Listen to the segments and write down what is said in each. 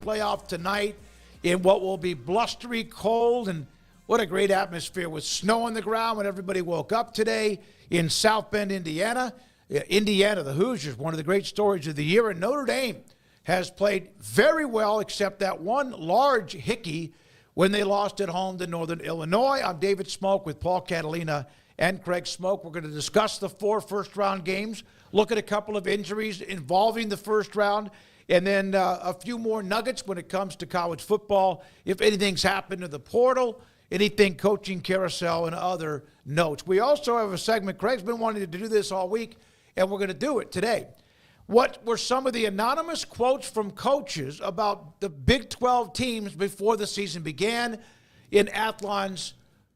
playoff tonight in what will be blustery cold, and what a great atmosphere with snow on the ground when everybody woke up today in South Bend, Indiana. Indiana, the Hoosiers, one of the great stories of the year, and Notre Dame has played very well except that one large hickey when they lost at home to Northern Illinois. I'm David Smoak with Paul Catalina and Craig Smoak. We're going to discuss the 4 first-round games, look at a couple of injuries involving the first round, and then a few more nuggets when it comes to college football. If anything's happened to the portal, anything coaching carousel, and other notes. We also have a segment. Craig's been wanting to do this all week, and we're going to do it today. What were some of the anonymous quotes from coaches about the Big 12 teams before the season began in Athlon's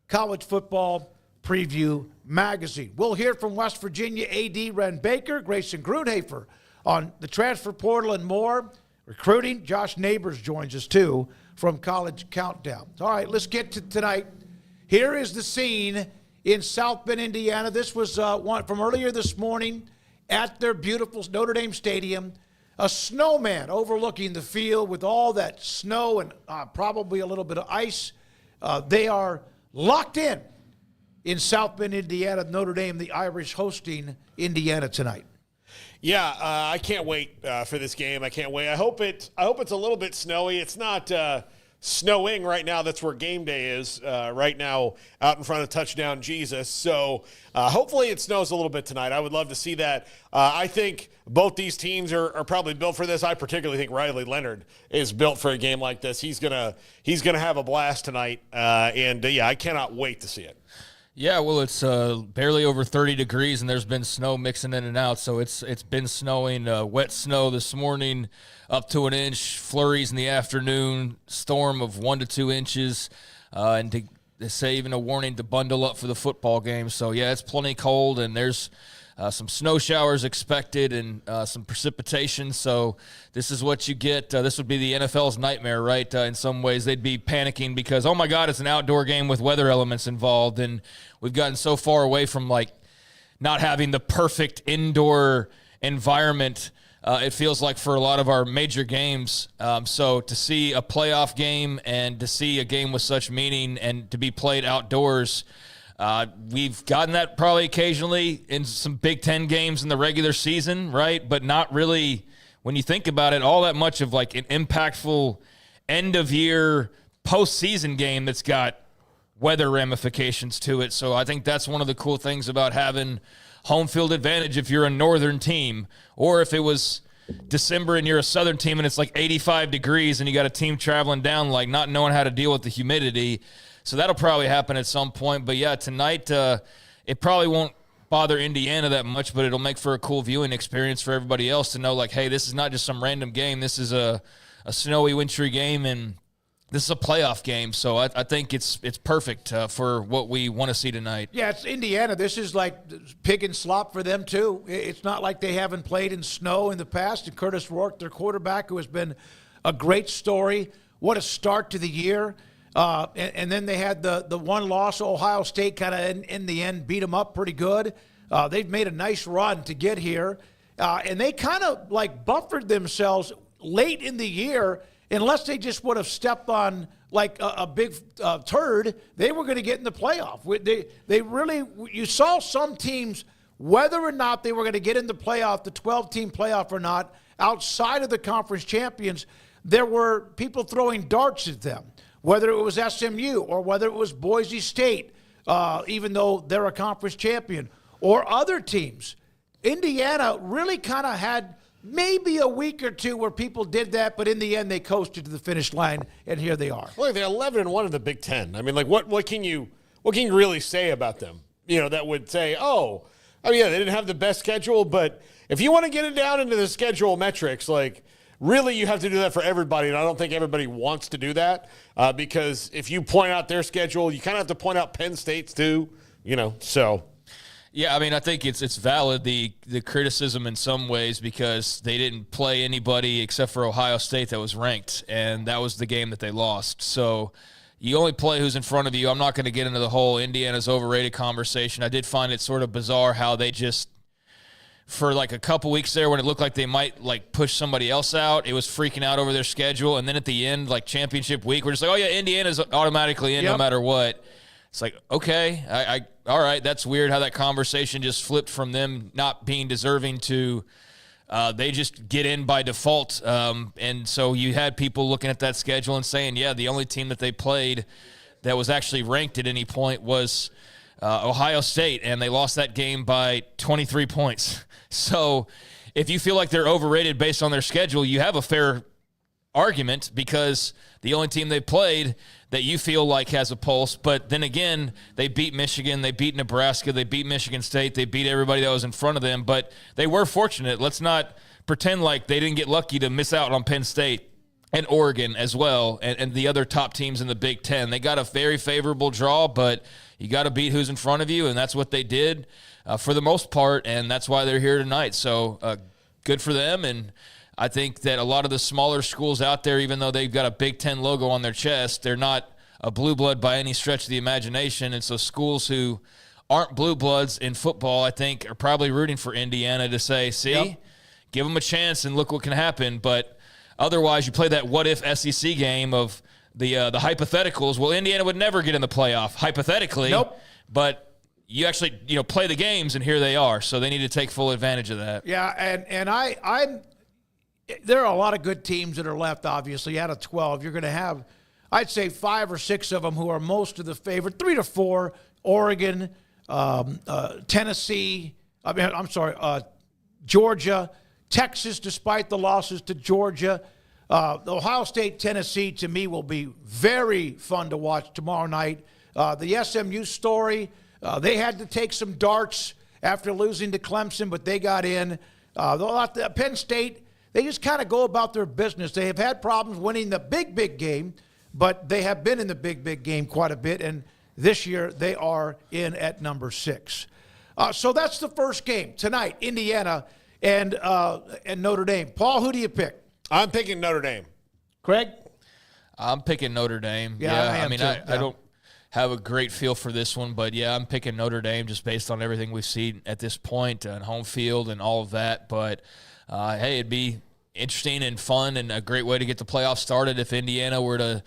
College Football Preview magazine? We'll hear from West Virginia AD Wren Baker, Grayson Grunhafer on the transfer portal and more. Recruiting, Josh Neighbors joins us too from College Countdown. All right, let's get to tonight. Here is the scene in South Bend, Indiana. This was one from earlier this morning at their beautiful Notre Dame Stadium. A snowman overlooking the field with all that snow and probably a little bit of ice. They are locked in South Bend, Indiana. Notre Dame, the Irish, hosting Indiana tonight. Yeah, I can't wait for this game. I can't wait. I hope it's a little bit snowy. It's not snowing right now. That's where game day is right now out in front of Touchdown Jesus. So hopefully it snows a little bit tonight. I would love to see that. I think both these teams are probably built for this. I particularly think Riley Leonard is built for a game like this. He's gonna have a blast tonight, and I cannot wait to see it. Yeah, well, it's barely over 30 degrees, and there's been snow mixing in and out. So it's been snowing, wet snow this morning, up to an inch, flurries in the afternoon, storm of 1 to 2 inches, and they say even a warning to bundle up for the football game. So, yeah, it's plenty cold, and there's some snow showers expected and some precipitation. So this is what you get. This would be the NFL's nightmare, right? In some ways, they'd be panicking because, oh, my God, it's an outdoor game with weather elements involved. And we've gotten so far away from, not having the perfect indoor environment, it feels like, for a lot of our major games. So to see a playoff game and to see a game with such meaning and to be played outdoors, we've gotten that probably occasionally in some Big Ten games in the regular season, right? But not really, when you think about it, all that much of an impactful end-of-year postseason game that's got weather ramifications to it. So I think that's one of the cool things about having home field advantage if you're a northern team, or if it was December and you're a southern team and it's 85 degrees and you got a team traveling down, not knowing how to deal with the humidity. So that'll probably happen at some point. But, yeah, tonight it probably won't bother Indiana that much, but it'll make for a cool viewing experience for everybody else to know, hey, this is not just some random game. This is a snowy, wintry game, and this is a playoff game. So I think it's perfect for what we want to see tonight. Yeah, it's Indiana. This is like pig and slop for them, too. It's not like they haven't played in snow in the past. And Curtis Rourke, their quarterback, who has been a great story. What a start to the year. And then they had the one loss. Ohio State kind of in the end beat them up pretty good. They've made a nice run to get here. And they kind of buffered themselves late in the year. Unless they just would have stepped on a big turd, they were going to get in the playoff. They really, you saw some teams, whether or not they were going to get in the playoff, the 12-team playoff or not, outside of the conference champions, there were people throwing darts at them. Whether it was SMU or whether it was Boise State, even though they're a conference champion, or other teams. Indiana really kind of had maybe a week or two where people did that, but in the end they coasted to the finish line, and here they are. Look, they're 11-1 in the Big Ten. I mean, what can you really say about them? That would say, yeah, they didn't have the best schedule, but if you want to get it down into the schedule metrics, really, you have to do that for everybody, and I don't think everybody wants to do that because if you point out their schedule, you kind of have to point out Penn State's too, so. Yeah, I mean, I think it's valid, the criticism in some ways, because they didn't play anybody except for Ohio State that was ranked, and that was the game that they lost. So you only play who's in front of you. I'm not going to get into the whole Indiana's overrated conversation. I did find it sort of bizarre how they just for like a couple weeks there when it looked like they might like push somebody else out. It was freaking out over their schedule. And then at the end, like championship week, we're just like, oh yeah, Indiana's automatically in no matter what. It's like, okay, all right, that's weird how that conversation just flipped from them not being deserving to they just get in by default. And so you had people looking at that schedule and saying, yeah, the only team that they played that was actually ranked at any point was Ohio State, and they lost that game by 23 points. So if you feel like they're overrated based on their schedule, you have a fair argument because the only team they played that you feel like has a pulse. But then again, they beat Michigan, they beat Nebraska, they beat Michigan State, they beat everybody that was in front of them. But they were fortunate. Let's not pretend like they didn't get lucky to miss out on Penn State and Oregon as well, and the other top teams in the Big Ten. They got a very favorable draw, but you got to beat who's in front of you, and that's what they did for the most part, and that's why they're here tonight. So good for them, and I think that a lot of the smaller schools out there, even though they've got a Big Ten logo on their chest, they're not a blue blood by any stretch of the imagination, and so schools who aren't blue bloods in football, I think, are probably rooting for Indiana to say, see, give them a chance and look what can happen, but otherwise, you play that what-if SEC game of the hypotheticals. Well, Indiana would never get in the playoff, hypothetically. Nope. But you actually, play the games, and here they are. So they need to take full advantage of that. Yeah, and there are a lot of good teams that are left, obviously. Out of 12, you're going to have, I'd say, 5 or 6 of them who are most of the favorite, 3 to 4, Oregon, Tennessee, Georgia, Texas, despite the losses to Georgia. Ohio State, Tennessee, to me, will be very fun to watch tomorrow night. The SMU story, they had to take some darts after losing to Clemson, but they got in. Penn State, they just kind of go about their business. They have had problems winning the big game, but they have been in the big game quite a bit, and this year they are in at number 6. So that's the first game tonight, Indiana and Notre Dame. Paul, who do you pick? I'm picking Notre Dame. Craig? I'm picking Notre Dame. Yeah, I don't have a great feel for this one, but yeah, I'm picking Notre Dame just based on everything we've seen at this point and home field and all of that. But hey, it'd be interesting and fun and a great way to get the playoffs started if Indiana were to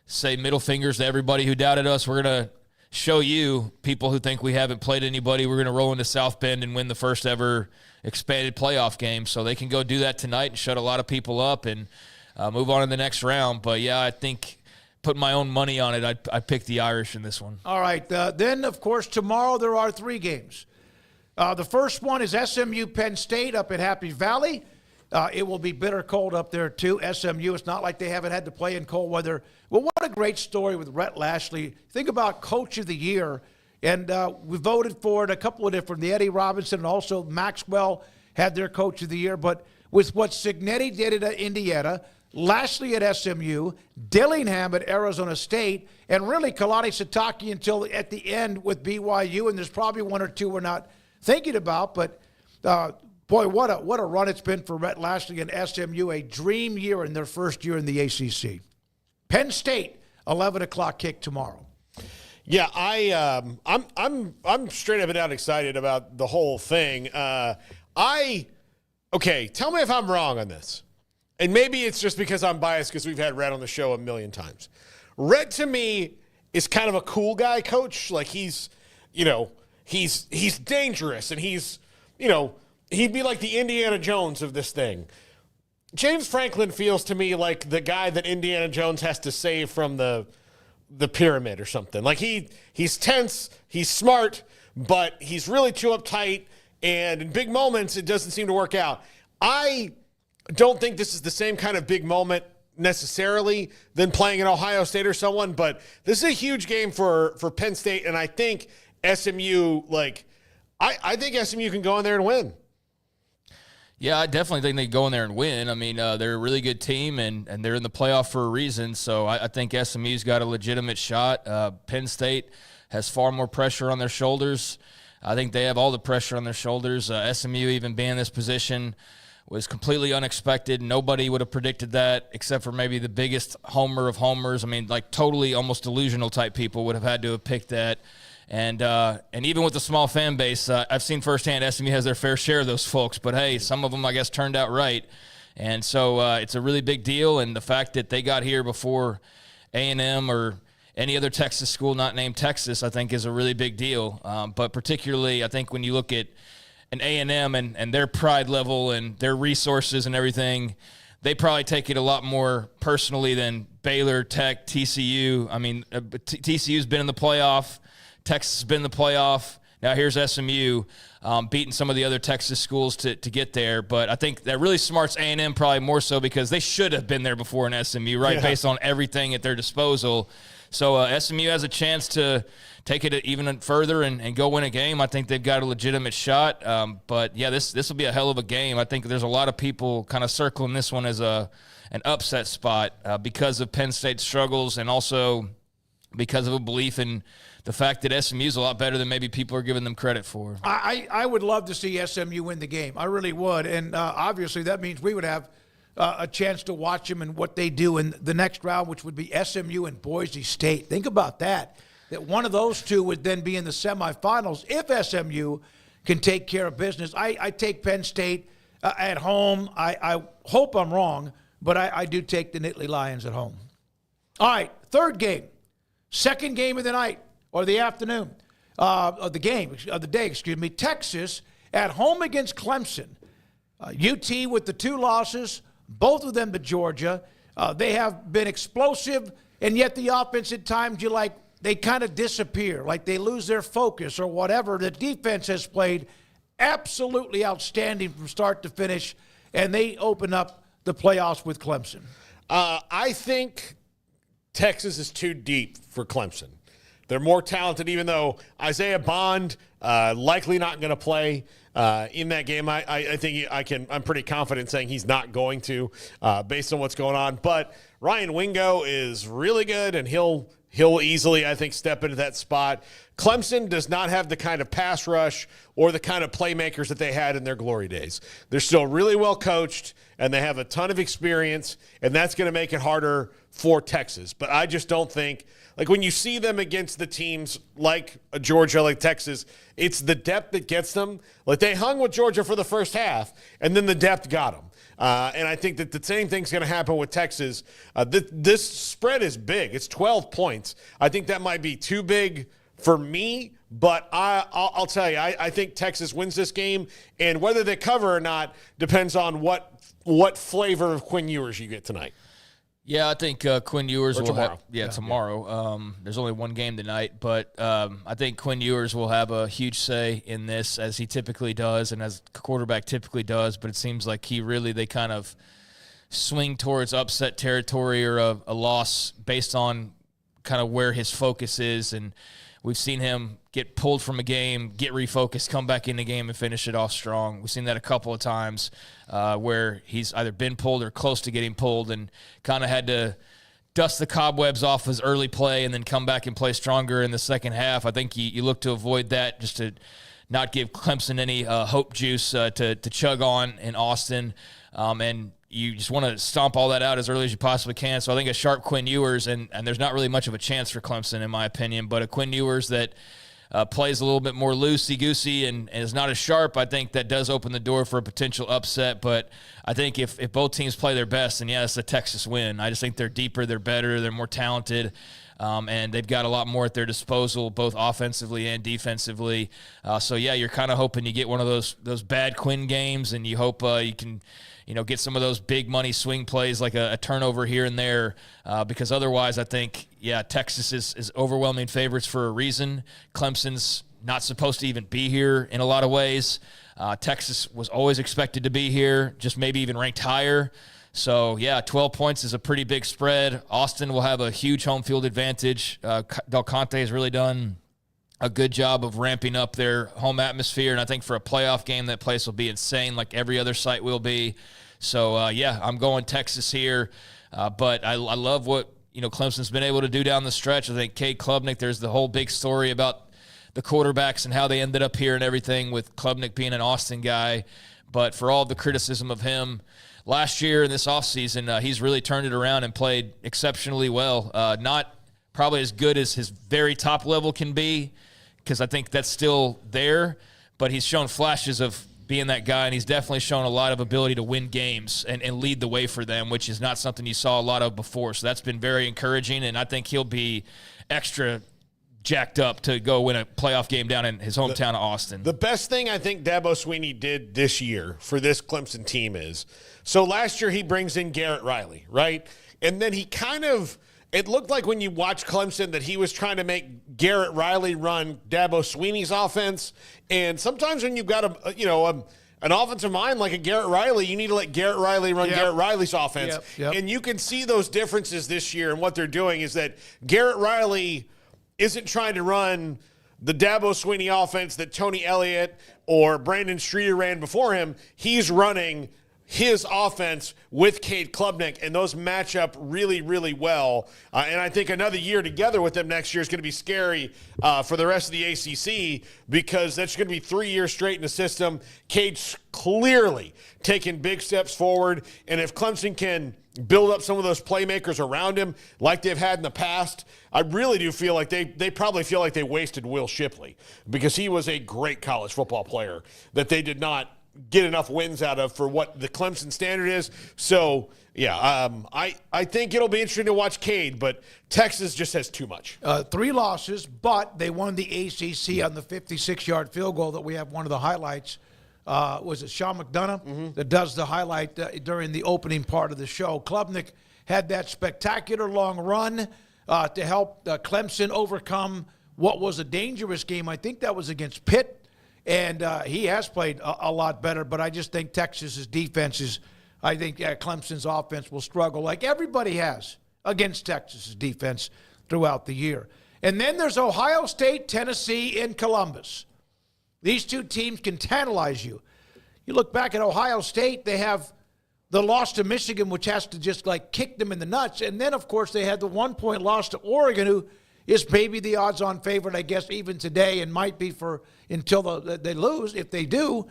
say middle fingers to everybody who doubted us. We're going to show you, people who think we haven't played anybody, we're going to roll into South Bend and win the first ever expanded playoff game. So they can go do that tonight and shut a lot of people up and move on to the next round. But yeah, I think putting my own money on it, I picked the Irish in this one. All right. Then, of course, tomorrow there are 3 games. The first one is SMU Penn State up at Happy Valley. It will be bitter cold up there, too. SMU, it's not like they haven't had to play in cold weather. Well, what a great story with Rhett Lashley. Think about Coach of the Year. And we voted for it, a couple of different. The Eddie Robinson and also Maxwell had their Coach of the Year. But with what Cignetti did at Indiana, Lashley at SMU, Dillingham at Arizona State, and really Kalani Sitake until at the end with BYU. And there's probably 1 or 2 we're not thinking about. But, boy, what a run it's been for Rhett Lashley and SMU. A dream year in their first year in the ACC. Penn State, 11 o'clock kick tomorrow. Yeah, I'm straight up and down excited about the whole thing. Okay, tell me if I'm wrong on this. And maybe it's just because I'm biased because we've had Rhett on the show a million times. Rhett, to me, is kind of a cool guy coach. Like, he's dangerous, and he'd be like the Indiana Jones of this thing. James Franklin feels to me like the guy that Indiana Jones has to save from the pyramid or something. Like, he's tense, he's smart, but he's really too uptight, and in big moments, it doesn't seem to work out. I don't think this is the same kind of big moment necessarily than playing at Ohio State or someone, but this is a huge game for Penn State, and I think SMU, I think SMU can go in there and win. Yeah, I definitely think they go in there and win. I mean, they're a really good team, and they're in the playoff for a reason. So I think SMU's got a legitimate shot. Penn State has far more pressure on their shoulders. I think they have all the pressure on their shoulders. SMU even being in this position was completely unexpected. Nobody would have predicted that except for maybe the biggest homer of homers. I mean, totally almost delusional type people would have had to have picked that. And even with the small fan base, I've seen firsthand SMU has their fair share of those folks. But, hey, some of them, I guess, turned out right. And so it's a really big deal. And the fact that they got here before A&M or any other Texas school not named Texas, I think, is a really big deal. But particularly, I think when you look at an A&M and their pride level and their resources and everything, they probably take it a lot more personally than Baylor, Tech, TCU. I mean, TCU's been in the playoff. Texas has been in the playoff. Now here's SMU beating some of the other Texas schools to get there. But I think that really smarts A&M probably more so because they should have been there before in SMU, right, based on everything at their disposal. So SMU has a chance to take it even further and go win a game. I think they've got a legitimate shot. But, yeah, this will be a hell of a game. I think there's a lot of people kind of circling this one as an upset spot because of Penn State's struggles and also because of a belief in the fact that SMU is a lot better than maybe people are giving them credit for. I would love to see SMU win the game. I really would. And obviously that means we would have a chance to watch them and what they do in the next round, which would be SMU and Boise State. Think about that one of those two would then be in the semifinals if SMU can take care of business. I take Penn State at home. I hope I'm wrong, but I do take the Nittany Lions at home. All right, third game. Second game of the night or the afternoon of the day, Texas at home against Clemson. UT with the 2 losses, both of them to Georgia. They have been explosive, and yet the offense at times they kind of disappear, like they lose their focus or whatever. The defense has played absolutely outstanding from start to finish, and they open up the playoffs with Clemson. I think Texas is too deep for Clemson. They're more talented, even though Isaiah Bond likely not going to play in that game. I think I'm pretty confident saying he's not going to, based on what's going on. But Ryan Wingo is really good, and he'll easily, I think, step into that spot. Clemson does not have the kind of pass rush or the kind of playmakers that they had in their glory days. They're still really well coached, and they have a ton of experience, and that's going to make it harder for Texas. But I just don't think, like when you see them against the teams like Georgia, like Texas, it's the depth that gets them. Like they hung with Georgia for the first half, and then the depth got them. And I think that the same thing's going to happen with Texas. This spread is big. It's 12 points. I think that might be too big for me, but I'll tell you, I think Texas wins this game, and whether they cover or not depends on what flavor of Quinn Ewers you get tonight. Yeah, I think Quinn Ewers will tomorrow. have tomorrow. There's only one game tonight, but I think Quinn Ewers will have a huge say in this, as he typically does and as a quarterback typically does. But it seems like they kind of swing towards upset territory or a loss based on kind of where his focus is. And we've seen him get pulled from a game, get refocused, come back in the game, and finish it off strong. We've seen that a couple of times where he's either been pulled or close to getting pulled and kind of had to dust the cobwebs off his early play and then come back and play stronger in the second half. I think you look to avoid that, just to not give Clemson any hope juice to chug on in Austin. And you just want to stomp all that out as early as you possibly can. So I think a sharp Quinn Ewers, and there's not really much of a chance for Clemson in my opinion, but a Quinn Ewers that plays a little bit more loosey-goosey and is not as sharp, I think that does open the door for a potential upset. But I think if both teams play their best, then yeah, it's a Texas win. I just think they're deeper, they're better, they're more talented, and they've got a lot more at their disposal, both offensively and defensively. So yeah, you're kind of hoping you get one of those bad Quinn games, and you hope you can get some of those big money swing plays like a turnover here and there, because otherwise I think, yeah, Texas is overwhelming favorites for a reason. Clemson's not supposed to even be here in a lot of ways. Texas was always expected to be here, just maybe even ranked higher. So, yeah, 12 points is a pretty big spread. Austin will have a huge home field advantage. Del Conte has really done a good job of ramping up their home atmosphere, and I think for a playoff game, that place will be insane like every other site will be. So, yeah, I'm going Texas here, but I love what Clemson's been able to do down the stretch. I think Cade Klubnik, there's the whole big story about the quarterbacks and how they ended up here and everything, with Klubnik being an Austin guy. But for all the criticism of him last year and this offseason, he's really turned it around and played exceptionally well. Not probably as good as his very top level can be, because I think that's still there, but he's shown flashes of being that guy, and he's definitely shown a lot of ability to win games and lead the way for them, which is not something you saw a lot of before. So that's been very encouraging, and I think he'll be extra jacked up to go win a playoff game down in his hometown of Austin. The best thing I think Dabo Swinney did this year for this Clemson team is, so last year he brings in Garrett Riley, right? And then he kind of, it looked like when you watch Clemson that he was trying to make Garrett Riley run Dabo Swinney's offense. And sometimes when you've got an offensive mind like a Garrett Riley, you need to let Garrett Riley run Garrett Riley's offense. Yep. And you can see those differences this year. And what they're doing is that Garrett Riley isn't trying to run the Dabo Swinney offense that Tony Elliott or Brandon Streeter ran before him. He's running his offense with Cade Klubnik, and those match up really, really well. And I think another year together with them next year is going to be scary for the rest of the ACC, because that's going to be 3 years straight in the system. Cade's clearly taking big steps forward, and if Clemson can build up some of those playmakers around him like they've had in the past, I really do feel like they probably feel like they wasted Will Shipley, because he was a great college football player that they did not get enough wins out of for what the Clemson standard is. So, I think it'll be interesting to watch Cade, but Texas just has too much. 3 losses, but they won the ACC on the 56-yard field goal that we have one of the highlights. Was it Sean McDonough that does the highlight during the opening part of the show? Klubnik had that spectacular long run to help Clemson overcome what was a dangerous game. I think that was against Pitt. And he has played a lot better, but I just think Texas's defense is, I think Clemson's offense will struggle like everybody has against Texas's defense throughout the year. And then there's Ohio State, Tennessee, and Columbus. These two teams can tantalize you. You look back at Ohio State, they have the loss to Michigan, which has to just like kick them in the nuts. And then, of course, they had the 1-point loss to Oregon, who is maybe the odds-on favorite, I guess, even today, and might be for until they lose, if they do,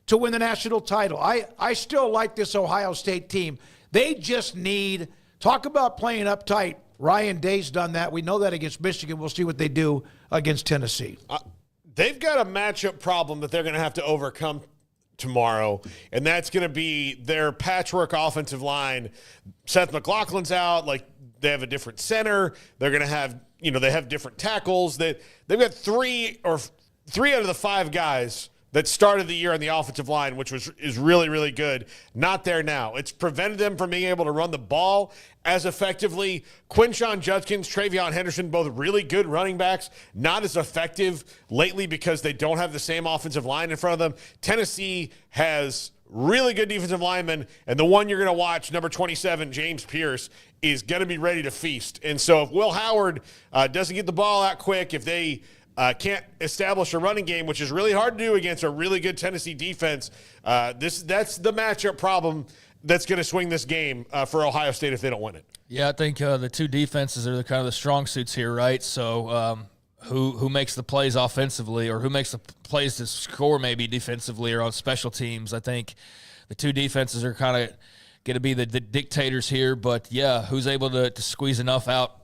to win the national title. I still like this Ohio State team. They just need, talk about playing uptight. Ryan Day's done that. We know that against Michigan. We'll see what they do against Tennessee. They've got a matchup problem that they're going to have to overcome tomorrow, and that's going to be their patchwork offensive line. Seth McLaughlin's out. Like, they have a different center. They're going to have, they have different tackles. They've got 3 out of the 5 guys that started the year on the offensive line, which is really, really good. Not there now. It's prevented them from being able to run the ball as effectively. Quinshon Judkins, Travion Henderson, both really good running backs, not as effective lately because they don't have the same offensive line in front of them. Tennessee has really good defensive linemen, and the one you're going to watch, number 27, James Pierce, is going to be ready to feast. And so if Will Howard doesn't get the ball out quick, if they can't establish a running game, which is really hard to do against a really good Tennessee defense, that's the matchup problem that's going to swing this game for Ohio State if they don't win it. Yeah, I think the two defenses are kind of the strong suits here, right? So who makes the plays offensively, or who makes the plays to score maybe defensively or on special teams? I think the two defenses are kind of going to be the dictators here. But, yeah, who's able to squeeze enough out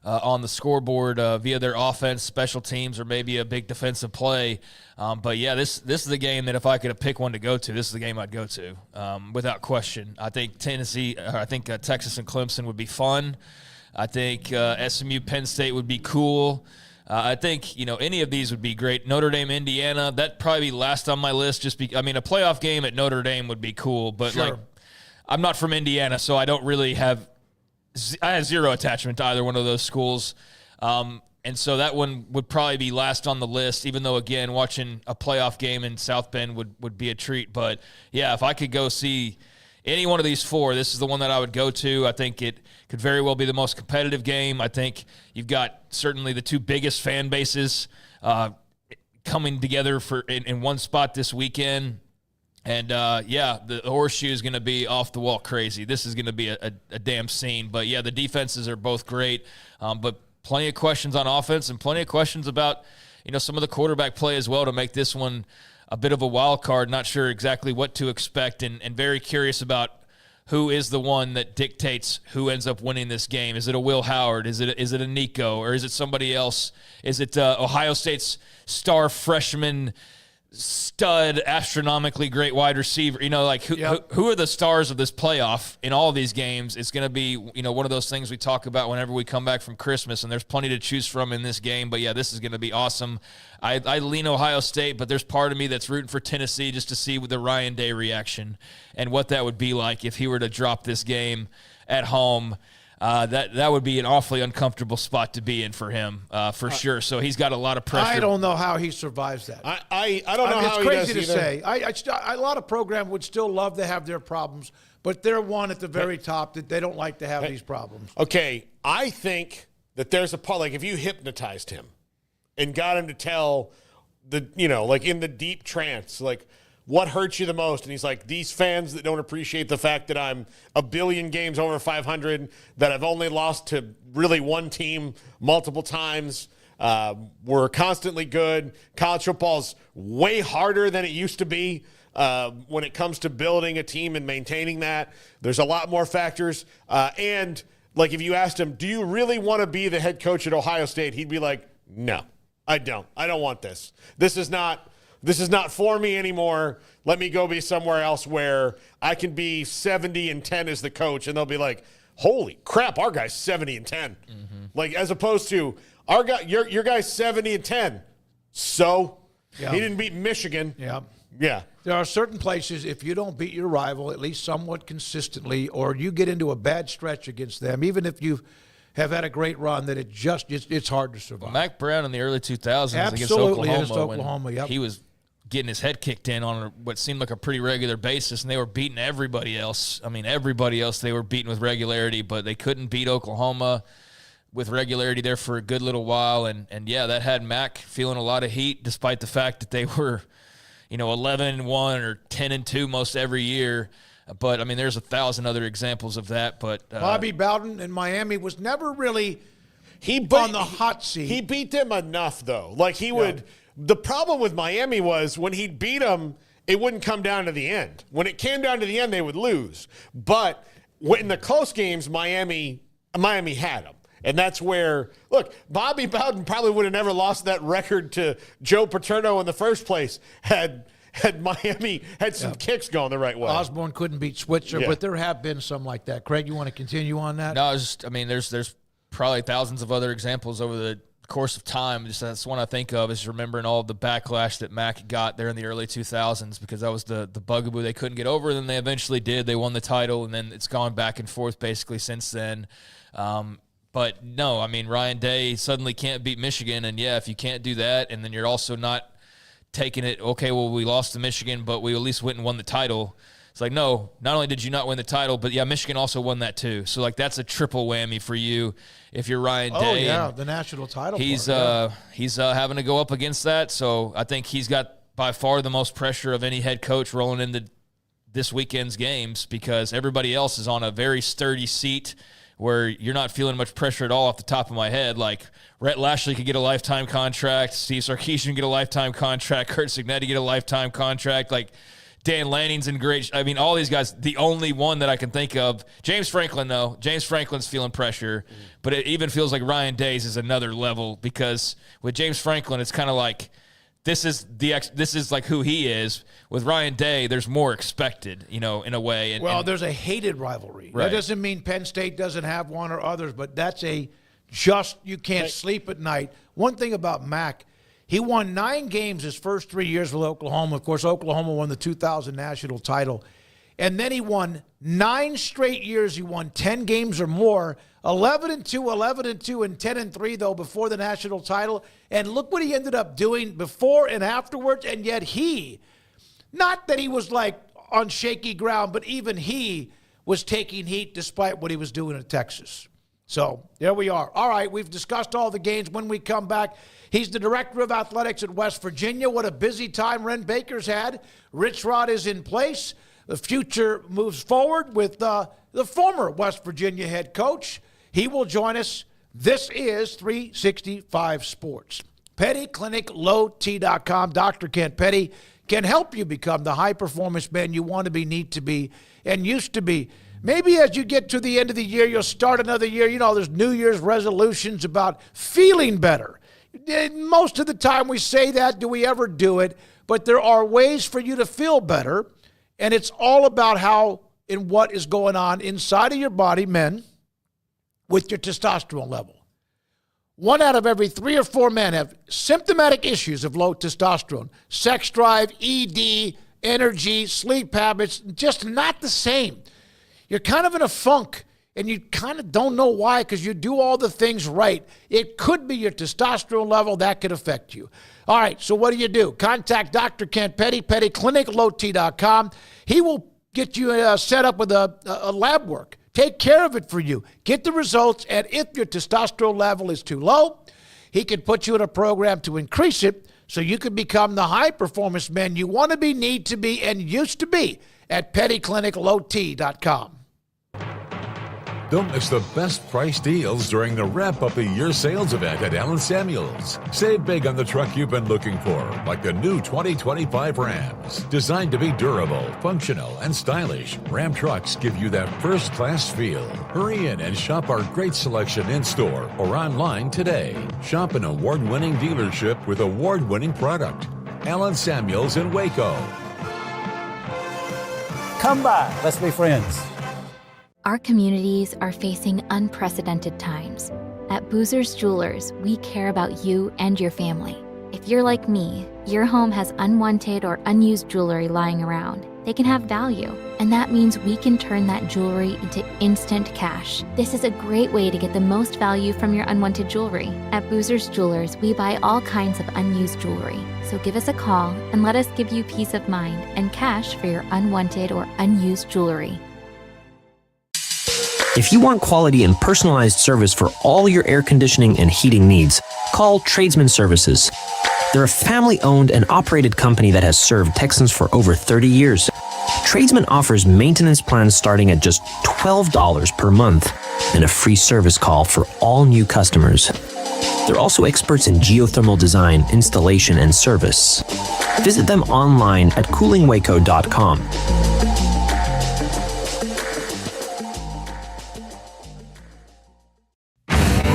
on the scoreboard via their offense, special teams, or maybe a big defensive play. But, yeah, this is the game that if I could pick one to go to, this is the game I'd go to without question. I think Texas and Clemson would be fun. I think SMU, Penn State would be cool. I think, any of these would be great. Notre Dame, Indiana, that'd probably be last on my list. A playoff game at Notre Dame would be cool. But, sure. I'm not from Indiana, so I don't really have – I have zero attachment to either one of those schools. And so that one would probably be last on the list, even though, again, watching a playoff game in South Bend would be a treat. But, yeah, if I could go see any one of these 4, this is the one that I would go to. I think it could very well be the most competitive game. I think you've got certainly the 2 biggest fan bases coming together in one spot this weekend. And, the horseshoe is going to be off-the-wall crazy. This is going to be a damn scene. But, yeah, the defenses are both great. But plenty of questions on offense and plenty of questions about, some of the quarterback play as well to make this one a bit of a wild card. Not sure exactly what to expect and very curious about who is the one that dictates who ends up winning this game. Is it a Will Howard? Is it a Nico? Or is it somebody else? Is it Ohio State's star freshman stud, astronomically great wide receiver? Who are the stars of this playoff in all of these games? It's going to be, one of those things we talk about whenever we come back from Christmas, and there's plenty to choose from in this game. But, yeah, this is going to be awesome. I lean Ohio State, but there's part of me that's rooting for Tennessee just to see the Ryan Day reaction and what that would be like if he were to drop this game at home. That would be an awfully uncomfortable spot to be in for him, for sure. So he's got a lot of pressure. I don't know how he survives that. I don't know how he does either. It's crazy to say. A lot of programs would still love to have their problems, but they're one at the very top that they don't like to have these problems. Okay, I think that there's a part, like if you hypnotized him and got him to tell in the deep trance, like, what hurts you the most? And he's like, these fans that don't appreciate the fact that I'm a billion games over 500, that I've only lost to really one team multiple times. We're constantly good. College football's way harder than it used to be when it comes to building a team and maintaining that. There's a lot more factors. And like if you asked him, do you really want to be the head coach at Ohio State? He'd be like, no, I don't. I don't want this. This is not for me anymore. Let me go be somewhere else where I can be 70-10 as the coach, and they'll be like, holy crap, our guy's 70-10. Mm-hmm. Like, as opposed to our guy, your guy's 70-10. So he didn't beat Michigan. Yeah. There are certain places, if you don't beat your rival at least somewhat consistently, or you get into a bad stretch against them, even if you have had a great run, that it's hard to survive. Mac Brown in the early 2000s Absolutely, against Oklahoma, when he was getting his head kicked in on what seemed like a pretty regular basis, and they were beating everybody else. I mean, everybody else they were beating with regularity, but they couldn't beat Oklahoma with regularity there for a good little while. And that had Mac feeling a lot of heat, despite the fact that they were, 11-1 or 10-2 most every year. But, I mean, there's 1,000 other examples of that. But Bobby Bowden in Miami was never really on the hot seat. He beat them enough, though. Like, he would – the problem with Miami was when he beat them, it wouldn't come down to the end. When it came down to the end, they would lose. But in the close games, Miami had them. And that's where, look, Bobby Bowden probably would have never lost that record to Joe Paterno in the first place had Miami had some kicks going the right way. Osborne couldn't beat Switzer, but there have been some like that. Craig, you want to continue on that? No, there's probably thousands of other examples over the course of time. Just that's one I think of is remembering all of the backlash that Mac got there in the early 2000s, because that was the bugaboo they couldn't get over. Then they eventually did. They won the title, and then it's gone back and forth basically since then. But no, I mean, Ryan Day suddenly can't beat Michigan, and if you can't do that, and then you're also not taking it, okay, well, we lost to Michigan, but we at least went and won the title. It's like, no, not only did you not win the title, but Michigan also won that too. So like that's a triple whammy for you if you're Ryan Day. Oh yeah, the national title. He's having to go up against that. So I think he's got by far the most pressure of any head coach rolling into this weekend's games, because everybody else is on a very sturdy seat where you're not feeling much pressure at all off the top of my head. Like Rhett Lashley could get a lifetime contract, Steve Sarkisian could get a lifetime contract, Kurt Signetti get a lifetime contract, like Dan Lanning's in great. I mean, all these guys. The only one that I can think of, James Franklin. Though James Franklin's feeling pressure, but it even feels like Ryan Day's is another level, because with James Franklin, it's kind of like this is like who he is. With Ryan Day, there's more expected, in a way. And there's a hated rivalry. Right. That doesn't mean Penn State doesn't have one or others, but that's you can't sleep at night. One thing about Mac. He won 9 games his first 3 years with Oklahoma. Of course, Oklahoma won the 2000 national title. And then he won 9 straight years. He won 10 games or more, 11-2, 11-2, and 10-3, though, before the national title. And look what he ended up doing before and afterwards. And yet not that he was like on shaky ground, but even he was taking heat despite what he was doing in Texas. So there we are. All right, we've discussed all the games. When we come back, he's the director of athletics at West Virginia. What a busy time Wren Baker's had. Rich Rod is in place. The future moves forward with the former West Virginia head coach. He will join us. This is 365 Sports. Petty Clinic, lowt.com. Dr. Kent Petty can help you become the high-performance man you want to be, need to be, and used to be. Maybe as you get to the end of the year, you'll start another year. You know, there's New Year's resolutions about feeling better. Most of the time we say that. Do we ever do it? But there are ways for you to feel better, and it's all about how and what is going on inside of your body, men, with your testosterone level. 1 out of every 3 or 4 men have symptomatic issues of low testosterone. Sex drive, ED, energy, sleep habits, just not the same. You're kind of in a funk, and you kind of don't know why because you do all the things right. It could be your testosterone level that could affect you. All right, so what do? Contact Dr. Kent Petty, pettycliniclowt.com. He will get you set up with a lab work. Take care of it for you. Get the results, and if your testosterone level is too low, he can put you in a program to increase it so you can become the high-performance man you want to be, need to be, and used to be at pettycliniclowt.com. Don't miss the best price deals during the wrap-up of your sales event at Allen Samuels. Save big on the truck you've been looking for, like the new 2025 Rams. Designed to be durable, functional, and stylish, Ram trucks give you that first-class feel. Hurry in and shop our great selection in-store or online today. Shop an award-winning dealership with award-winning product. Allen Samuels in Waco. Come by. Let's be friends. Our communities are facing unprecedented times. At Boozer's Jewelers, we care about you and your family. If you're like me, your home has unwanted or unused jewelry lying around. They can have value, and that means we can turn that jewelry into instant cash. This is a great way to get the most value from your unwanted jewelry. At Boozer's Jewelers, we buy all kinds of unused jewelry. So give us a call and let us give you peace of mind and cash for your unwanted or unused jewelry. If you want quality and personalized service for all your air conditioning and heating needs, call Tradesman Services. They're a family-owned and operated company that has served Texans for over 30 years. Tradesman offers maintenance plans starting at just $12 per month and a free service call for all new customers. They're also experts in geothermal design, installation, and service. Visit them online at coolingwaco.com.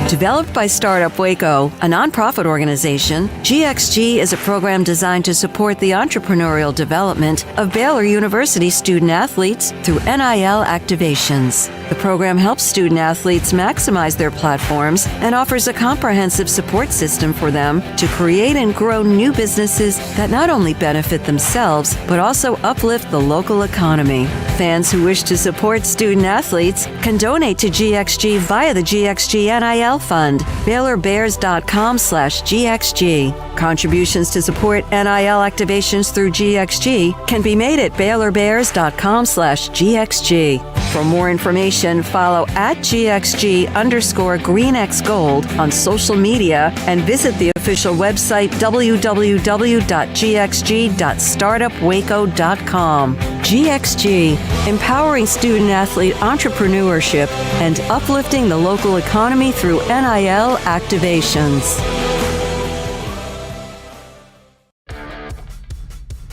Developed by Startup Waco, a nonprofit organization, GXG is a program designed to support the entrepreneurial development of Baylor University student athletes through NIL activations. The program helps student athletes maximize their platforms and offers a comprehensive support system for them to create and grow new businesses that not only benefit themselves, but also uplift the local economy. Fans who wish to support student athletes can donate to GXG via the GXG NIL Fund, BaylorBears.com/GXG. Contributions to support NIL activations through GXG can be made at BaylorBears.com/GXG. For more information, follow at GXG_GreenXGold on social media and visit the official website www.gxg.startupwaco.com. GXG, empowering student athlete entrepreneurship and uplifting the local economy through NIL activations.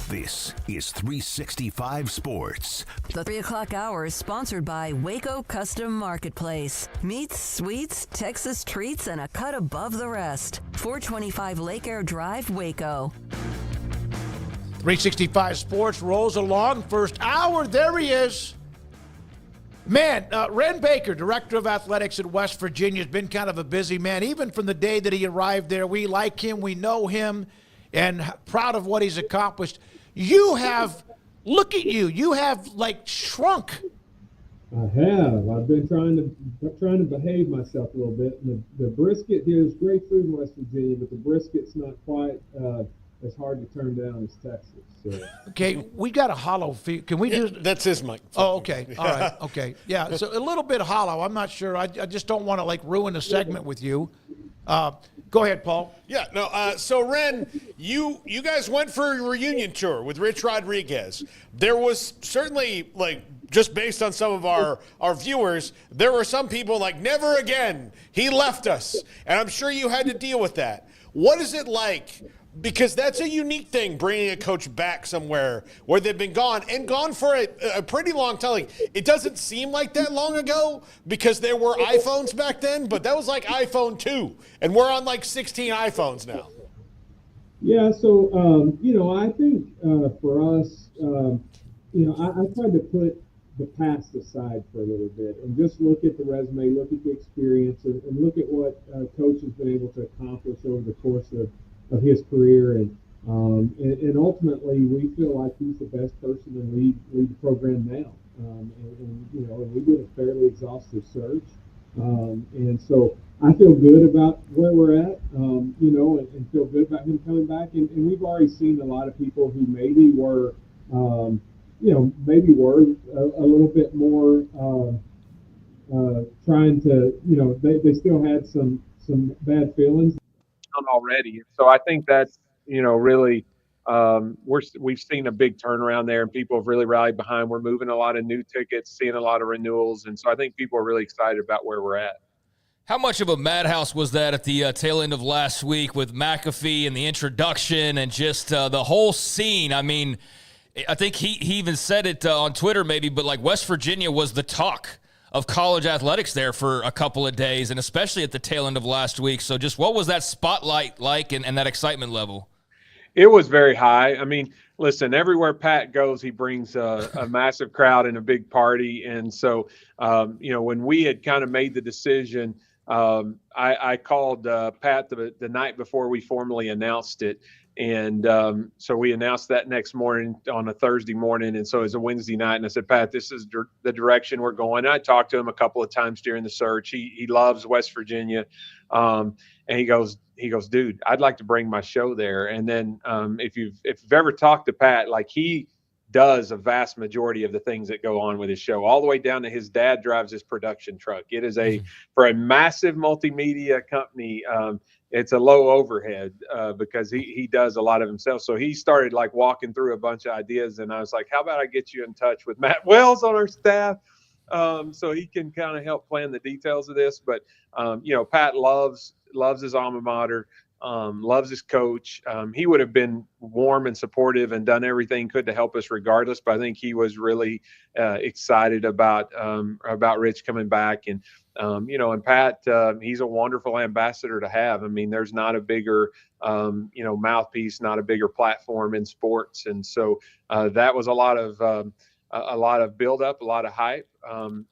This is 365 Sports. The 3 o'clock hour is sponsored by Waco Custom Marketplace. Meats, sweets, Texas treats, and a cut above the rest. 425 Lake Air Drive, Waco. 365 Sports rolls along. First hour, there he is. Man, Wren Baker, Director of Athletics at West Virginia, has been kind of a busy man. Even from the day that he arrived there, we like him, we know him, and proud of what he's accomplished. You have, look at you, you have like shrunk. I have. I've been trying to behave myself a little bit. And the brisket here is great food in West Virginia, but the brisket's not quite as hard to turn down as Texas. So. Okay, we got a hollow feed. Can we do? That's his mic. Oh, okay. All right. Okay. Yeah. So a little bit hollow. I'm not sure. I just don't want to like ruin a segment with you. Go ahead, Paul. Yeah. No. So Wren, you guys went for a reunion tour with Rich Rodriguez. There was certainly like, just based on some of our viewers, there were some people like, never again. He left us. And I'm sure you had to deal with that. What is it like Because that's a unique thing, bringing a coach back somewhere where they've been gone for a pretty long time. Like, it doesn't seem like that long ago because there were iPhones back then, but that was like iPhone 2, and we're on like 16 iPhones now. Yeah, so, I think for us, I tried to put the past aside for a little bit and just look at the resume, look at the experience, and look at what Coach has been able to accomplish over the course of his career. And ultimately, we feel like he's the best person to lead the program now. And we did a fairly exhaustive search. And so I feel good about where we're at, and feel good about him coming back. And we've already seen a lot of people who maybe were, a little bit more trying to, they still had some bad feelings already. So I think that's, really, we've seen a big turnaround there, and people have really rallied behind. We're moving a lot of new tickets, seeing a lot of renewals. And so I think people are really excited about where we're at. How much of a madhouse was that at the tail end of last week with McAfee and the introduction and just the whole scene? I mean, I think he even said it on Twitter maybe, but like West Virginia was the talk of college athletics there for a couple of days, and especially at the tail end of last week. So just what was that spotlight like and that excitement level? It was very high. I mean, listen, everywhere Pat goes, he brings a massive crowd and a big party. And so, when we had kind of made the decision, I called Pat the night before we formally announced it. And so we announced that next morning on a Thursday morning. And so it was a Wednesday night. And I said, Pat, this is the direction we're going. And I talked to him a couple of times during the search. He loves West Virginia. And he goes, dude, I'd like to bring my show there. And then if you've ever talked to Pat, like he does a vast majority of the things that go on with his show, all the way down to his dad drives his production truck. It is for a massive multimedia company, it's a low overhead because he does a lot of himself. So he started like walking through a bunch of ideas, and I was like, how about I get you in touch with Matt Wells on our staff so he can kind of help plan the details of this. But, Pat loves his alma mater, loves his coach. He would have been warm and supportive and done everything he could to help us regardless. But I think he was really excited about Rich coming back. And, and Pat, he's a wonderful ambassador to have. I mean, there's not a bigger, mouthpiece, not a bigger platform in sports. And so that was a lot of build up, a lot of hype.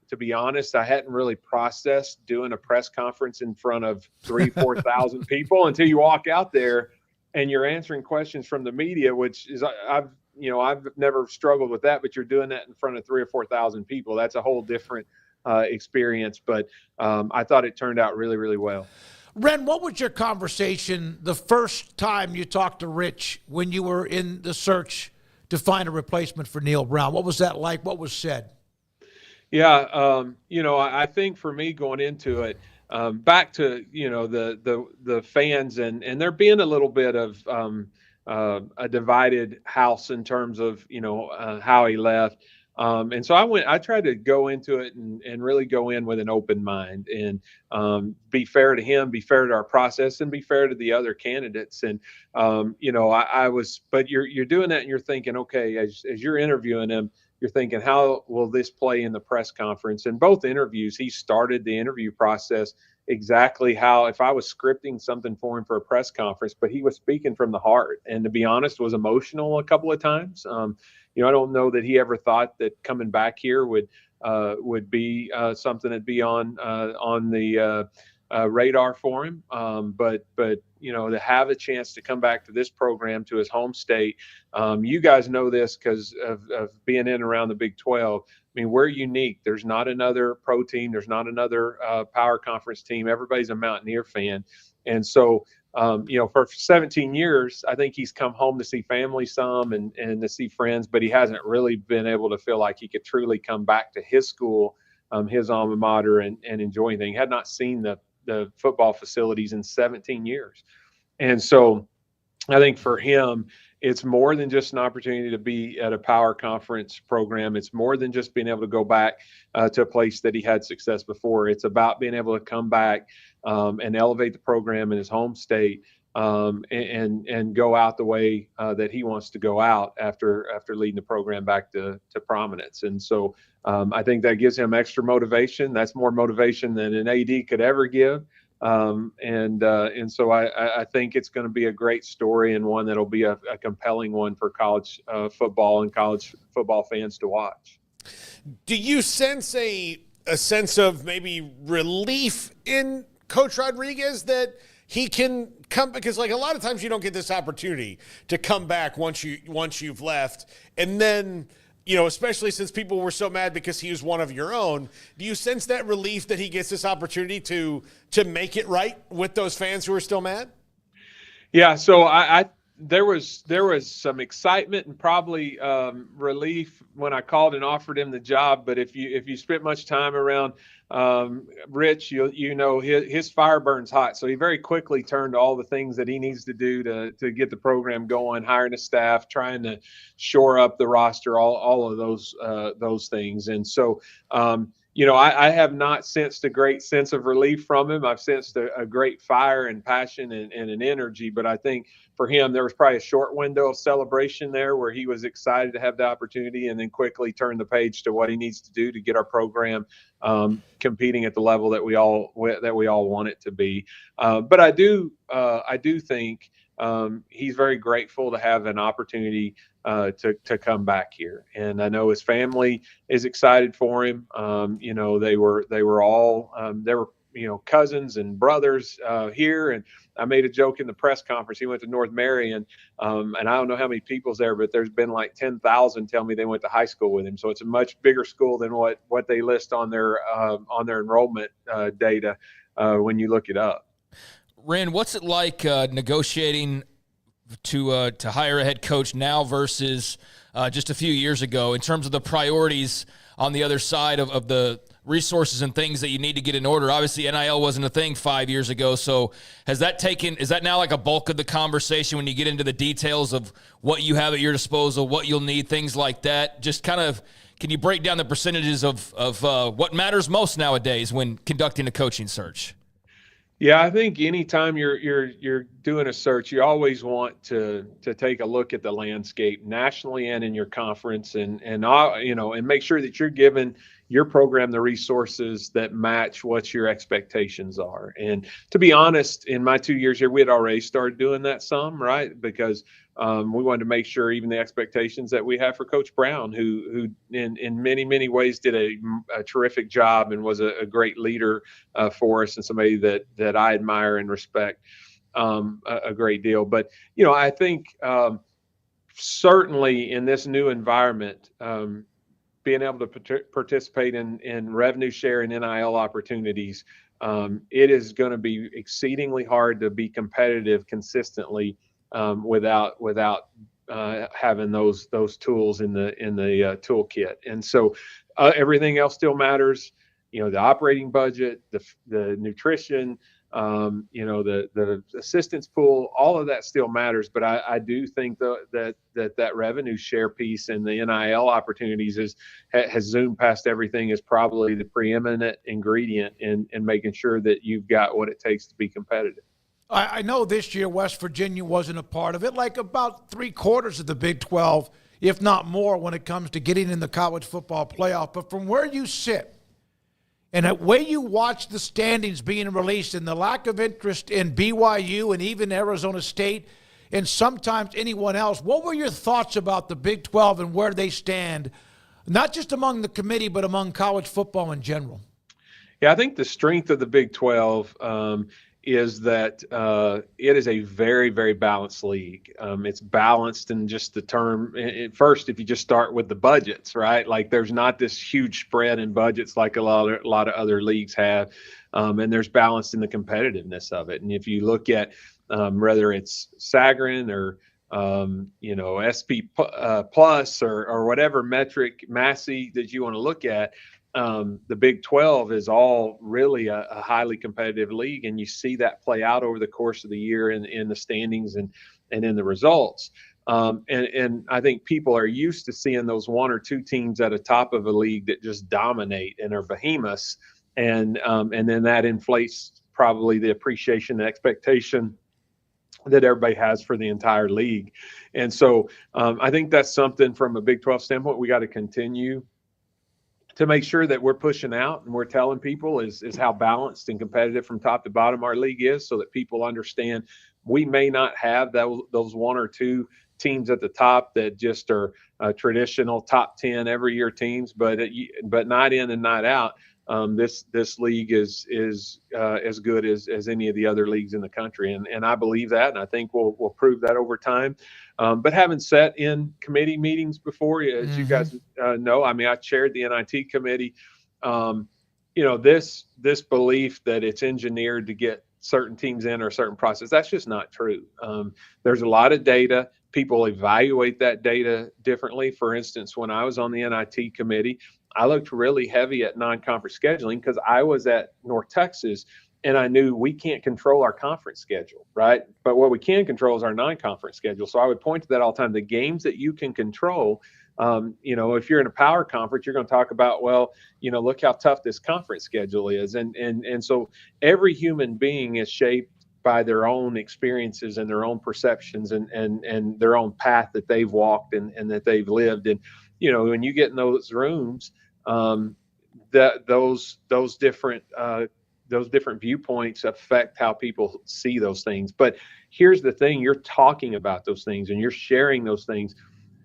To be honest, I hadn't really processed doing a press conference in front of 4,000 people until you walk out there and you're answering questions from the media, which is I've never struggled with that, but you're doing that in front of 3,000 or 4,000 people. That's a whole different experience. But I thought it turned out really, really well. Wren, what was your conversation the first time you talked to Rich when you were in the search to find a replacement for Neil Brown? What was that like? What was said? Yeah, I think for me going into it, back to the fans and there being a little bit of a divided house in terms of how he left. And so I tried to go into it and really go in with an open mind and be fair to him, be fair to our process, and be fair to the other candidates. And but you're doing that and you're thinking, okay, as you're interviewing him, you're thinking, how will this play in the press conference? In both interviews, he started the interview process exactly how, if I was scripting something for him for a press conference, but he was speaking from the heart. And to be honest, was emotional a couple of times. I don't know that he ever thought that coming back here would be something that'd be on the radar for him. But to have a chance to come back to this program, to his home state, you guys know this because of being in and around the Big 12. I mean, we're unique. There's not another pro team. There's not another power conference team. Everybody's a Mountaineer fan. And so, for 17 years, I think he's come home to see family some and to see friends, but he hasn't really been able to feel like he could truly come back to his school, his alma mater, and enjoy anything. He had not seen the football facilities in 17 years. And so I think for him, it's more than just an opportunity to be at a power conference program. It's more than just being able to go back to a place that he had success before. It's about being able to come back and elevate the program in his home state and go out the way that he wants to go out after leading the program back to prominence. And so I think that gives him extra motivation. That's more motivation than an AD could ever give. And so I think it's going to be a great story, and one that'll be a compelling one for college football and college football fans to watch. Do you sense a sense of maybe relief in Coach Rodriguez that he can come, because like a lot of times you don't get this opportunity to come back once you've left, and then, you know, especially since people were so mad because he was one of your own, do you sense that relief that he gets this opportunity to make it right with those fans who are still mad? Yeah, so there was some excitement and probably relief when I called and offered him the job. But if you spent much time around Rich, you know his fire burns hot. So he very quickly turned to all the things that he needs to do to get the program going, hiring a staff, trying to shore up the roster, all of those things. And so you know, I have not sensed a great sense of relief from him. I've sensed a great fire and passion and an energy. But I think for him, there was probably a short window of celebration there where he was excited to have the opportunity, and then quickly turned the page to what he needs to do to get our program competing at the level that we all want it to be. But I do think he's very grateful to have an opportunity to come back here, and I know his family is excited for him. You know, they were all cousins and brothers here, and I made a joke in the press conference. He went to North Marion, and I don't know how many people's there, but there's been like 10,000 tell me they went to high school with him. So it's a much bigger school than what they list on their enrollment data when you look it up. Wren, what's it like negotiating to hire a head coach now versus just a few years ago in terms of the priorities on the other side of the resources and things that you need to get in order? Obviously, NIL wasn't a thing 5 years ago. So is that now like a bulk of the conversation when you get into the details of what you have at your disposal, what you'll need, things like that? Just kind of, can you break down the percentages of what matters most nowadays when conducting a coaching search? Yeah, I think anytime you're doing a search, you always want to take a look at the landscape nationally and in your conference, and make sure that you're giving your program the resources that match what your expectations are. And to be honest, in my 2 years here, we had already started doing that some, right? Because we wanted to make sure even the expectations that we have for Coach Brown, who in many, many ways did a terrific job and was a great leader for us, and somebody that I admire and respect a great deal. But, you know, I think certainly in this new environment, being able to participate in revenue share and NIL opportunities, it is going to be exceedingly hard to be competitive consistently without having those tools in the toolkit. And so everything else still matters. You know, the operating budget, the nutrition, the assistance pool, all of that still matters. But I do think that revenue share piece and the NIL opportunities has zoomed past everything, is probably the preeminent ingredient in making sure that you've got what it takes to be competitive. I know this year West Virginia wasn't a part of it, like about 3/4 of the Big 12, if not more, when it comes to getting in the college football playoff. But from where you sit and the way you watch the standings being released and the lack of interest in BYU and even Arizona State and sometimes anyone else, what were your thoughts about the Big 12 and where they stand, not just among the committee, but among college football in general? Yeah, I think the strength of the Big 12 is that it is a very, very balanced league. It's balanced in just the term. First, if you just start with the budgets, right? Like there's not this huge spread in budgets like a lot of other leagues have, and there's balance in the competitiveness of it. And if you look at whether it's Sagarin or SP plus or whatever metric, Massey that you want to look at, the Big 12 is all really a highly competitive league, and you see that play out over the course of the year in the standings and in the results. And I think people are used to seeing those one or two teams at the top of a league that just dominate and are behemoths, and then that inflates probably the appreciation and expectation that everybody has for the entire league. And so I think that's something from a Big 12 standpoint we got to continue to make sure that we're pushing out and we're telling people is how balanced and competitive from top to bottom our league is, so that people understand we may not have those one or two teams at the top that just are traditional top 10 every year teams, but night in and night out, this league is as good as any of the other leagues in the country, and I believe that, and I think we'll prove that over time. But having sat in committee meetings before, as you guys know, I mean, I chaired the NIT committee. This belief that it's engineered to get certain teams in or a certain process, that's just not true. There's a lot of data. People evaluate that data differently. For instance, when I was on the NIT committee, I looked really heavy at non-conference scheduling because I was at North Texas and I knew we can't control our conference schedule, right? But what we can control is our non-conference schedule. So I would point to that all the time. The games that you can control, if you're in a power conference, you're going to talk about, look how tough this conference schedule is. And so every human being is shaped by their own experiences and their own perceptions and their own path that they've walked and that they've lived. And, when you get in those rooms, those different viewpoints affect how people see those things. But here's the thing: you're talking about those things and you're sharing those things.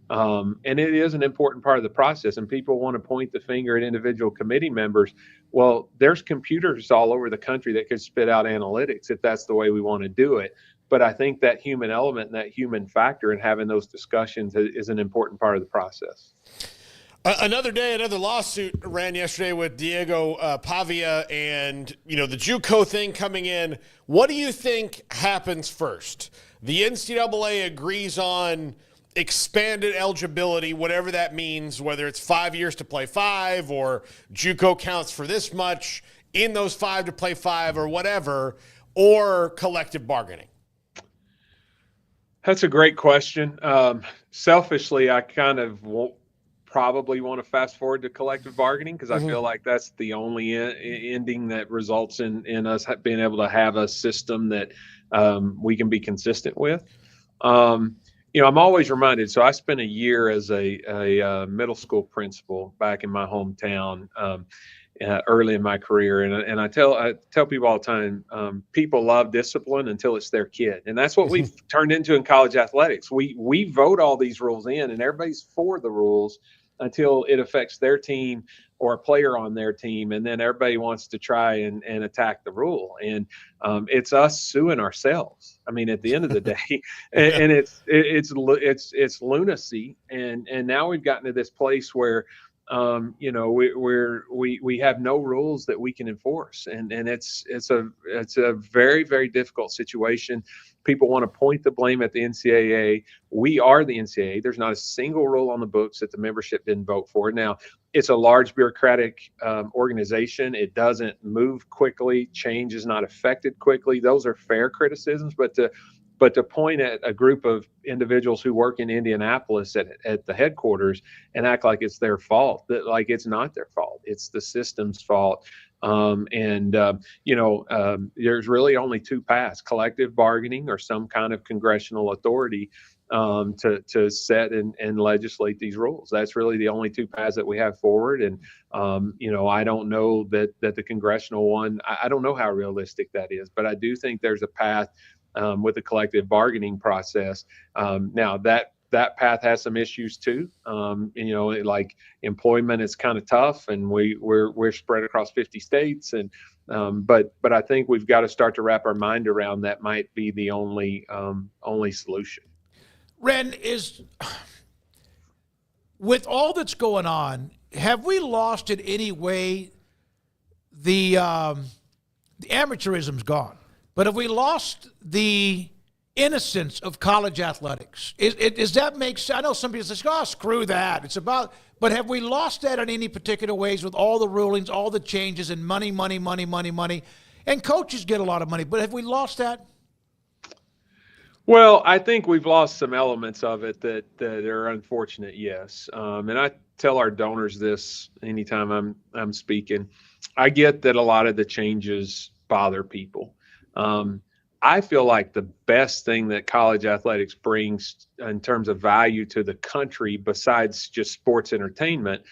And it is an important part of the process. And people want to point the finger at individual committee members. Well, there's computers all over the country that could spit out analytics if that's the way we want to do it. But I think that human element and that human factor in having those discussions is an important part of the process. Another day, another lawsuit ran yesterday with Diego Pavia and, the JUCO thing coming in. What do you think happens first? The NCAA agrees on expanded eligibility, whatever that means, whether it's 5 years to play 5 or JUCO counts for this much in those 5 to play 5 or whatever, or collective bargaining? That's a great question. Selfishly, I kind of probably want to fast forward to collective bargaining because I feel like that's the only ending that results in us being able to have a system that we can be consistent with. I'm always reminded. So I spent a year as a middle school principal back in my hometown early in my career, and I tell people all the time, people love discipline until it's their kid, and that's what we've turned into in college athletics. We vote all these rules in, and everybody's for the rules until it affects their team or a player on their team, and then everybody wants to try and attack the rule, and it's us suing ourselves. I mean, at the end of the day, and it's lunacy, and now we've gotten to this place where we have no rules that we can enforce, and it's a very, very difficult situation. People want to point the blame at the NCAA. We are the NCAA. There's not a single rule on the books that the membership didn't vote for. Now, it's a large bureaucratic organization. It doesn't move quickly. Change is not affected quickly. Those are fair criticisms, but to point at a group of individuals who work in Indianapolis at the headquarters and act like it's their fault, that like it's not their fault, it's the system's fault. There's really only two paths: collective bargaining or some kind of congressional authority to set and legislate these rules. That's really the only two paths that we have forward. And, I don't know that the congressional one, I don't know how realistic that is, but I do think there's a path with the collective bargaining process. Now that path has some issues too. Like employment is kind of tough, and we're spread across 50 states, and but I think we've got to start to wrap our mind around that might be the only solution. Wren, with all that's going on, have we lost in any way the amateurism's gone? But have we lost the innocence of college athletics? Does that make sense? I know some people say, "Oh, screw that." It's about, but have we lost that in any particular ways with all the rulings, all the changes, and money? And coaches get a lot of money, but have we lost that? Well, I think we've lost some elements of it that are unfortunate, yes. And I tell our donors this anytime I'm speaking. I get that a lot of the changes bother people. I feel like the best thing that college athletics brings in terms of value to the country, besides just sports entertainment,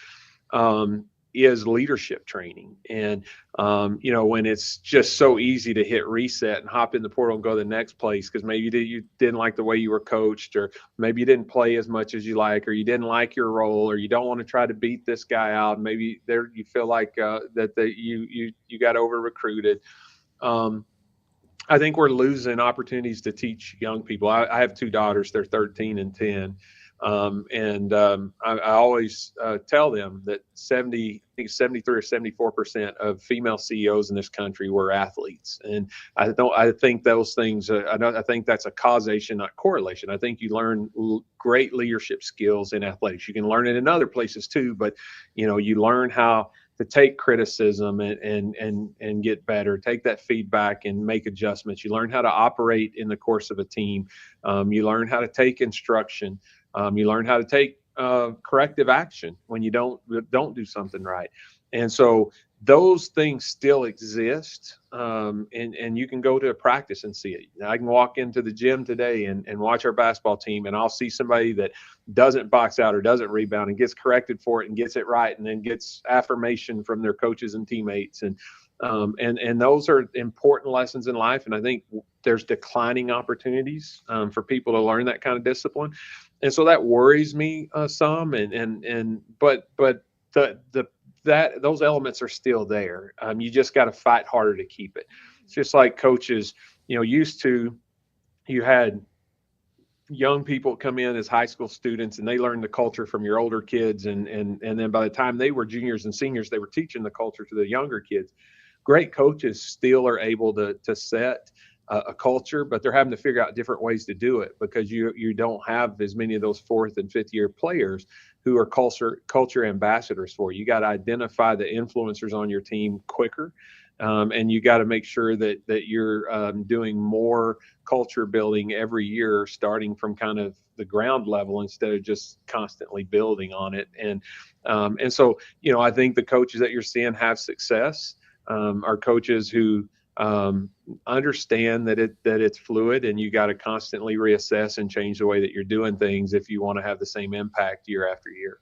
is leadership training. And, when it's just so easy to hit reset and hop in the portal and go to the next place because maybe you didn't like the way you were coached, or maybe you didn't play as much as you like, or you didn't like your role, or you don't want to try to beat this guy out. Maybe there you feel like you got over recruited. I think we're losing opportunities to teach young people. I have two daughters; they're 13 and 10. I always tell them that 73 or 74% of female CEOs in this country were athletes, and I think those things. I think that's a causation, not correlation. I think you learn great leadership skills in athletics. You can learn it in other places too, but you learn how to take criticism and get better, take that feedback and make adjustments. You learn how to operate in the course of a team. You learn how to take instruction. You learn how to take corrective action when you don't do something right. And so those things still exist. And you can go to a practice and see it. I can walk into the gym today and watch our basketball team, and I'll see somebody that doesn't box out or doesn't rebound and gets corrected for it and gets it right, and then gets affirmation from their coaches and teammates. And those are important lessons in life. And I think there's declining opportunities for people to learn that kind of discipline. And so that worries me some. But those elements are still there. You just got to fight harder to keep it. It's just like coaches, used to, you had young people come in as high school students and they learned the culture from your older kids. And then by the time they were juniors and seniors, they were teaching the culture to the younger kids. Great coaches still are able to set a culture, but they're having to figure out different ways to do it because you don't have as many of those fourth and fifth year players who are culture ambassadors for you. You got to identify the influencers on your team quicker. And you got to make sure that you're doing more culture building every year, starting from kind of the ground level instead of just constantly building on it. And so, I think the coaches that you're seeing have success are coaches who understand that it's fluid, and you got to constantly reassess and change the way that you're doing things if you want to have the same impact year after year.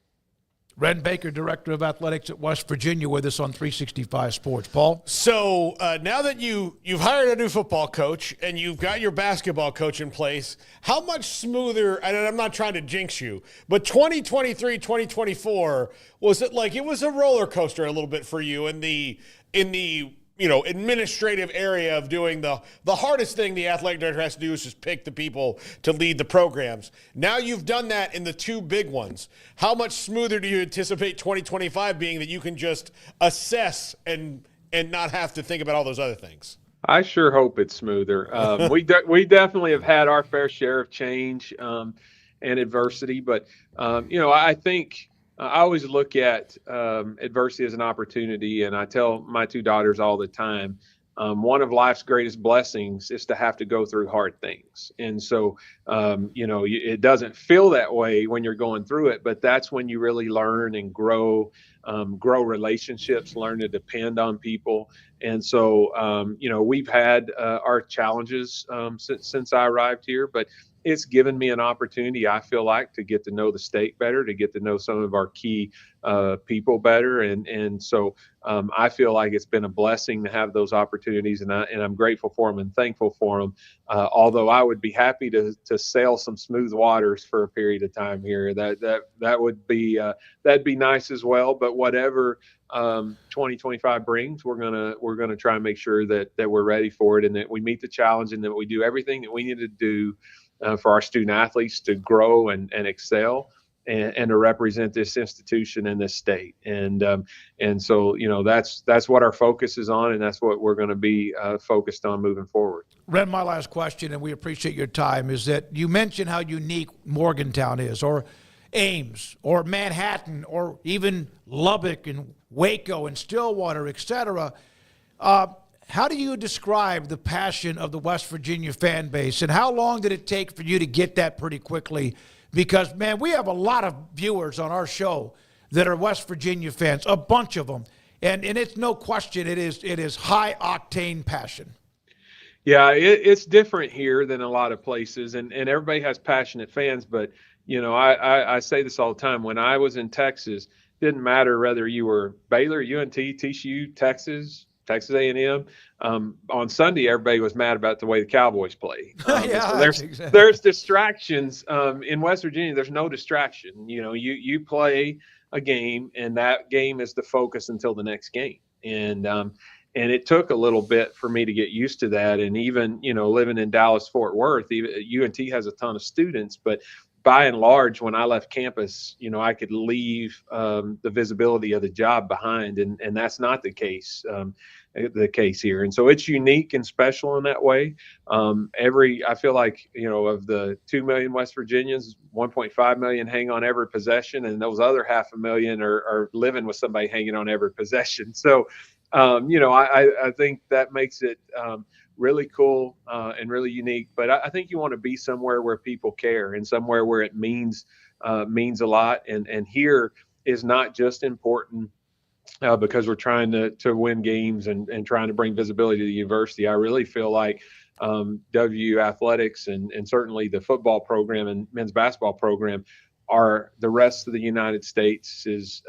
Wren Baker, Director of Athletics at West Virginia, with us on 365 Sports. Paul? So now that you've hired a new football coach and you've got your basketball coach in place, how much smoother, and I'm not trying to jinx you, but 2023, 2024, was it like it was a roller coaster a little bit for you in the administrative area of doing the hardest thing the athletic director has to do is just pick the people to lead the programs. Now you've done that in the two big ones. How much smoother do you anticipate 2025 being that you can just assess and not have to think about all those other things? I sure hope it's smoother. We definitely have had our fair share of change and adversity, but I think I always look at adversity as an opportunity, and I tell my two daughters all the time, one of life's greatest blessings is to have to go through hard things. And so, it doesn't feel that way when you're going through it, but that's when you really learn and grow relationships, learn to depend on people. And so, we've had our challenges since I arrived here, but it's given me an opportunity, I feel like, to get to know the state better, to get to know some of our key people better. And so I feel like it's been a blessing to have those opportunities, and I'm grateful for them and thankful for them. Although I would be happy to sail some smooth waters for a period of time here. That would be that'd be nice as well. But whatever 2025 brings, we're gonna try and make sure that we're ready for it, and that we meet the challenge, and that we do everything that we need to do for our student athletes to grow and excel and to represent this institution and this state. And so, that's what our focus is on, and that's what we're going to be focused on moving forward. Wren, my last question, and we appreciate your time, is that you mentioned how unique Morgantown is, or Ames, or Manhattan, or even Lubbock and Waco and Stillwater, et cetera. How do you describe the passion of the West Virginia fan base, and how long did it take for you to get that pretty quickly? Because, man, we have a lot of viewers on our show that are West Virginia fans, a bunch of them. And it's no question, it is high-octane passion. Yeah, it's different here than a lot of places, and everybody has passionate fans. But I say this all the time. When I was in Texas, didn't matter whether you were Baylor, UNT, TCU, Texas A&M. On Sunday, everybody was mad about the way the Cowboys play. So there's distractions. In West Virginia, there's no distraction. You play a game, and that game is the focus until the next game. And it took a little bit for me to get used to that. And even, living in Dallas, Fort Worth, even UNT has a ton of students, but by and large, when I left campus, I could leave the visibility of the job behind, and that's not the case here. And so it's unique and special in that way. I feel like, of the 2 million West Virginians, 1.5 million hang on every possession, and those other 500,000 are living with somebody hanging on every possession. So, I think that makes it really cool and really unique. But I think you want to be somewhere where people care and somewhere where it means a lot. And here is not just important because we're trying to win games and trying to bring visibility to the university. I really feel like WVU athletics and certainly the football program and men's basketball program are the rest of the United States'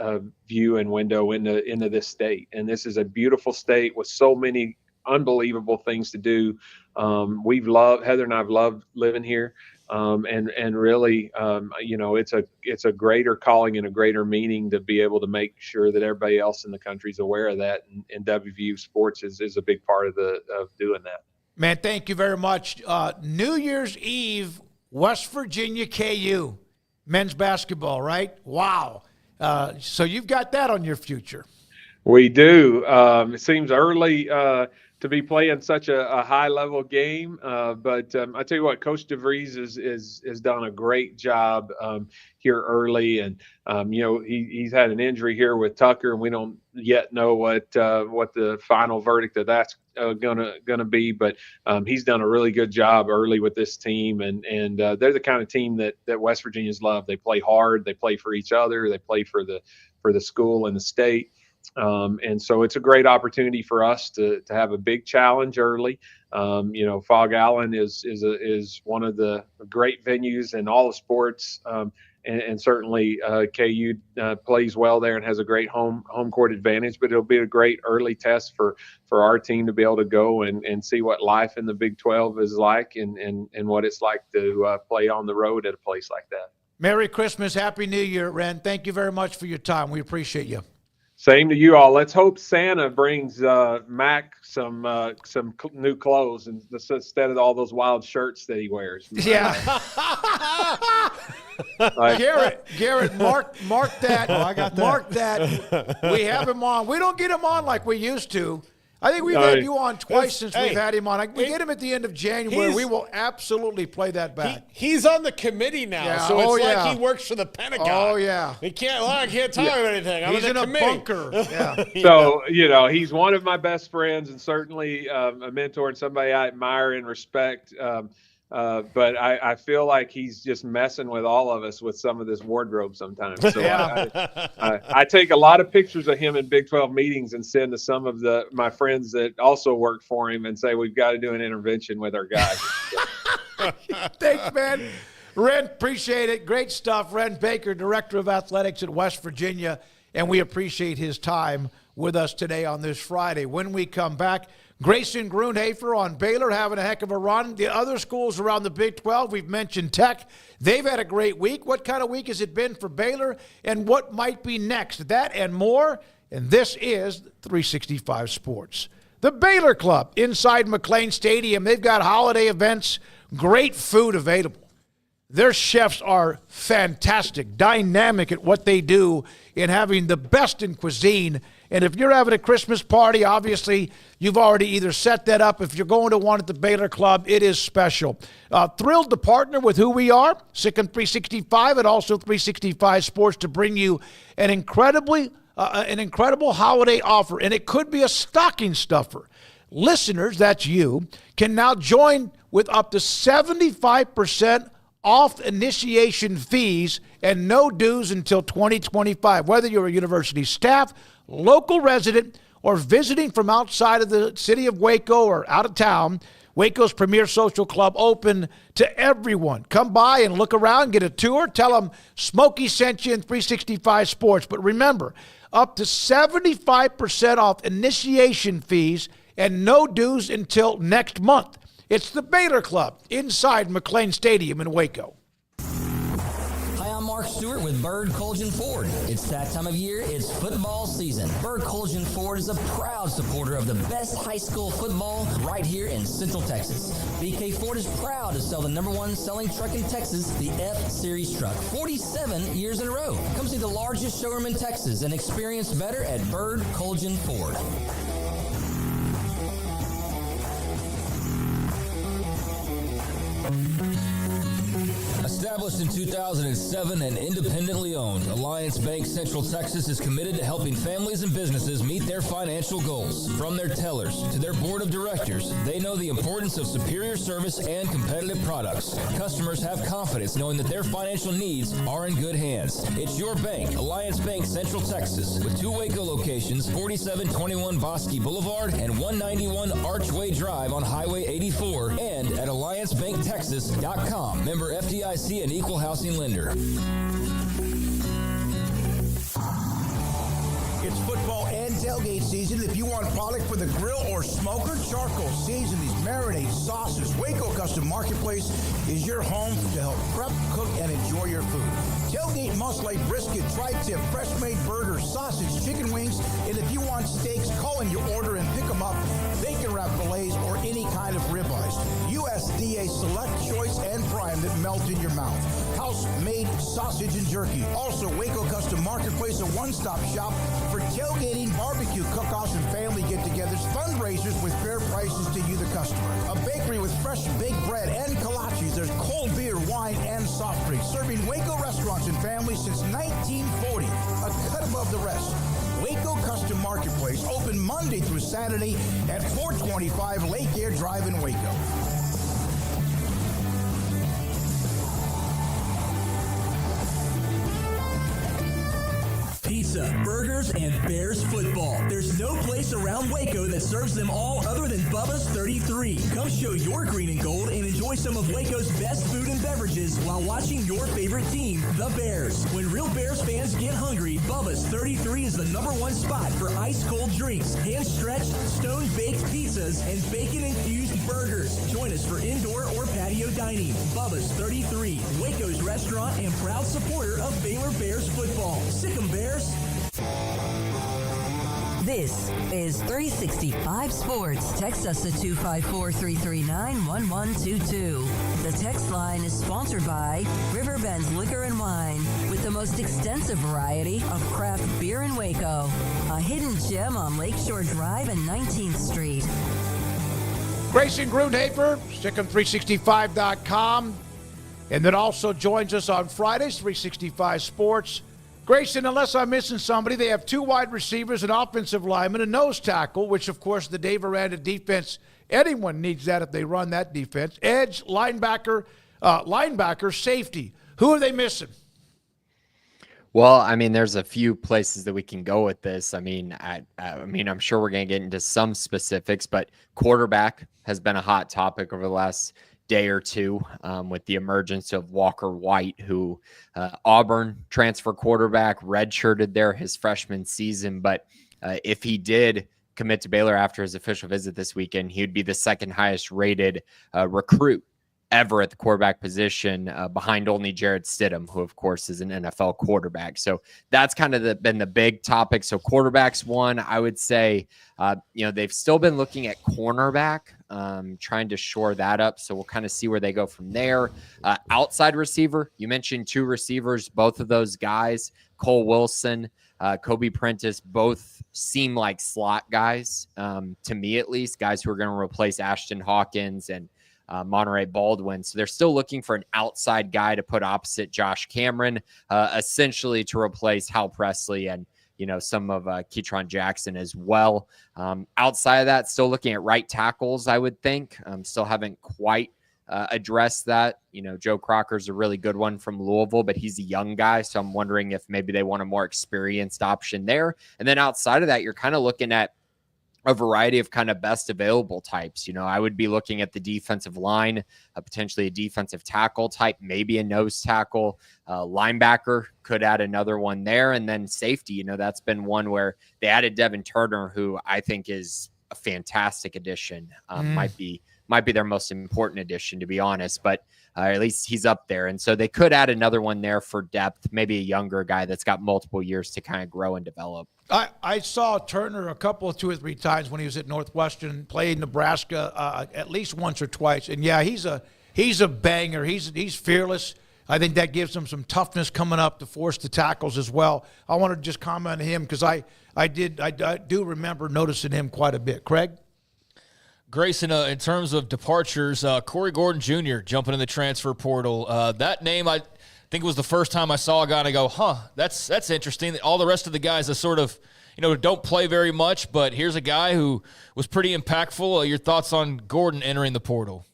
view and window into this state. And this is a beautiful state with so many unbelievable things to do. Heather and I've loved living here. And really, it's a greater calling and a greater meaning to be able to make sure that everybody else in the country is aware of that. And WVU sports is a big part of doing that. Man, thank you very much. New Year's Eve, West Virginia KU. Men's basketball, right? Wow. So you've got that on your future. We do. It seems early to be playing such a high-level game, but I tell you what, Coach DeVries has done a great job here early, and he's had an injury here with Tucker, and we don't yet know what the final verdict of that's gonna be, but he's done a really good job early with this team, and they're the kind of team that West Virginians love. They play hard, they play for each other, they play for the school and the state. And so it's a great opportunity for us to have a big challenge early. Fog Allen is one of the great venues in all of sports. And certainly KU plays well there and has a great home court advantage, but it'll be a great early test for our team to be able to go and see what life in the Big 12 is like and what it's like to play on the road at a place like that. Merry Christmas. Happy New Year, Wren. Thank you very much for your time. We appreciate you. Same to you all. Let's hope Santa brings Mac some new clothes instead of all those wild shirts that he wears. Yeah. Garrett, mark that. Oh, I got that. Mark that. We have him on. We don't get him on like we used to. I think we've had you on twice since we've had him on. We get him at the end of January. We will absolutely play that back. He's on the committee now, so it's like he works for the Pentagon. Oh, yeah. I can't tell him anything. I'm He's in the a committee. bunker. Yeah. So, he's one of my best friends and certainly a mentor and somebody I admire and respect. But I feel like he's just messing with all of us with some of this wardrobe sometimes. So I take a lot of pictures of him in Big 12 meetings and send to some of my friends that also work for him and say, we've got to do an intervention with our guys. Thanks, man. Wren, appreciate it. Great stuff. Wren Baker, Director of Athletics at West Virginia, and we appreciate his time with us today on this Friday. When we come back, Grayson Grunhafer on Baylor having a heck of a run. The other schools around the Big 12, we've mentioned Tech. They've had a great week. What kind of week has it been for Baylor, and what might be next? That and more, and this is 365 Sports. The Baylor Club inside McLean Stadium. They've got holiday events, great food available. Their chefs are fantastic, dynamic at what they do in having the best in cuisine. And if you're having a Christmas party, obviously, you've already either set that up. If you're going to one at the Baylor Club, it is special. Thrilled to partner with who we are, Sick'em 365 and also 365 Sports, to bring you an incredible holiday offer. And it could be a stocking stuffer. Listeners, that's you, can now join with up to 75% off initiation fees and no dues until 2025. Whether you're a university staff, local resident, or visiting from outside of the city of Waco or out of town, Waco's premier social club, open to everyone. Come by and look around, get a tour. Tell them Smokey sent you in 365 Sports. But remember, up to 75% off initiation fees and no dues until next month. It's the Baylor Club inside McLean Stadium in Waco. Hi, I'm Mark Stewart with Bird Colgan Ford. It's that time of year, it's football season. Bird Colgan Ford is a proud supporter of the best high school football right here in Central Texas. BK Ford is proud to sell the #1 selling truck in Texas, the F-Series truck, 47 years in a row. Come see the largest showroom in Texas and experience better at Bird Colgan Ford. Established in 2007 and independently owned, Alliance Bank Central Texas is committed to helping families and businesses meet their financial goals. From their tellers to their board of directors, they know the importance of superior service and competitive products. Customers have confidence knowing that their financial needs are in good hands. It's your bank, Alliance Bank Central Texas, with 2 Waco locations, 4721 Bosque Boulevard and 191 Archway Drive on Highway 84, and at AllianceBankTexas.com. Member FDIC and equal housing lender. It's football and tailgate season. If you want product for the grill or smoker, charcoal, seasonings, marinades, sauces, Waco Custom Marketplace is your home to help prep, cook, and enjoy your food. Tailgate must-like brisket, tri-tip, fresh-made burgers, sausage, chicken wings, and if you want steaks, call in your order and pick them up. Bacon wrap fillets or any kind of ribeyes. USDA Select, Choice, and Prime that melt in your mouth. House-made sausage and jerky. Also, Waco Custom Marketplace, a one-stop shop for tailgating, barbecue, cook-offs, and family get-togethers, fundraisers with fair prices to you, the customer. A bakery with fresh baked bread and kolaches. There's cold beer, wine, and soft drinks. Serving Waco restaurants and families since 1940. A cut above the rest. Waco Custom Marketplace, open Monday through Saturday at 425 Lake Air Drive in Waco. Pizza, burgers, and Bears football. There's no place around Waco that serves them all other than Bubba's 33. Come show your green and gold and enjoy some of Waco's best food and beverages while watching your favorite team, the Bears. When real Bears fans get hungry, Bubba's 33 is the #1 spot for ice-cold drinks, hand-stretched, stone-baked pizzas, and bacon-infused burgers. Join us for indoor or patio dining. Bubba's 33, Waco's restaurant and proud supporter of Baylor Bears football. Sick 'em, Bears. This is 365 Sports. Text us at 254-339-1122. The text line is sponsored by Riverbend's Liquor and Wine, with the most extensive variety of craft beer in Waco. A hidden gem on Lakeshore Drive and 19th Street. Grayson Grundhafer, Stickum365.com, and then also joins us on Fridays, 365 Sports. Grayson, unless I'm missing somebody, they have 2 wide receivers, an offensive lineman, a nose tackle, which, of course, the Dave Aranda defense, anyone needs that if they run that defense. Edge, linebacker, safety. Who are they missing? Well, I mean, there's a few places that we can go with this. I mean, I'm sure we're going to get into some specifics, but quarterback has been a hot topic over the last day or two with the emergence of Walker White, who Auburn transfer quarterback, redshirted there his freshman season. But if he did commit to Baylor after his official visit this weekend, he would be the second highest rated recruit ever at the quarterback position, behind only Jarrett Stidham, who, of course, is an NFL quarterback. So that's kind of been the big topic. So quarterback's one. I would say, they've still been looking at cornerback, trying to shore that up. So we'll kind of see where they go from there. Outside receiver, you mentioned 2 receivers. Both of those guys, Cole Wilson, Kobe Prentice, both seem like slot guys, to me at least, guys who are going to replace Ashton Hawkins and Monterey Baldwin. So they're still looking for an outside guy to put opposite Josh Cameron, essentially to replace Hal Presley and, some of Ketron Jackson as well. Outside of that, still looking at right tackles, I would think. Still haven't quite addressed that. Joe Crocker's a really good one from Louisville, but he's a young guy. So I'm wondering if maybe they want a more experienced option there. And then outside of that, you're kind of looking at a variety of kind of best available types. I would be looking at the defensive line, potentially a defensive tackle type, maybe a nose tackle, linebacker could add another one there. And then safety, that's been one where they added Devin Turner, who I think is a fantastic addition. Might be their most important addition, to be honest, but at least he's up there. And so they could add another one there for depth, maybe a younger guy that's got multiple years to kind of grow and develop. I saw Turner two or three times when he was at Northwestern, played Nebraska at least once or twice. And yeah, he's a banger. He's fearless. I think that gives him some toughness coming up to force the tackles as well. I want to just comment on him because I do remember noticing him quite a bit. Craig? Grayson, in terms of departures, Corey Gordon Jr. jumping in the transfer portal. That name, I think it was the first time I saw a guy and I go, that's interesting. All the rest of the guys that sort of, don't play very much, but here's a guy who was pretty impactful. Your thoughts on Gordon entering the portal?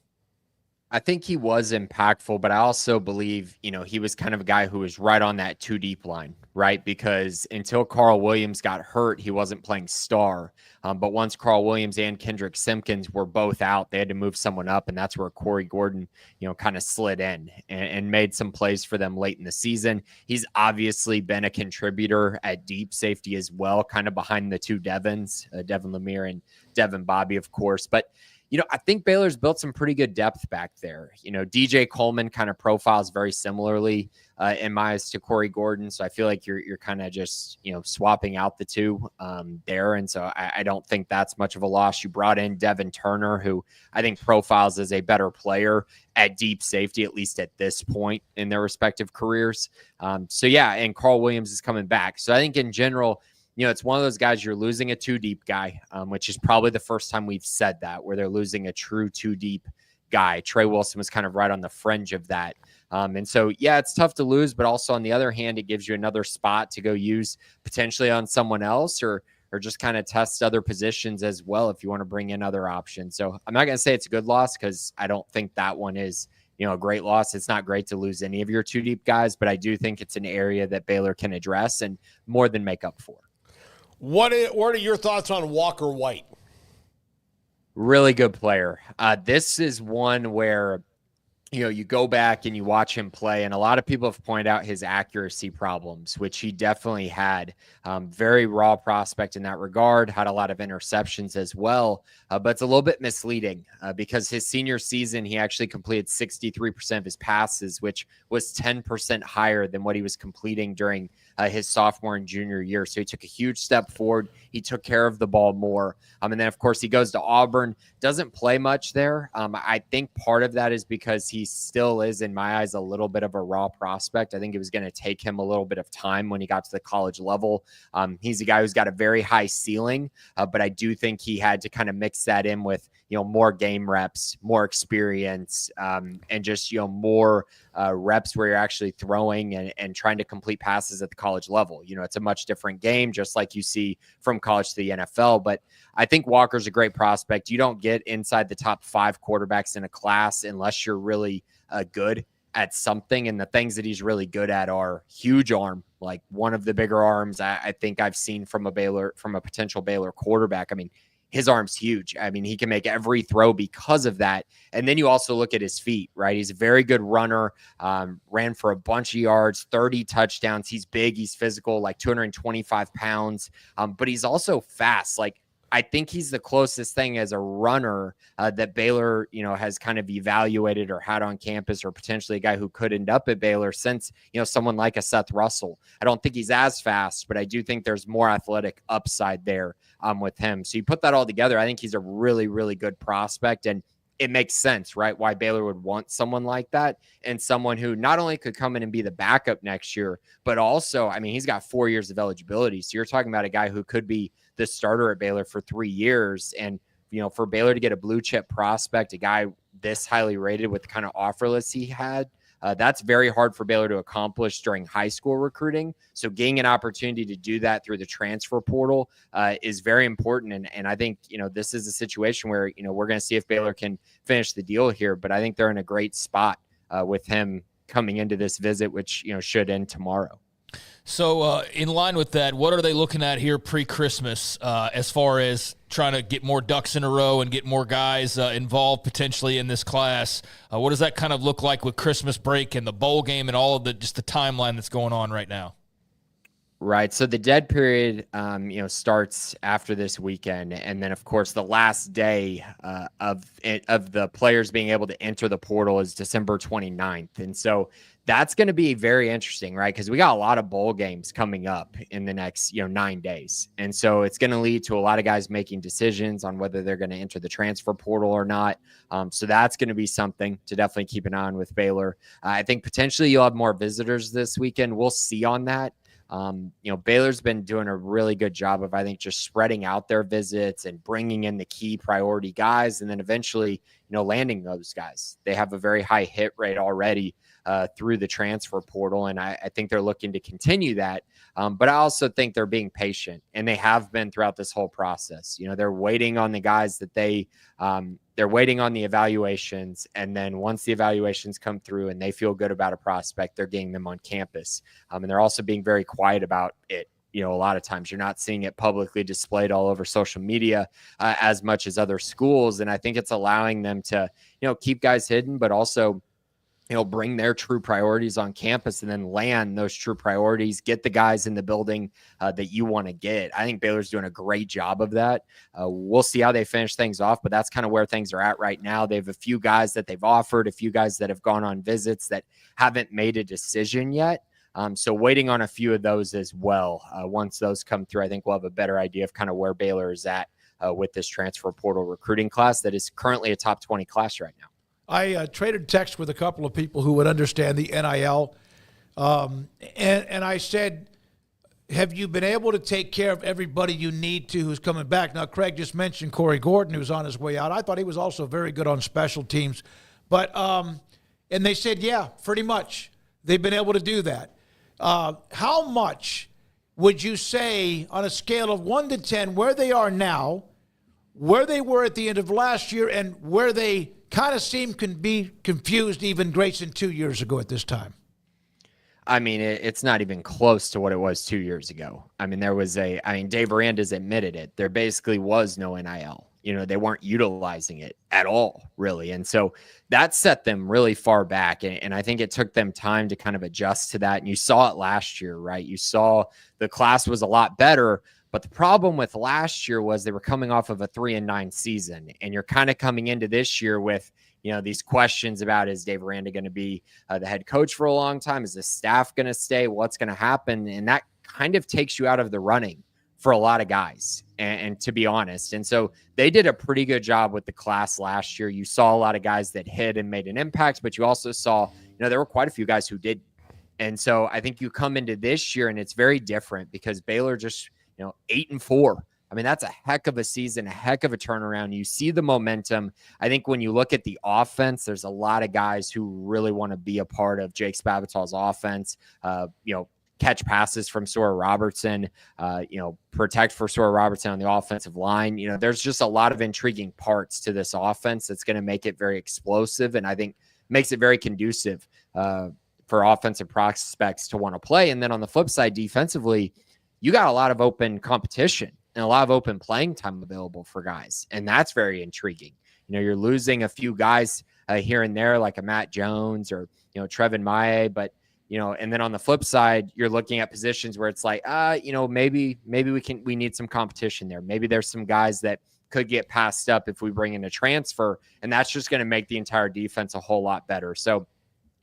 I think he was impactful, but I also believe, he was kind of a guy who was right on that 2 deep line, right? Because until Carl Williams got hurt, he wasn't playing star. But once Carl Williams and Kendrick Simpkins were both out, they had to move someone up, and that's where Corey Gordon, kind of slid in and made some plays for them late in the season. He's obviously been a contributor at deep safety as well, kind of behind the 2 Devins, Devin Lemire and Devin Bobby, of course. But I think Baylor's built some pretty good depth back there. DJ Coleman kind of profiles very similarly in my eyes to Corey Gordon. So I feel like you're kind of just, swapping out the 2 there. And so I don't think that's much of a loss. You brought in Devin Turner, who I think profiles as a better player at deep safety, at least at this point in their respective careers. So yeah, and Carl Williams is coming back. So I think in general, it's one of those guys, you're losing a 2 deep guy, which is probably the first time we've said that, where they're losing a true 2 deep guy. Trey Wilson was kind of right on the fringe of that. And so, yeah, it's tough to lose, but also on the other hand, it gives you another spot to go use potentially on someone else or just kind of test other positions as well if you want to bring in other options. So I'm not going to say it's a good loss because I don't think that one is, a great loss. It's not great to lose any of your 2 deep guys, but I do think it's an area that Baylor can address and more than make up for. What are your thoughts on Walker White? Really good player. This is one where, you go back and you watch him play, and a lot of people have pointed out his accuracy problems, which he definitely had. Very raw prospect in that regard, had a lot of interceptions as well, but it's a little bit misleading because his senior season, he actually completed 63% of his passes, which was 10% higher than what he was completing during his sophomore and junior year. So he took a huge step forward. He took care of the ball more. And then, of course, he goes to Auburn, doesn't play much there. I think part of that is because he still is, in my eyes, a little bit of a raw prospect. I think it was going to take him a little bit of time when he got to the college level. He's a guy who's got a very high ceiling, but I do think he had to kind of mix that in with, more game reps, more experience, and just, more reps where you're actually throwing and trying to complete passes at the college level. It's a much different game, just like you see from college to the NFL. But I think Walker's a great prospect. You don't get inside the top 5 quarterbacks in a class unless you're really good at something. And the things that he's really good at are huge arm, like one of the bigger arms I think I've seen from a potential Baylor quarterback. I mean, his arm's huge. I mean, he can make every throw because of that. And then you also look at his feet, right? He's a very good runner, ran for a bunch of yards, 30 touchdowns. He's big, he's physical, like 225 pounds, but he's also fast. Like, I think he's the closest thing as a runner that Baylor, has kind of evaluated or had on campus, or potentially a guy who could end up at Baylor since, someone like a Seth Russell. I don't think he's as fast, but I do think there's more athletic upside there with him. So you put that all together, I think he's a really, really good prospect. And it makes sense, right? Why Baylor would want someone like that, and someone who not only could come in and be the backup next year, but also, I mean, he's got 4 years of eligibility. So you're talking about a guy who could be the starter at Baylor for 3 years. And, for Baylor to get a blue chip prospect, a guy this highly rated with the kind of offer list he had, that's very hard for Baylor to accomplish during high school recruiting. So getting an opportunity to do that through the transfer portal is very important. And I think, this is a situation where, we're going to see if Baylor can finish the deal here, but I think they're in a great spot with him coming into this visit, which, should end tomorrow. So in line with that, what are they looking at here pre-Christmas as far as trying to get more ducks in a row and get more guys involved potentially in this class? What does that kind of look like with Christmas break and the bowl game and all of the timeline that's going on right now? Right. So the dead period, starts after this weekend. And then, of course, the last day of the players being able to enter the portal is December 29th. And so that's going to be very interesting, right? Because we got a lot of bowl games coming up in the next, 9 days. And so it's going to lead to a lot of guys making decisions on whether they're going to enter the transfer portal or not. So that's going to be something to definitely keep an eye on with Baylor. I think potentially you'll have more visitors this weekend. We'll see on that. Baylor's been doing a really good job of, I think, just spreading out their visits and bringing in the key priority guys and then eventually, landing those guys. They have a very high hit rate already through the transfer portal. And I think they're looking to continue that. But I also think they're being patient, and they have been throughout this whole process. They're waiting on the guys that they're waiting on the evaluations. And then once the evaluations come through and they feel good about a prospect, they're getting them on campus. And they're also being very quiet about it. A lot of times you're not seeing it publicly displayed all over social media as much as other schools. And I think it's allowing them to, keep guys hidden, but also, bring their true priorities on campus and then land those true priorities, get the guys in the building that you want to get. I think Baylor's doing a great job of that. We'll see how they finish things off, but that's kind of where things are at right now. They have a few guys that they've offered, a few guys that have gone on visits that haven't made a decision yet. So waiting on a few of those as well. Once those come through, I think we'll have a better idea of kind of where Baylor is at with this transfer portal recruiting class that is currently a top 20 class right now. I traded text with a couple of people who would understand the NIL, and I said, have you been able to take care of everybody you need to who's coming back? Now, Craig just mentioned Corey Gordon, who's on his way out. I thought he was also very good on special teams. But and they said, yeah, pretty much. They've been able to do that. How much would you say on a scale of 1 to 10 where they are now, where they were at the end of last year, and where they kind of seem can be confused even, Grayson, 2 years ago at this time? I mean, it's not even close to what it was 2 years ago. I mean, Dave Aranda's admitted it. There basically was no NIL. They weren't utilizing it at all, really. And so that set them really far back. And I think it took them time to kind of adjust to that. And you saw it last year, right? You saw the class was a lot better. But the problem with last year was they were coming off of a 3-9 season. And you're kind of coming into this year with, these questions about, is Dave Aranda going to be the head coach for a long time? Is the staff going to stay? What's going to happen? And that kind of takes you out of the running for a lot of guys, and to be honest. And so they did a pretty good job with the class last year. You saw a lot of guys that hit and made an impact, but you also saw, there were quite a few guys who did. And so I think you come into this year and it's very different because Baylor just, 8-4. I mean, that's a heck of a season, a heck of a turnaround. You see the momentum. I think when you look at the offense, there's a lot of guys who really want to be a part of Jake Spavital's offense. Catch passes from Sora Robertson, protect for Sora Robertson on the offensive line. There's just a lot of intriguing parts to this offense that's going to make it very explosive, and I think makes it very conducive for offensive prospects to want to play. And then on the flip side, defensively, you got a lot of open competition and a lot of open playing time available for guys. And that's very intriguing. You're losing a few guys here and there, like a Matt Jones or, Trevin Maye, but, and then on the flip side, you're looking at positions where it's like, maybe we need some competition there. Maybe there's some guys that could get passed up if we bring in a transfer, and that's just going to make the entire defense a whole lot better. So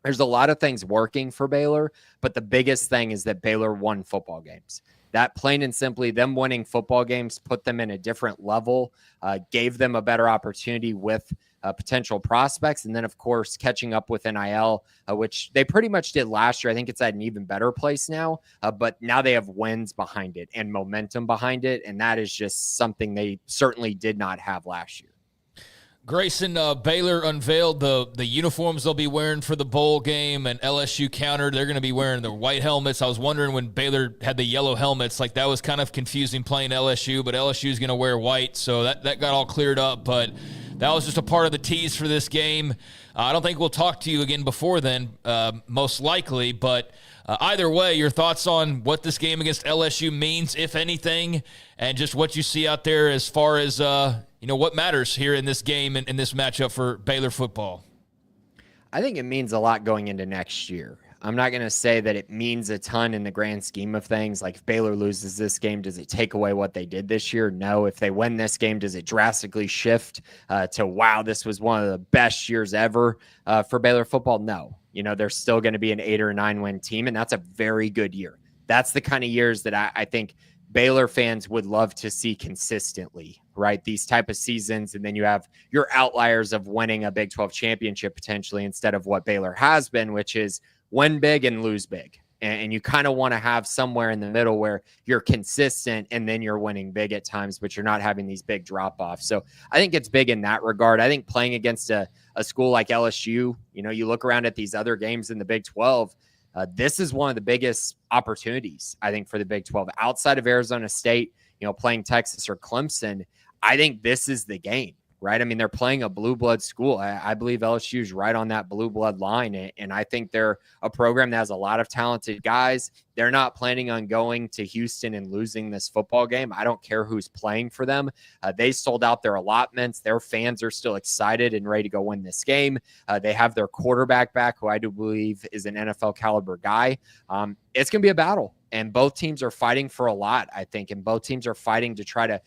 there's a lot of things working for Baylor, but the biggest thing is that Baylor won football games. That plain and simply, them winning football games put them in a different level, gave them a better opportunity with potential prospects. And then, of course, catching up with NIL, which they pretty much did last year. I think it's at an even better place now, but now they have wins behind it and momentum behind it. And that is just something they certainly did not have last year. Grayson, Baylor unveiled the uniforms they'll be wearing for the bowl game, and LSU countered. They're going to be wearing the white helmets. I was wondering when Baylor had the yellow helmets, like that was kind of confusing playing LSU, but LSU is going to wear white, so that got all cleared up. But that was just a part of the tease for this game. I don't think we'll talk to you again before then, most likely, but Either way, your thoughts on what this game against LSU means, if anything, and just what you see out there as far as what matters here in this game and in this matchup for Baylor football. I think it means a lot going into next year. I'm not going to say that it means a ton in the grand scheme of things. Like if Baylor loses this game, does it take away what they did this year? No. If they win this game, does it drastically shift to, wow, this was one of the best years ever for Baylor football? No. They're still going to be an 8 or 9 win team, and that's a very good year. That's the kind of years that I think Baylor fans would love to see consistently, right? These type of seasons, and then you have your outliers of winning a Big 12 championship potentially instead of what Baylor has been, which is win big and lose big. And you kind of want to have somewhere in the middle where you're consistent and then you're winning big at times, but you're not having these big drop-offs. So I think it's big in that regard. I think playing against a school like LSU, you look around at these other games in the Big 12, this is one of the biggest opportunities, I think, for the Big 12. Outside of Arizona State, playing Texas or Clemson, I think this is the game. Right. I mean, they're playing a blue blood school. I believe LSU is right on that blue blood line. And I think they're a program that has a lot of talented guys. They're not planning on going to Houston and losing this football game. I don't care who's playing for them. They sold out their allotments. Their fans are still excited and ready to go win this game. They have their quarterback back, who I do believe is an NFL caliber guy. It's going to be a battle. And both teams are fighting for a lot, I think. And both teams are fighting to try to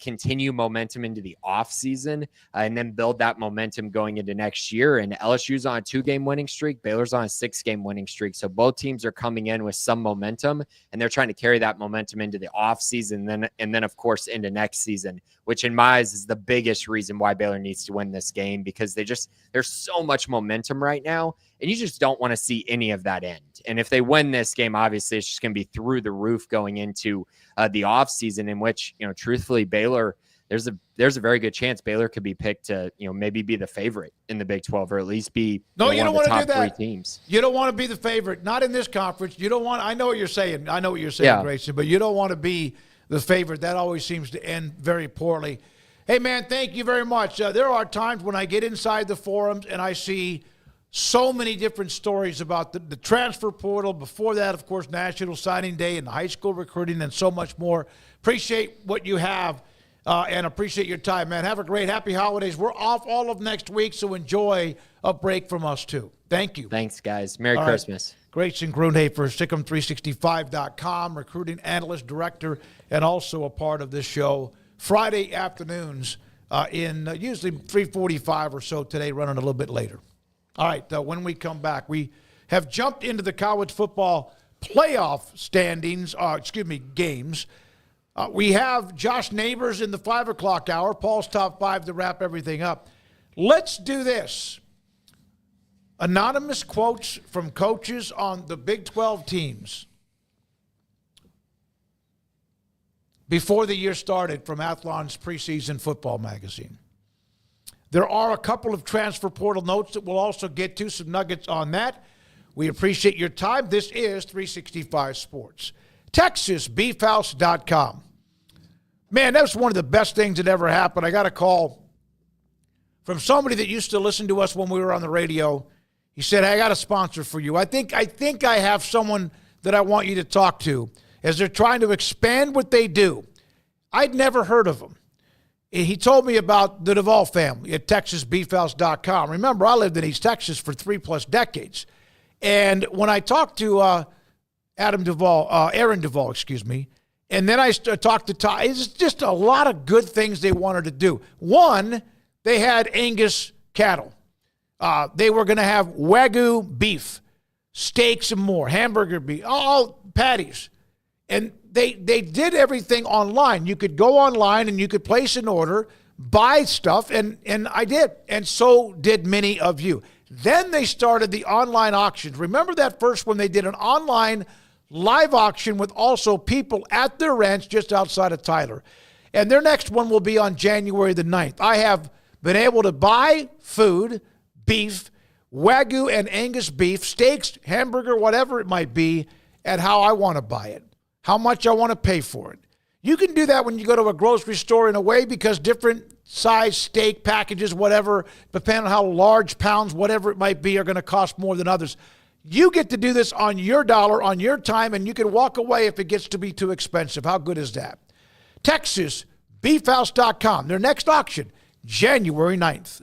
continue momentum into the offseason and then build that momentum going into next year. And LSU's on a 2-game winning streak. Baylor's on a 6-game winning streak. So both teams are coming in with some momentum, and they're trying to carry that momentum into the offseason and then, of course, into next season, which in my eyes is the biggest reason why Baylor needs to win this game, because there's so much momentum right now, and you just don't want to see any of that end. And if they win this game, obviously it's just going to be through the roof going into the offseason, in which, truthfully, Baylor, there's a very good chance Baylor could be picked to, maybe be the favorite in the Big 12, or at least be you don't want to do that. 3 teams. You don't want to be the favorite, not in this conference. You don't want. I know what you're saying. Yeah. Grayson, but you don't want to be the favorite. That always seems to end very poorly. Hey, man, thank you very much. There are times when I get inside the forums and I see so many different stories about the transfer portal. Before that, of course, National Signing Day and high school recruiting and so much more. Appreciate what you have and appreciate your time, man. Have a great, happy holidays. We're off all of next week, so enjoy a break from us, too. Thank you. Thanks, guys. Merry Christmas. Right. Grayson Grundhafer, Sickum365.com, recruiting analyst, director, and also a part of this show. Friday afternoons in usually 3:45 or so today, running a little bit later. All right, when we come back, we have jumped into the college football playoff standings, games. We have Josh Neighbors in the 5 o'clock hour, Paul's Top 5 to wrap everything up. Let's do this. Anonymous quotes from coaches on the Big 12 teams before the year started from Athlon's preseason football magazine. There are a couple of transfer portal notes that we'll also get to, some nuggets on that. We appreciate your time. This is 365 Sports. TexasBeefHouse.com. Man, that was one of the best things that ever happened. I got a call from somebody that used to listen to us when we were on the radio. He said, hey, I got a sponsor for you. I think I have someone that I want you to talk to as they're trying to expand what they do. I'd never heard of them. He told me about the Duvall family at TexasBeefHouse.com. Remember, I lived in East Texas for 3+ decades. And when I talked to Aaron Duvall, and then I talked to Todd, it's just a lot of good things they wanted to do. One, they had Angus cattle. They were going to have Wagyu beef, steaks and more, hamburger beef, all patties. And they did everything online. You could go online and you could place an order, buy stuff, and I did. And so did many of you. Then they started the online auctions. Remember that first one? They did an online live auction with also people at their ranch just outside of Tyler. And their next one will be on January the 9th. I have been able to buy food, beef, Wagyu and Angus beef, steaks, hamburger, whatever it might be, at how I want to buy it, how much I want to pay for it. You can do that when you go to a grocery store in a way, because different size steak packages, whatever, depending on how large pounds, whatever it might be, are going to cost more than others. You get to do this on your dollar, on your time, and you can walk away if it gets to be too expensive. How good is that? TexasBeefHouse.com. Their next auction, January 9th.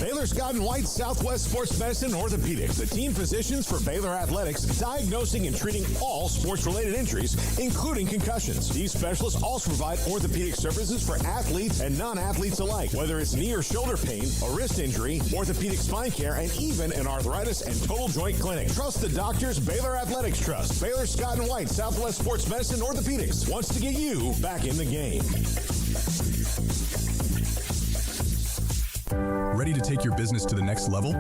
Baylor Scott and White Southwest Sports Medicine and Orthopedics, the team physicians for Baylor Athletics, diagnosing and treating all sports-related injuries, including concussions. These specialists also provide orthopedic services for athletes and non-athletes alike, whether it's knee or shoulder pain, a wrist injury, orthopedic spine care, and even an arthritis and total joint clinic. Trust the doctors Baylor Athletics trust. Baylor Scott and White Southwest Sports Medicine and Orthopedics wants to get you back in the game. Ready to take your business to the next level?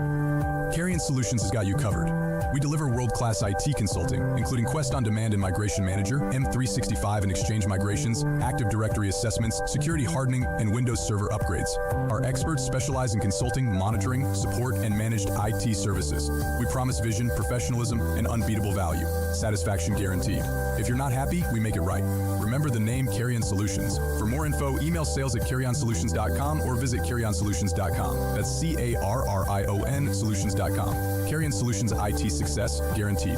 Carrion Solutions has got you covered. We deliver world-class IT consulting, including Quest On Demand and Migration Manager, M365 and Exchange migrations, Active Directory assessments, security hardening, and Windows Server upgrades. Our experts specialize in consulting, monitoring, support, and managed IT services. We promise vision, professionalism, and unbeatable value. Satisfaction guaranteed. If you're not happy, we make it right. Remember the name Carrion Solutions. For more info, email sales@carrionsolutions.com or visit carrionsolutions.com. That's CARRION solutions.com. Carrion Solutions IT success guaranteed.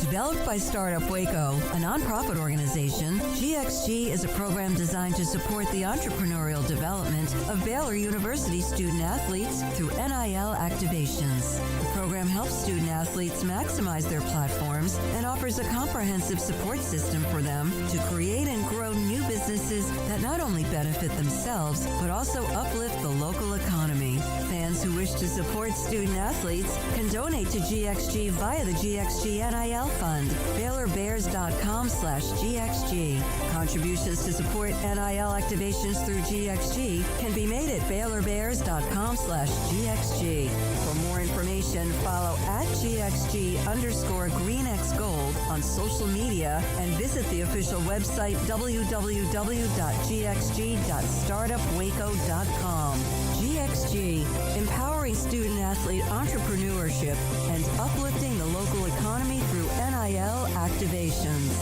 Developed by Startup Waco, a nonprofit organization, GXG is a program designed to support the entrepreneurial development of Baylor University student athletes through NIL activations. The program helps student athletes maximize their platforms and offers a comprehensive support system for them to create and grow new businesses that not only benefit themselves, but also uplift the local economy. Fans who wish to support student athletes can donate to GXG via the GXG NIL Fund, BaylorBears.com/GXG. Contributions to support NIL activations through GXG can be made at BaylorBears.com/GXG. For more information, follow @GXG_GreenXGold on social media and visit the official website www.gxg.startupwaco.com. GXG, empowering student athlete entrepreneurship and uplifting the local economy through NIL activations.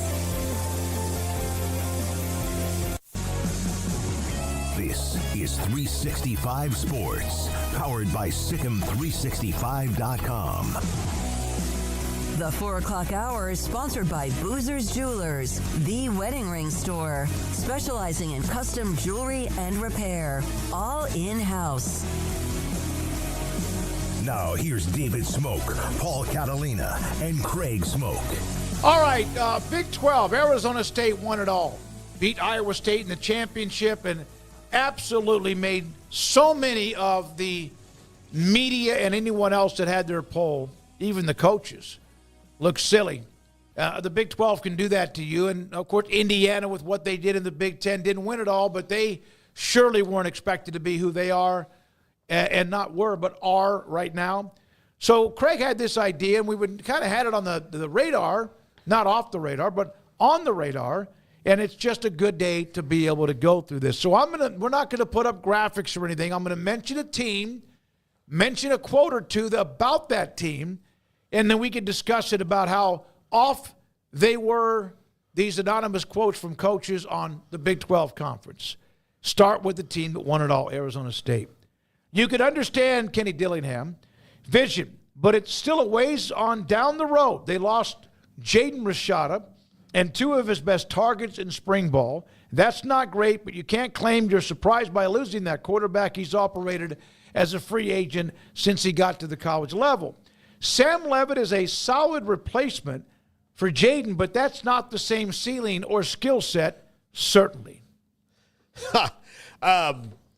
This is 365 Sports, powered by Sikkim365.com. The 4 o'clock hour is sponsored by Boozer's Jewelers, the wedding ring store, specializing in custom jewelry and repair, all in-house. Now here's David Smoak, Paul Catalina, and Craig Smoak. All right, Big 12, Arizona State won it all. Beat Iowa State in the championship and absolutely made so many of the media and anyone else that had their poll, even the coaches, look silly. The Big 12 can do that to you. And, of course, Indiana with what they did in the Big 10 didn't win it all, but they surely weren't expected to be who they are, and not were, but are right now. So Craig had this idea, and we would kind of had it on the radar, not off the radar, but on the radar, and it's just a good day to be able to go through this. So we're not going to put up graphics or anything. I'm going to mention a team, mention a quote or two about that team, and then we can discuss it about how off they were, these anonymous quotes from coaches on the Big 12 Conference. Start with the team that won it all, Arizona State. You could understand Kenny Dillingham, vision, but it's still a ways on down the road. They lost Jaden Rashada and 2 of his best targets in spring ball. That's not great, but you can't claim you're surprised by losing that quarterback. He's operated as a free agent since he got to the college level. Sam Levitt is a solid replacement for Jaden, but that's not the same ceiling or skill set, certainly.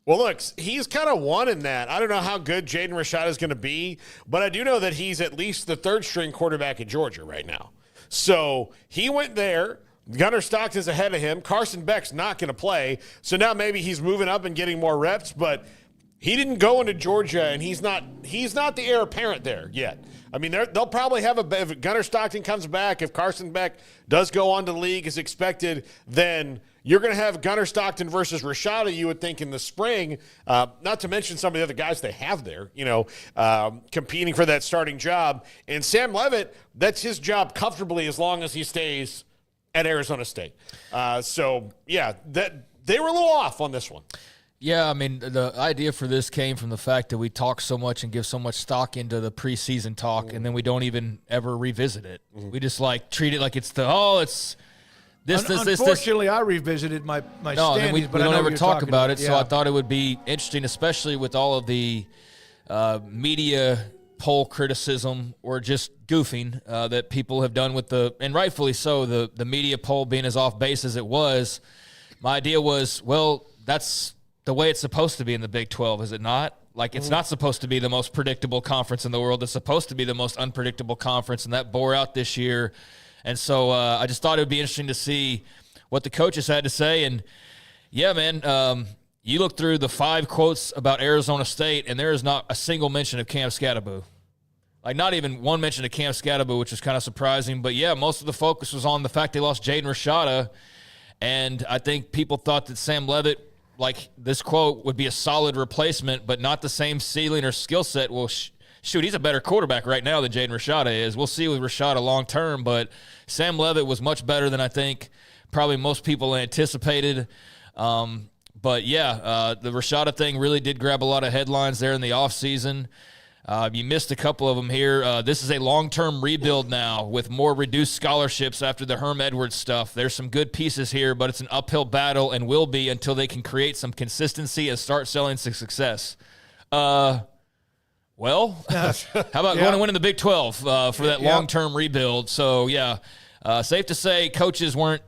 Well, look, he's kind of one in that. I don't know how good Jaden Rashada is going to be, but I do know that he's at least the 3rd-string quarterback at Georgia right now. So he went there. Gunnar Stockton's ahead of him. Carson Beck's not going to play. So now maybe he's moving up and getting more reps, but he didn't go into Georgia, and he's not the heir apparent there yet. I mean, they'll probably have if Gunnar Stockton comes back, if Carson Beck does go on to the league as expected, then you're going to have Gunnar Stockton versus Rashada, you would think, in the spring, not to mention some of the other guys they have there, competing for that starting job. And Sam Levitt, that's his job comfortably as long as he stays at Arizona State. So, yeah, that they were a little off on this one. Yeah, I mean, the idea for this came from the fact that we talk so much and give so much stock into the preseason talk, and then we don't even ever revisit it. We just treat it like it's it's this. Unfortunately, I revisited my no, standings, we but I don't know ever what talk you're about talking it. So I thought it would be interesting, especially with all of the media poll criticism or just goofing that people have done with and rightfully so, the media poll being as off base as it was. My idea was, well, that's the way it's supposed to be in the Big 12, is it not? It's not supposed to be the most predictable conference in the world. It's supposed to be the most unpredictable conference, and that bore out this year. And so I just thought it would be interesting to see what the coaches had to say. And, yeah, man, you look through the 5 quotes about Arizona State, and there is not a single mention of Cam Skattebo. Not even one mention of Cam Skattebo, which is kind of surprising. But, yeah, most of the focus was on the fact they lost Jaden Rashada. And I think people thought that Sam Leavitt, this quote, would be a solid replacement, but not the same ceiling or skill set. Well, shoot, he's a better quarterback right now than Jaden Rashada is. We'll see with Rashada long term, but Sam Leavitt was much better than I think probably most people anticipated. But, yeah, the Rashada thing really did grab a lot of headlines there in the offseason. You missed a couple of them here. This is a long-term rebuild now with more reduced scholarships after the Herm Edwards stuff. There's some good pieces here, but it's an uphill battle and will be until they can create some consistency and start selling some success. How about going and winning the Big 12 for that long-term rebuild? So, yeah, safe to say coaches weren't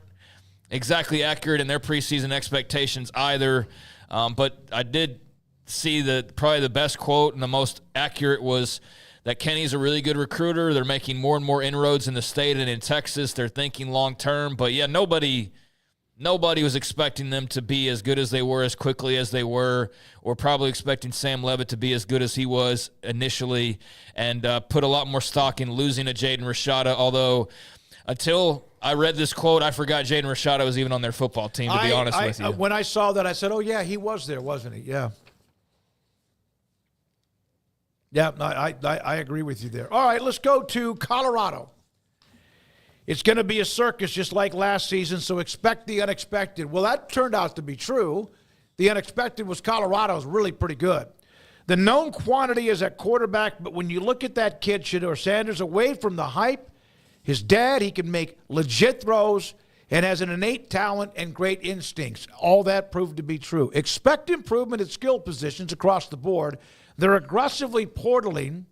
exactly accurate in their preseason expectations either, but I did see that probably the best quote and the most accurate was that Kenny's a really good recruiter. They're making more and more inroads in the state and in Texas. They're thinking long-term. But, yeah, nobody was expecting them to be as good as they were as quickly as they were, or probably expecting Sam Leavitt to be as good as he was initially, and put a lot more stock in losing a Jaden Rashada, although until I read this quote, I forgot Jaden Rashada was even on their football team, to be honest with you. When I saw that, I said, oh, yeah, he was there, wasn't he? Yeah. Yeah, I agree with you there. All right, let's go to Colorado. It's going to be a circus just like last season, so expect the unexpected. Well, that turned out to be true. The unexpected was Colorado's really pretty good. The known quantity is at quarterback, but when you look at that kid, Shedeur Sanders, away from the hype, his dad, he can make legit throws and has an innate talent and great instincts. All that proved to be true. Expect improvement at skill positions across the board. They're aggressively portaling,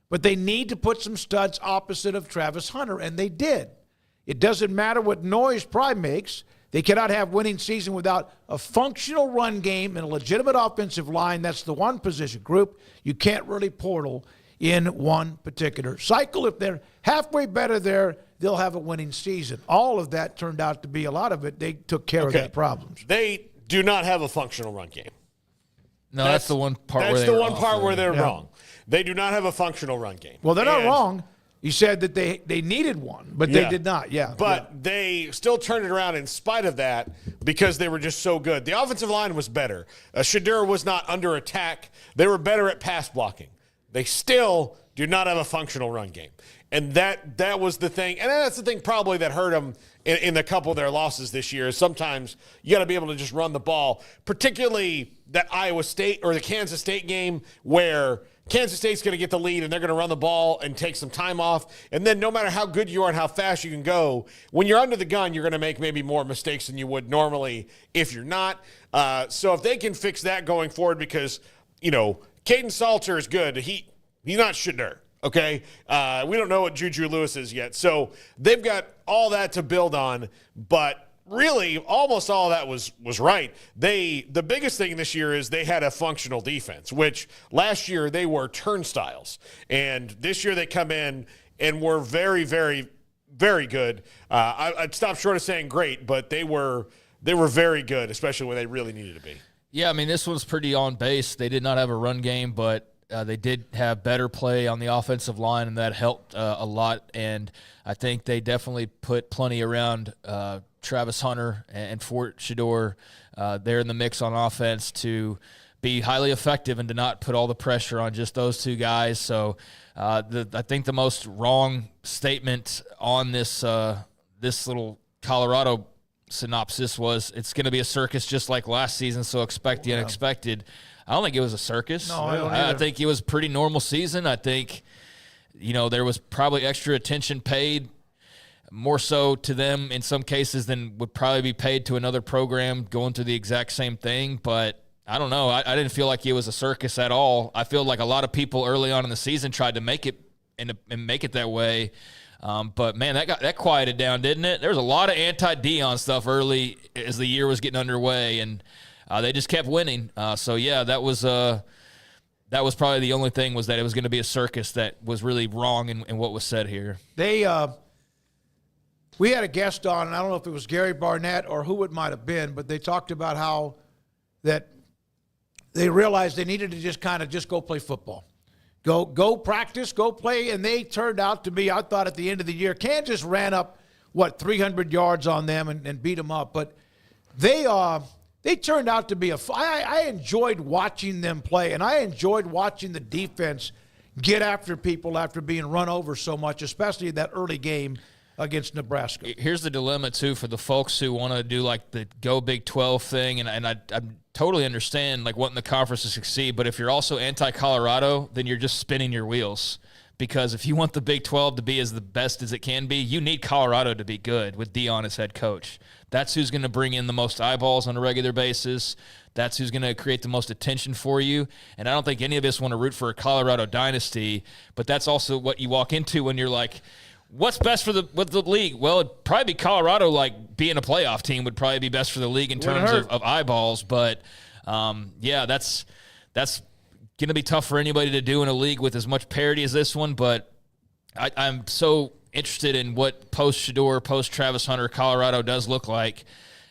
but they need to put some studs opposite of Travis Hunter, and they did. It doesn't matter what noise Prime makes. They cannot have winning season without a functional run game and a legitimate offensive line. That's the one position group. You can't really portal in one particular cycle. If they're halfway better there, they'll have a winning season. All of that turned out to be, a lot of it, they took care of their problems. They do not have a functional run game. No, that's the one part where they're wrong. That's the one part where they're wrong. They do not have a functional run game. Well, they're not wrong. You said that they needed one, but they did not. Yeah. But they still turned it around in spite of that because they were just so good. The offensive line was better. Shedeur was not under attack. They were better at pass blocking. They still do not have a functional run game. And that was the thing. And that's the thing probably that hurt them in a couple of their losses this year. Is sometimes you got to be able to just run the ball, particularly that Iowa State or the Kansas State game where Kansas State's going to get the lead and they're going to run the ball and take some time off. And then no matter how good you are and how fast you can go, when you're under the gun, you're going to make maybe more mistakes than you would normally if you're not. So if they can fix that going forward, because, Caden Salter is good. He's not Shedeur. Okay, we don't know what Juju Lewis is yet. So they've got all that to build on, but really almost all that was right. The biggest thing this year is they had a functional defense, which last year they were turnstiles. And this year they come in and were very, very, very good. I'd stop short of saying great, but they were very good, especially when they really needed to be. Yeah, I mean, this one's pretty on base. They did not have a run game, but they did have better play on the offensive line, and that helped a lot. And I think they definitely put plenty around Travis Hunter and Fort Shedeur there in the mix on offense to be highly effective and to not put all the pressure on just those two guys. So I think the most wrong statement on this little Colorado synopsis was it's going to be a circus just like last season, so expect the unexpected. I don't think it was a circus. No, I don't I either. think it was a pretty normal season. I think, there was probably extra attention paid, more so to them in some cases than would probably be paid to another program going through the exact same thing. But I don't know. I didn't feel like it was a circus at all. I feel like a lot of people early on in the season tried to make it and make it that way. But man, that quieted down, didn't it? There was a lot of anti-Deion stuff early as the year was getting underway, and they just kept winning. So yeah, that was probably the only thing, was that it was going to be a circus that was really wrong in what was said here. We had a guest on, and I don't know if it was Gary Barnett or who it might have been, but they talked about how that they realized they needed to just go play football. Go practice, go play, and they turned out to be, I thought at the end of the year, Kansas ran up, 300 yards on them and beat them up. But they turned out to be I enjoyed watching them play, and I enjoyed watching the defense get after people after being run over so much, especially that early game against Nebraska. Here's the dilemma, too, for the folks who want to do, like, the Go Big 12 thing, and I totally understand, like, wanting the conference to succeed, but if you're also anti-Colorado, then you're just spinning your wheels, because if you want the Big 12 to be as the best as it can be, you need Colorado to be good with Deion as head coach. That's who's going to bring in the most eyeballs on a regular basis. That's who's going to create the most attention for you. And I don't think any of us want to root for a Colorado dynasty, but that's also what you walk into when you're like, what's best for the league? Well, it'd probably be Colorado, like being a playoff team would probably be best for the league in terms of eyeballs. But, yeah, that's going to be tough for anybody to do in a league with as much parity as this one. But I'm so interested in what post-Shedeur, post-Travis Hunter Colorado does look like,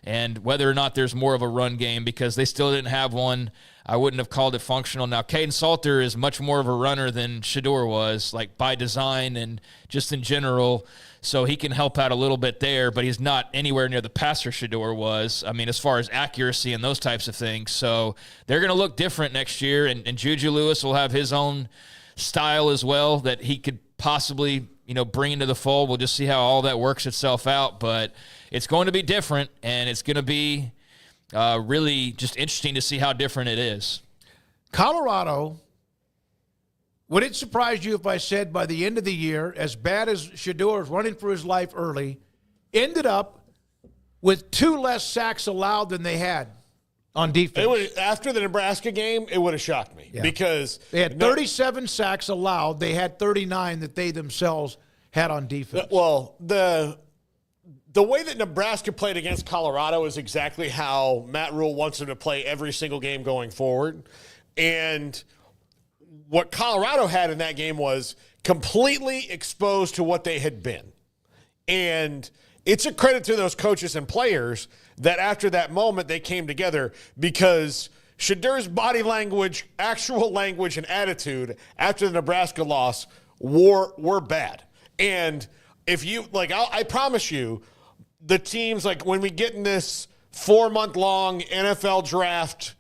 and whether or not there's more of a run game, because they still didn't have one. I wouldn't have called it functional. Now, Caden Salter is much more of a runner than Shedeur was, like by design and just in general, so he can help out a little bit there, but he's not anywhere near the passer Shedeur was, I mean, as far as accuracy and those types of things. So they're going to look different next year, and Juju Lewis will have his own style as well that he could possibly, bring into the fold. We'll just see how all that works itself out, but it's going to be different, and it's going to be really just interesting to see how different it is. Colorado, would it surprise you if I said by the end of the year, as bad as Shedeur is running for his life early, ended up with 2 less sacks allowed than they had on defense? After the Nebraska game, it would have shocked me because they had 37 sacks allowed. They had 39 that they themselves had on defense. Well, the way that Nebraska played against Colorado is exactly how Matt Rule wants them to play every single game going forward. And what Colorado had in that game was completely exposed to what they had been. And it's a credit to those coaches and players that after that moment they came together, because Shedeur's body language, actual language, and attitude after the Nebraska loss were bad. And if you, I promise you, the teams, when we get in this 4-month-long NFL draft,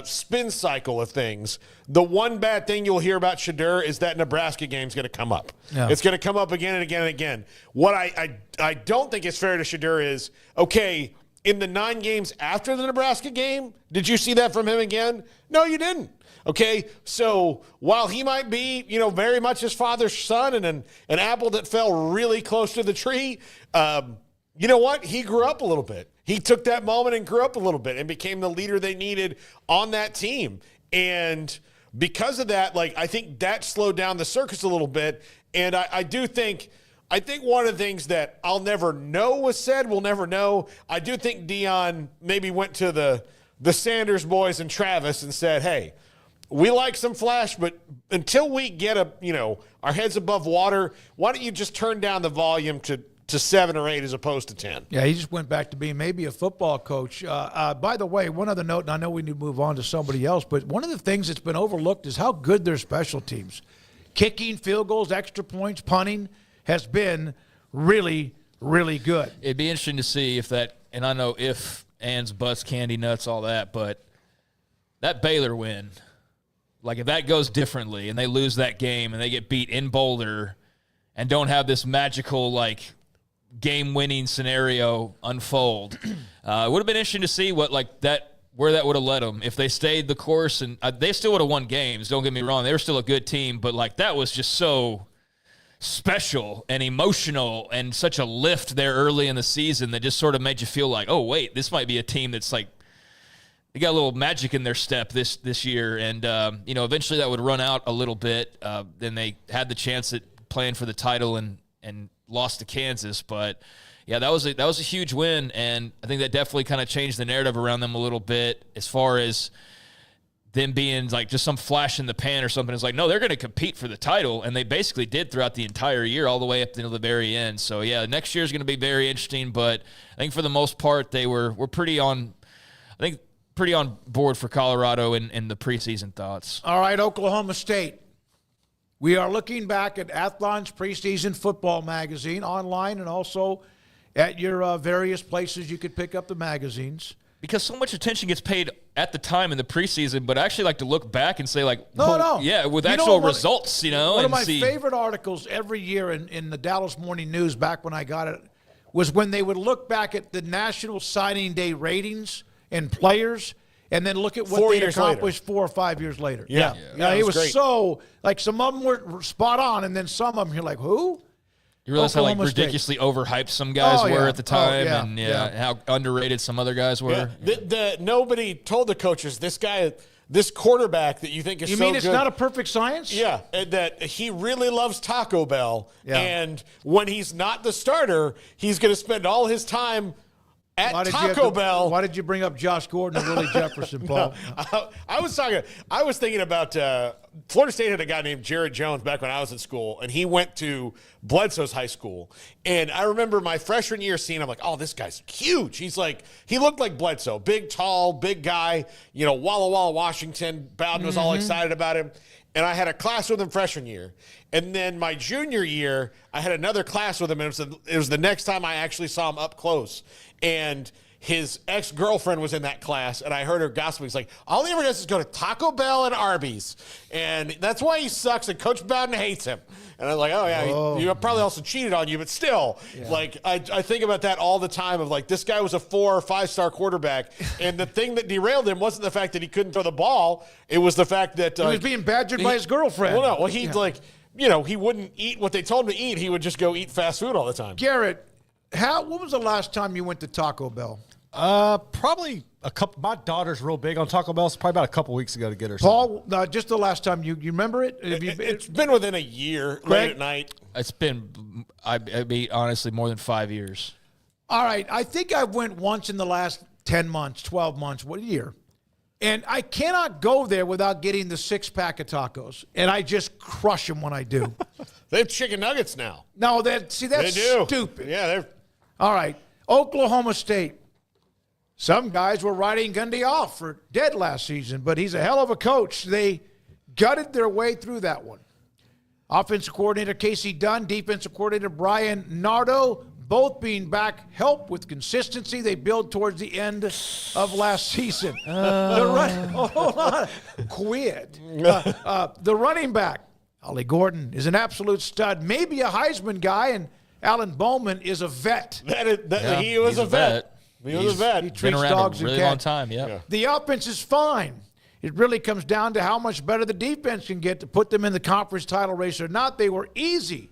spin cycle of things, the one bad thing you'll hear about Shedeur is that Nebraska game's going to come up. Yeah. It's going to come up again and again and again. What I don't think is fair to Shedeur is, okay, in the 9 games after the Nebraska game, did you see that from him again? No, you didn't. Okay, so while he might be, very much his father's son and an apple that fell really close to the tree, you know what? He grew up a little bit. He took that moment and grew up a little bit and became the leader they needed on that team. And because of that, I think that slowed down the circus a little bit. And I think one of the things that I'll never know was said, we'll never know. I do think Deion maybe went to the Sanders boys and Travis and said, hey, we like some flash, but until we get our heads above water, why don't you just turn down the volume to 7 or 8 as opposed to 10? Yeah, he just went back to being maybe a football coach. By the way, one other note, and I know we need to move on to somebody else, but one of the things that's been overlooked is how good their special teams. Kicking, field goals, extra points, punting has been really, really good. It'd be interesting to see if that, and I know if, ands, buts, candy, nuts, all that, but that Baylor win, if that goes differently and they lose that game and they get beat in Boulder and don't have this magical, game-winning scenario unfold. It would have been interesting to see where that would have led them if they stayed the course, and they still would have won games. Don't get me wrong; they were still a good team, but that was just so special and emotional and such a lift there early in the season that just sort of made you feel like, oh wait, this might be a team that's like they got a little magic in their step this year, and eventually that would run out a little bit. Then they had the chance at playing for the title and lost to Kansas, but yeah, that was a huge win, and I think that definitely kind of changed the narrative around them a little bit as far as them being like just some flash in the pan or something. It's like, no, they're going to compete for the title, and they basically did throughout the entire year all the way up until the very end. So yeah, next year is going to be very interesting, but I think for the most part they were pretty on board for Colorado in the preseason thoughts. All right, Oklahoma State. We are looking back at Athlon's preseason football magazine online and also at your various places you could pick up the magazines. Because so much attention gets paid at the time in the preseason, but I actually like to look back and say, with actual results, One of my favorite articles every year in the Dallas Morning News back when I got it was when they would look back at the National Signing Day ratings and players and then look at what they accomplished 4 or 5 years later. Yeah, it was great. So, some of them were spot on, and then some of them you're like, who? You realize how ridiculously overhyped some guys were at the time, and how underrated some other guys were. Yeah. Nobody told the coaches, this quarterback that you think is so good. You mean it's not a perfect science? Yeah, that he really loves Taco Bell, and when he's not the starter, he's going to spend all his time at Taco Bell. Why did you bring up Josh Gordon and Willie Jefferson, Paul? I was thinking about Florida State had a guy named Jared Jones back when I was in school, and he went to Bledsoe's high school. And I remember my freshman year seeing him, like, oh, this guy's huge. He looked like Bledsoe, big, tall, big guy, Walla Walla, Washington. Bowden was all excited about him. And I had a class with him freshman year. And then my junior year, I had another class with him, and it was the next time I actually saw him up close. And his ex-girlfriend was in that class, and I heard her gossiping. He's like, all he ever does is go to Taco Bell and Arby's. And that's why he sucks, and Coach Bowden hates him. And I'm like, oh, yeah, he probably also cheated on you, but still, I think about that all the time of, this guy was a 4 or 5-star quarterback, and the thing that derailed him wasn't the fact that he couldn't throw the ball. It was the fact that he was being badgered by his girlfriend. Well, no, he wouldn't eat what they told him to eat. He would just go eat fast food all the time. Garrett, when was the last time you went to Taco Bell? Probably a couple. My daughter's real big on Taco Bell. So probably about a couple weeks ago to get her. Paul, just the last time you remember it? It's been within a year. Greg? Late at night. It's been, I'd be honestly more than 5 years. All right, I think I went once in the last 10 months, 12 months, what a year. And I cannot go there without getting the 6-pack of tacos, and I just crush them when I do. They have chicken nuggets now. No, that's stupid. Yeah, they're. All right, Oklahoma State. Some guys were writing Gundy off for dead last season, but he's a hell of a coach. They gutted their way through that one. Offensive coordinator Casey Dunn, defensive coordinator Brian Nardo, both being back, help with consistency they build towards the end of last season. Hold on. Quit. The running back, Ollie Gordon, is an absolute stud, maybe a Heisman guy, and Alan Bowman is a vet. He was a vet. He was a vet. He treats dogs a really and cats. long time, yeah. The offense is fine. It really comes down to how much better the defense can get to put them in the conference title race or not. They were easy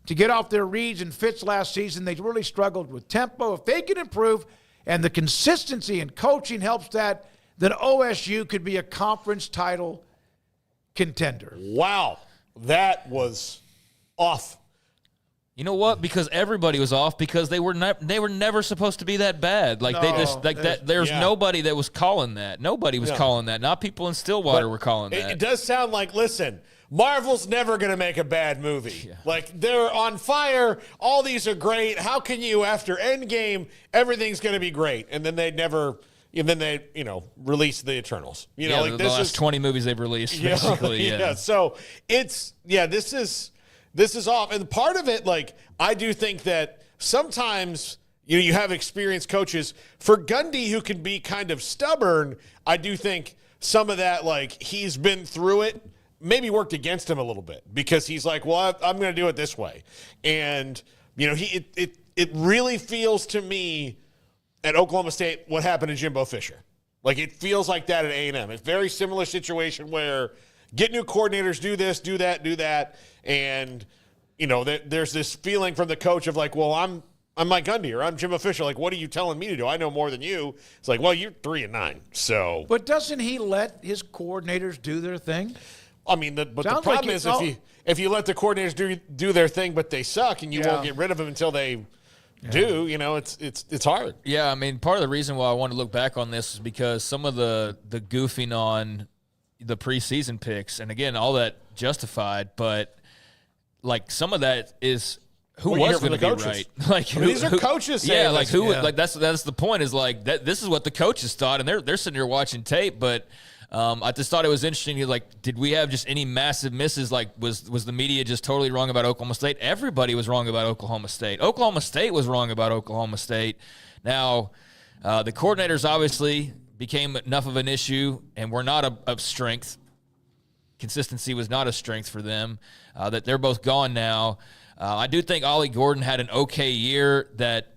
to get off their reads and fits last season. They really struggled with tempo. If they can improve and the consistency in coaching helps that, then OSU could be a conference title contender. Wow. That was off. You know what? Because everybody was off because they were never supposed to be that bad. There's nobody that was calling that. Nobody was calling that. Not people in Stillwater were calling that. It does sound like, listen, Marvel's never going to make a bad movie. Yeah. They're on fire. All these are great. How can you, after Endgame, everything's going to be great? And then they release the Eternals. The last 20 movies they've released, basically. Yeah. So this is off. And part of it, I do think that sometimes, you have experienced coaches. For Gundy, who can be kind of stubborn, I do think some of that, he's been through it, maybe worked against him a little bit because he's like, well, I'm going to do it this way. And, it really feels to me at Oklahoma State what happened to Jimbo Fisher. Like, it feels like that at A&M. It's a very similar situation where get new coordinators, do this, do that. And, there's this feeling from the coach of like, well, I'm Mike Gundy or I'm Jimbo Fisher. Like, what are you telling me to do? I know more than you. It's like, well, you're 3-9. So. But doesn't he let his coordinators do their thing? I mean, the problem is if you let the coordinators do their thing, but they suck and you won't get rid of them until they do, it's hard. Yeah, I mean, part of the reason why I want to look back on this is because some of the goofing on the preseason picks, and again, all that justified, but like some of that is who was going to be right. Like these are coaches saying yeah, like who like that's the point is like that this is what the coaches thought, and they're sitting here watching tape, but I just thought it was interesting. Like, did we have just any massive misses? Like, was the media just totally wrong about Oklahoma State? Everybody was wrong about Oklahoma State. Oklahoma State was wrong about Oklahoma State. Now, the coordinators obviously became enough of an issue and were not a strength. Consistency was not a strength for them. That they're both gone now. I do think Ollie Gordon had an okay year that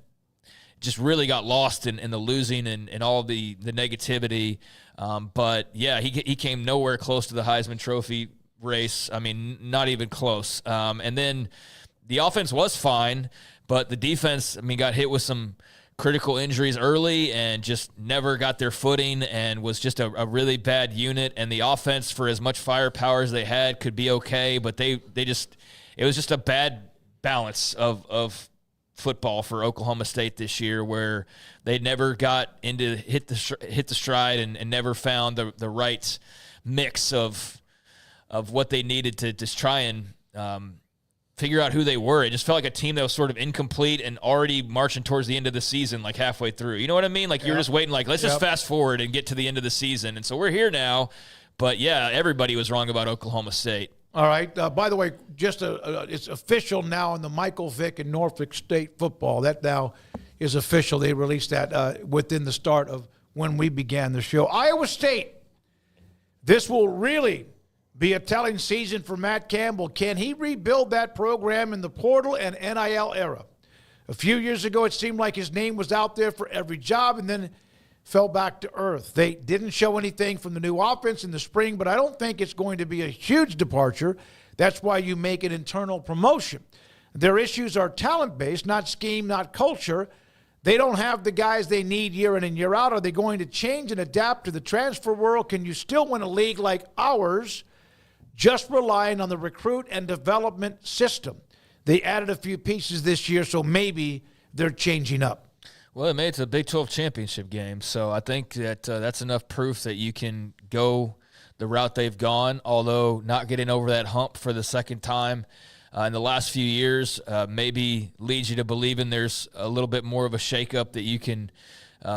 just really got lost in the losing and all the negativity. But, yeah, he came nowhere close to the Heisman Trophy race. I mean, not even close. And then the offense was fine, but the defense, I mean, got hit with some critical injuries early and just never got their footing and was just a really bad unit. And the offense, for as much firepower as they had, could be okay, but it was just a bad balance of football for Oklahoma State this year, where they never got into hit the stride and never found the right mix of what they needed to just try and figure out who they were. It just felt like a team that was sort of incomplete and already marching towards the end of the season, like halfway through. You know what I mean? Like you're just waiting, like let's just fast forward and get to the end of the season. And so we're here now, but yeah, everybody was wrong about Oklahoma State. All right. By the way, just it's official now in the Michael Vick and Norfolk State football. That now is official. They released that within the start of when we began the show. Iowa State. This will really be a telling season for Matt Campbell. Can he rebuild that program in the portal and NIL era? A few years ago, it seemed like his name was out there for every job, and then fell back to earth. They didn't show anything from the new offense in the spring, but I don't think it's going to be a huge departure. That's why you make an internal promotion. Their issues are talent-based, not scheme, not culture. They don't have the guys they need year in and year out. Are they going to change and adapt to the transfer world? Can you still win a league like ours just relying on the recruit and development system? They added a few pieces this year, so maybe they're changing up. Well, it made it to the Big 12 championship game, so I think that that's enough proof that you can go the route they've gone, although not getting over that hump for the second time in the last few years maybe leads you to believing there's a little bit more of a shakeup that you can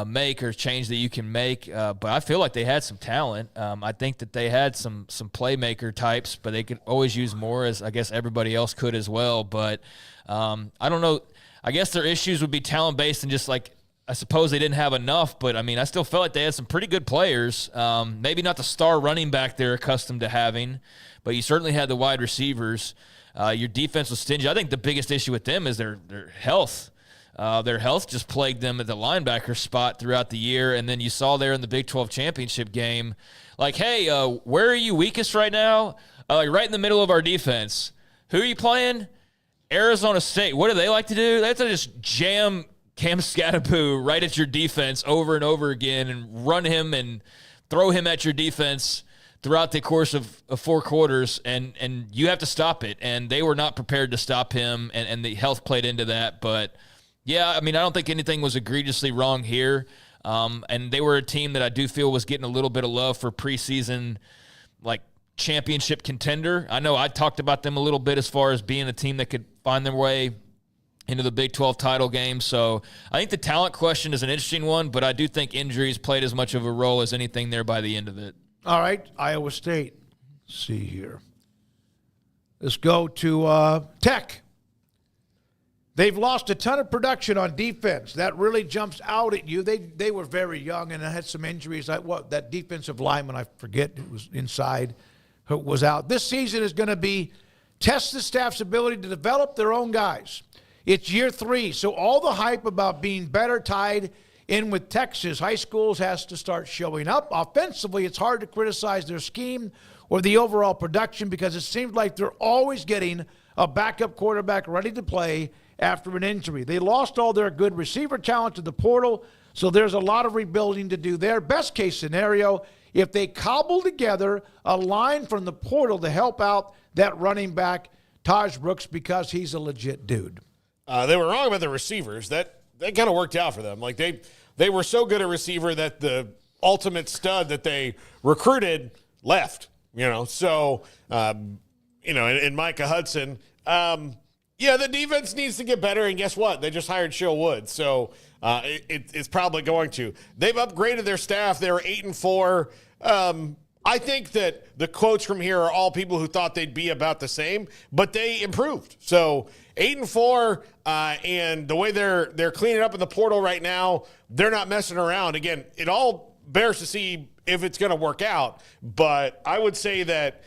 make or change that you can make. But I feel like they had some talent. I think that they had some playmaker types, but they could always use more, as I guess everybody else could as well. But I don't know. I guess their issues would be talent-based and just like I suppose they didn't have enough. But, I mean, I still felt like they had some pretty good players. Maybe not the star running back they're accustomed to having, but you certainly had the wide receivers. Your defense was stingy. I think the biggest issue with them is their health. Their health just plagued them at the linebacker spot throughout the year. And then you saw there in the Big 12 championship game, like, hey, where are you weakest right now? Right in the middle of our defense. Who are you playing? Arizona State. What do they like to do? They have to just jam Cam Scatterpoo right at your defense over and over again and run him and throw him at your defense throughout the course of 4 quarters, and you have to stop it. And they were not prepared to stop him, and the health played into that. But, yeah, I mean, I don't think anything was egregiously wrong here. And they were a team that I do feel was getting a little bit of love for preseason, like, championship contender. I know I talked about them a little bit as far as being a team that could find their way into the Big 12 title game. So I think the talent question is an interesting one, but I do think injuries played as much of a role as anything there by the end of it. All right, Iowa State. Let's see here. Let's go to Tech. They've lost a ton of production on defense. That really jumps out at you. They were very young and had some injuries. That defensive lineman, I forget, it was inside, who was out. This season is going to be test the staff's ability to develop their own guys. It's year 3. So all the hype about being better tied in with Texas high schools has to start showing up. Offensively, it's hard to criticize their scheme or the overall production because it seems like they're always getting a backup quarterback ready to play after an injury. They lost all their good receiver talent to the portal, so there's a lot of rebuilding to do there. Best case scenario, if they cobble together a line from the portal to help out that running back, Taj Brooks, because he's a legit dude. They were wrong about the receivers. That kind of worked out for them. Like they were so good a receiver that the ultimate stud that they recruited left. So in Micah Hudson, the defense needs to get better. And guess what? They just hired Chill Wood, so it's probably going to. They've upgraded their staff. They were 8-4. I think that the quotes from here are all people who thought they'd be about the same, but they improved. So 8-4, and the way they're cleaning up in the portal right now, they're not messing around. Again, it all bears to see if it's going to work out. But I would say that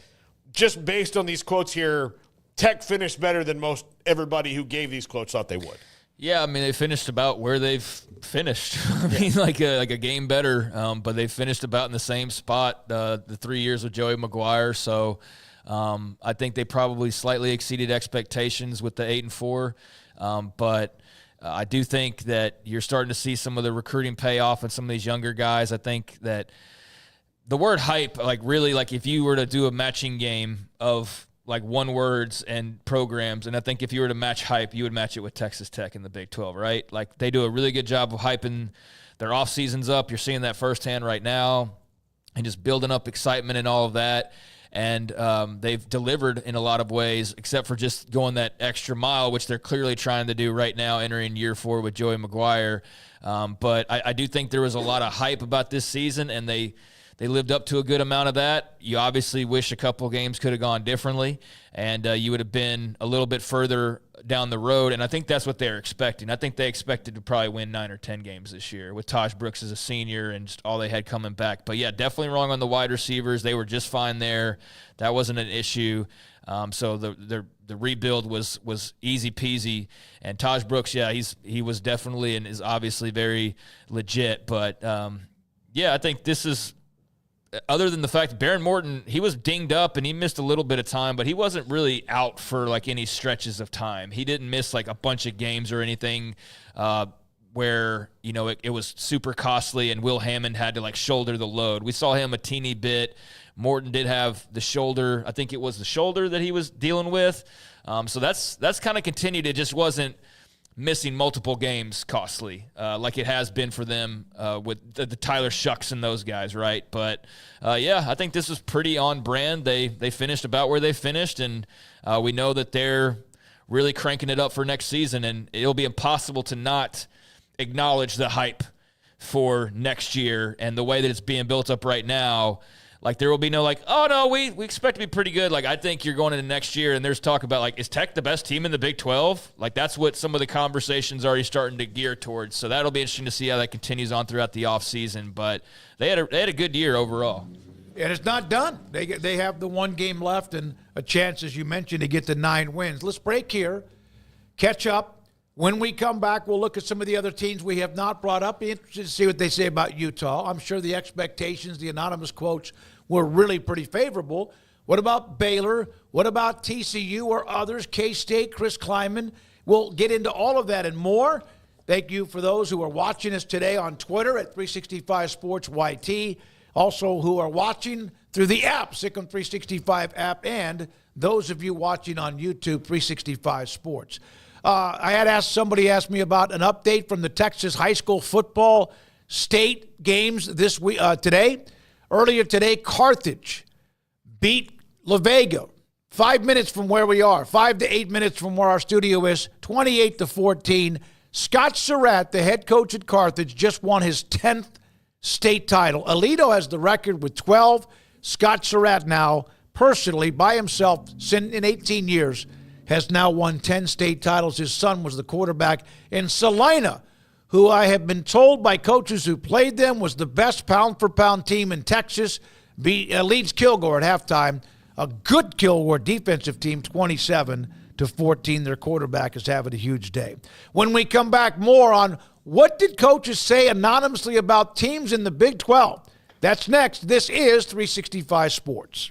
just based on these quotes here, Tech finished better than most everybody who gave these quotes thought they would. Yeah, I mean, they finished about where they've finished. I mean, like a game better, but they finished about in the same spot the 3 years with Joey McGuire. So I think they probably slightly exceeded expectations with the 8-4. But I do think that you're starting to see some of the recruiting pay off in some of these younger guys. I think that the word hype, like really, like if you were to do a matching game of like one words and programs, and I think if you were to match hype, you would match it with Texas Tech in the Big 12, right? Like they do a really good job of hyping their off seasons up. You're seeing that firsthand right now, and just building up excitement and all of that. And they've delivered in a lot of ways, except for just going that extra mile, which they're clearly trying to do right now, entering year 4 with Joey McGuire. But I do think there was a lot of hype about this season, and they lived up to a good amount of that. You obviously wish a couple games could have gone differently, and you would have been a little bit further down the road, and I think that's what they're expecting. I think they expected to probably win 9 or 10 games this year with Taj Brooks as a senior and just all they had coming back. But, yeah, definitely wrong on the wide receivers. They were just fine there. That wasn't an issue. So the rebuild was easy peasy. And Taj Brooks, yeah, he was definitely and is obviously very legit. But, yeah, I think this is – other than the fact that Baron Morton, he was dinged up and he missed a little bit of time, but he wasn't really out for like any stretches of time. He didn't miss like a bunch of games or anything where, it was super costly and Will Hammond had to like shoulder the load. We saw him a teeny bit. Morton did have the shoulder. I think it was the shoulder that he was dealing with. So that's kind of continued. It just wasn't missing multiple games costly, like it has been for them with the Tyler Shucks and those guys, right? But, yeah, I think this was pretty on brand. They finished about where they finished, and we know that they're really cranking it up for next season, and it'll be impossible to not acknowledge the hype for next year and the way that it's being built up right now. Like, there will be no, like, oh, no, we expect to be pretty good. Like, I think you're going into next year, and there's talk about, like, is Tech the best team in the Big 12? Like, that's what some of the conversations are already starting to gear towards. So that'll be interesting to see how that continues on throughout the offseason. But they had a good year overall. And it's not done. They have the one game left and a chance, as you mentioned, to get to 9 wins. Let's break here, catch up. When we come back, we'll look at some of the other teams we have not brought up. Be interested to see what they say about Utah. I'm sure the expectations, the anonymous quotes, were really pretty favorable. What about Baylor? What about TCU or others? K-State, Chris Kleiman. We'll get into all of that and more. Thank you for those who are watching us today on Twitter at 365 Sports YT. Also who are watching through the app, Sikkim 365 app, and those of you watching on YouTube, 365 Sports. I had somebody ask me about an update from the Texas high school football state games this week today. Earlier today, Carthage beat La Vega 5 minutes from where we are, 5 to 8 minutes from where our studio is, 28-14. Scott Surratt, the head coach at Carthage, just won his 10th state title. Alito has the record with 12. Scott Surratt now, personally, by himself, in 18 years, has now won 10 state titles. His son was the quarterback. And Salina, who I have been told by coaches who played them was the best pound-for-pound team in Texas, leads Kilgore at halftime. A good Kilgore defensive team, 27-14. 14. Their quarterback is having a huge day. When we come back, more on what did coaches say anonymously about teams in the Big 12. That's next. This is 365 Sports.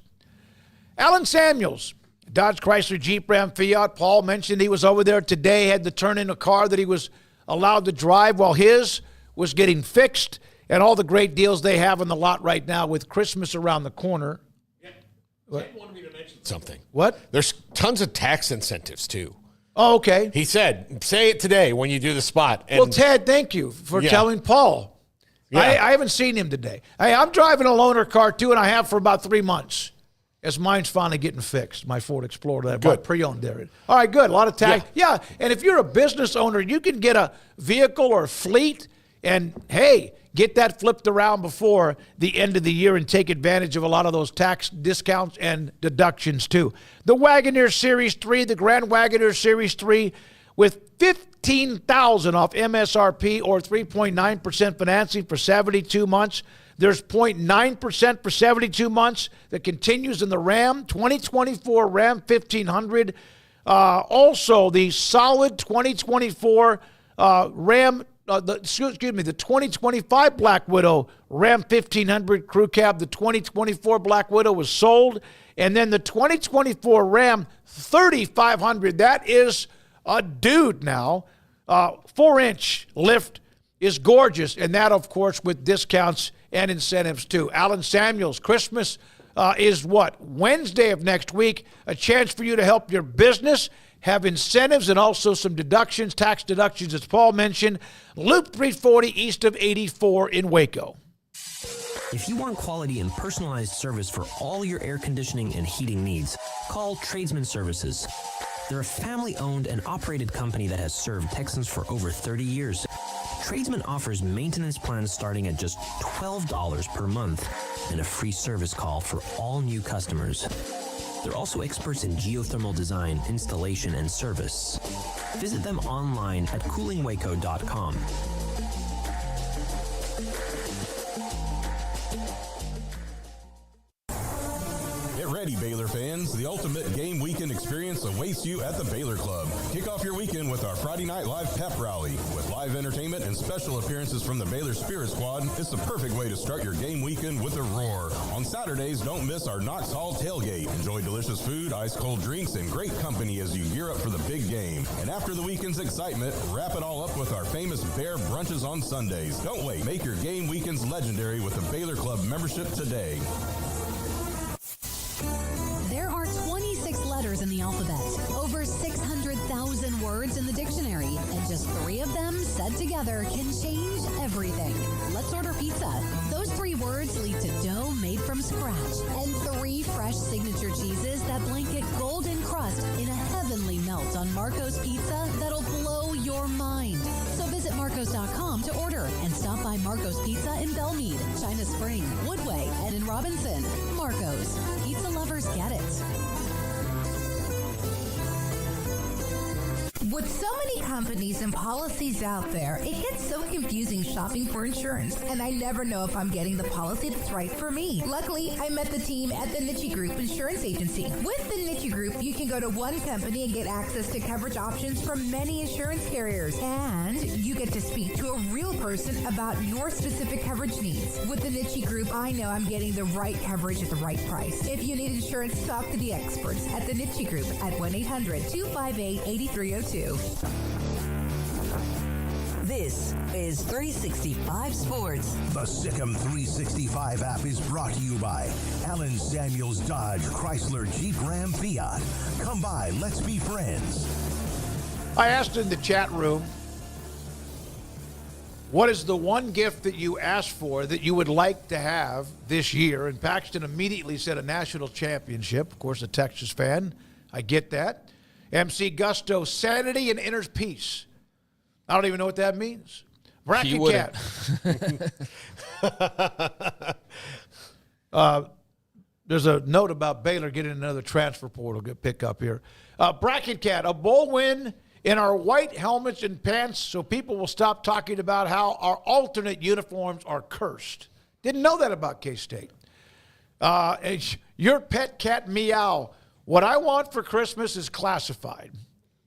Alan Samuels, Dodge Chrysler Jeep Ram Fiat. Paul mentioned he was over there today, had to turn in a car that he was allowed to drive while his was getting fixed, and all the great deals they have on the lot right now with Christmas around the corner. Ted wanted me to mention something. What? There's tons of tax incentives, too. Oh, okay. He said, say it today when you do the spot. And well, Ted, thank you for telling Paul. Yeah. I haven't seen him today. Hey, I'm driving a loaner car, too, and I have for about 3 months. As mine's finally getting fixed, my Ford Explorer that I bought pre-owned there. All right, good. A lot of tax. Yeah, and if you're a business owner, you can get a vehicle or fleet and, hey, get that flipped around before the end of the year and take advantage of a lot of those tax discounts and deductions, too. The Wagoneer Series 3, the Grand Wagoneer Series 3, with $15,000 off MSRP or 3.9% financing for 72 months. There's 0.9% for 72 months that continues in the Ram 2024 Ram 1500. Also, the solid 2024 the 2025 Black Widow Ram 1500 Crew Cab. The 2024 Black Widow was sold. And then the 2024 Ram 3500, that is a dude now. 4-inch lift is gorgeous. And that, of course, with discounts and incentives, too. Alan Samuels, Christmas is what? Wednesday of next week. A chance for you to help your business, have incentives and also some deductions, tax deductions, as Paul mentioned. Loop 340 east of 84 in Waco. If you want quality and personalized service for all your air conditioning and heating needs, call Tradesman Services. They're a family-owned and operated company that has served Texans for over 30 years. Tradesman offers maintenance plans starting at just $12 per month and a free service call for all new customers. They're also experts in geothermal design, installation, and service. Visit them online at coolingwaco.com. Get ready, Baylor fans. The ultimate game weekend experience awaits you at the Baylor Club. Kick off your weekend with our Friday Night Live pep rally. With live entertainment and special appearances from the Baylor Spirit Squad, it's the perfect way to start your game weekend with a roar. On Saturdays, don't miss our Knox Hall tailgate. Enjoy delicious food, ice-cold drinks, and great company as you gear up for the big game. And after the weekend's excitement, wrap it all up with our famous Bear brunches on Sundays. Don't wait. Make your game weekends legendary with the Baylor Club membership today. There are 26 letters in the alphabet, over 600,000 words in the dictionary, and just 3 of them said together can change everything. Let's order pizza. Those 3 words lead to dough made from scratch and 3 fresh signature cheeses that blanket golden crust in a heavenly melt on Marco's Pizza that'll blow your mind. So visit Marcos.com to order and stop by Marco's Pizza in Belmead, China Spring, Woodway, and in Robinson. Marco's. Pizza lovers get it. With so many companies and policies out there, it gets so confusing shopping for insurance, and I never know if I'm getting the policy that's right for me. Luckily, I met the team at the Niche Group Insurance Agency. With the Niche Group, you can go to one company and get access to coverage options from many insurance carriers, and you get to speak to a real person about your specific coverage needs. With the Niche Group, I know I'm getting the right coverage at the right price. If you need insurance, talk to the experts at the Niche Group at 1-800-258-8302. This is 365 Sports. The Sikkim 365 app is brought to you by Alan Samuels Dodge Chrysler Jeep Ram Fiat. Come by, let's be friends. I asked in the chat room, what is the one gift that you asked for that you would like to have this year? And Paxton immediately said a national championship. Of course, a Texas fan. I get that. MC Gusto, sanity and inner peace. I don't even know what that means. Bracket Cat. There's a note about Baylor getting another transfer portal pick up here. Bracket Cat, a bowl win in our white helmets and pants so people will stop talking about how our alternate uniforms are cursed. Didn't know that about K-State. Your pet cat Meow What I want for Christmas is classified.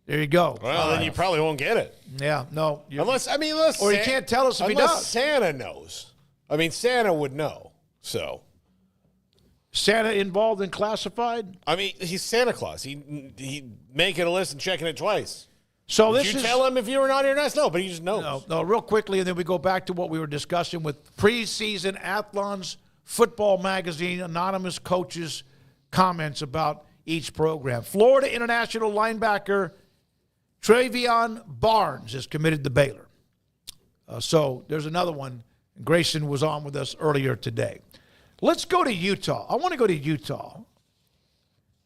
There you go. Well, then you probably won't get it. Yeah, no. Unless or you can't tell us if he does. Santa knows. I mean, Santa would know. So. Santa involved in classified? I mean, he's Santa Claus. He making a list and checking it twice. So Did you tell him if you were not here next? No, but he just knows. No, real quickly, and then we go back to what we were discussing with preseason Athlon's Football Magazine, anonymous coaches' comments about each program. Florida international linebacker Travion Barnes is committed to Baylor. So there's another one. Grayson was on with us earlier today. Let's go to Utah. I want to go to Utah.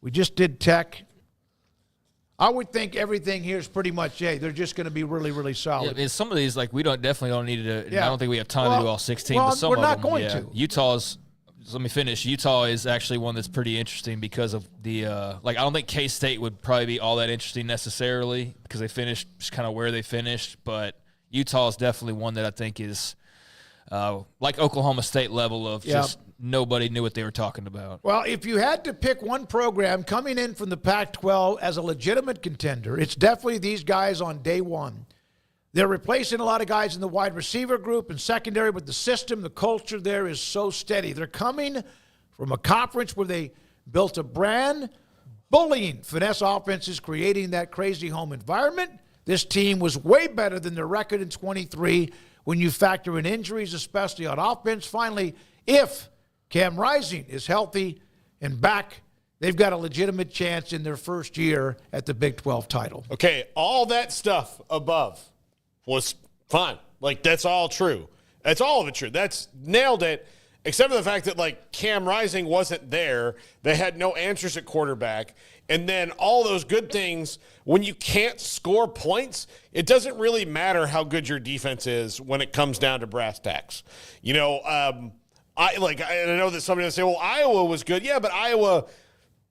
We just did Tech. I would think everything here is pretty much, they're just going to be really, really solid. Yeah, some of these, like, we definitely don't need to. I don't think we have time to do all 16. Well, but some we're of not them, going to. Utah's. Let me finish. Utah is actually one that's pretty interesting because of the I don't think K-State would probably be all that interesting necessarily because they finished just kind of where they finished, but Utah is definitely one that I think is like Oklahoma State level of just nobody knew what they were talking about. Well, if you had to pick one program coming in from the Pac-12 as a legitimate contender, it's definitely these guys on day one. They're replacing a lot of guys in the wide receiver group and secondary, but the system, the culture there is so steady. They're coming from a conference where they built a brand, bullying finesse offenses, creating that crazy home environment. This team was way better than their record in 23 when you factor in injuries, especially on offense. Finally, if Cam Rising is healthy and back, they've got a legitimate chance in their first year at the Big 12 title. Okay, all that stuff above was fine. Like, that's all true. That's all of it true. That's nailed it, except for the fact that, like, Cam Rising wasn't there. They had no answers at quarterback. And then all those good things, when you can't score points, it doesn't really matter how good your defense is when it comes down to brass tacks. You know, I know that somebody will say, well, Iowa was good. Yeah, but Iowa,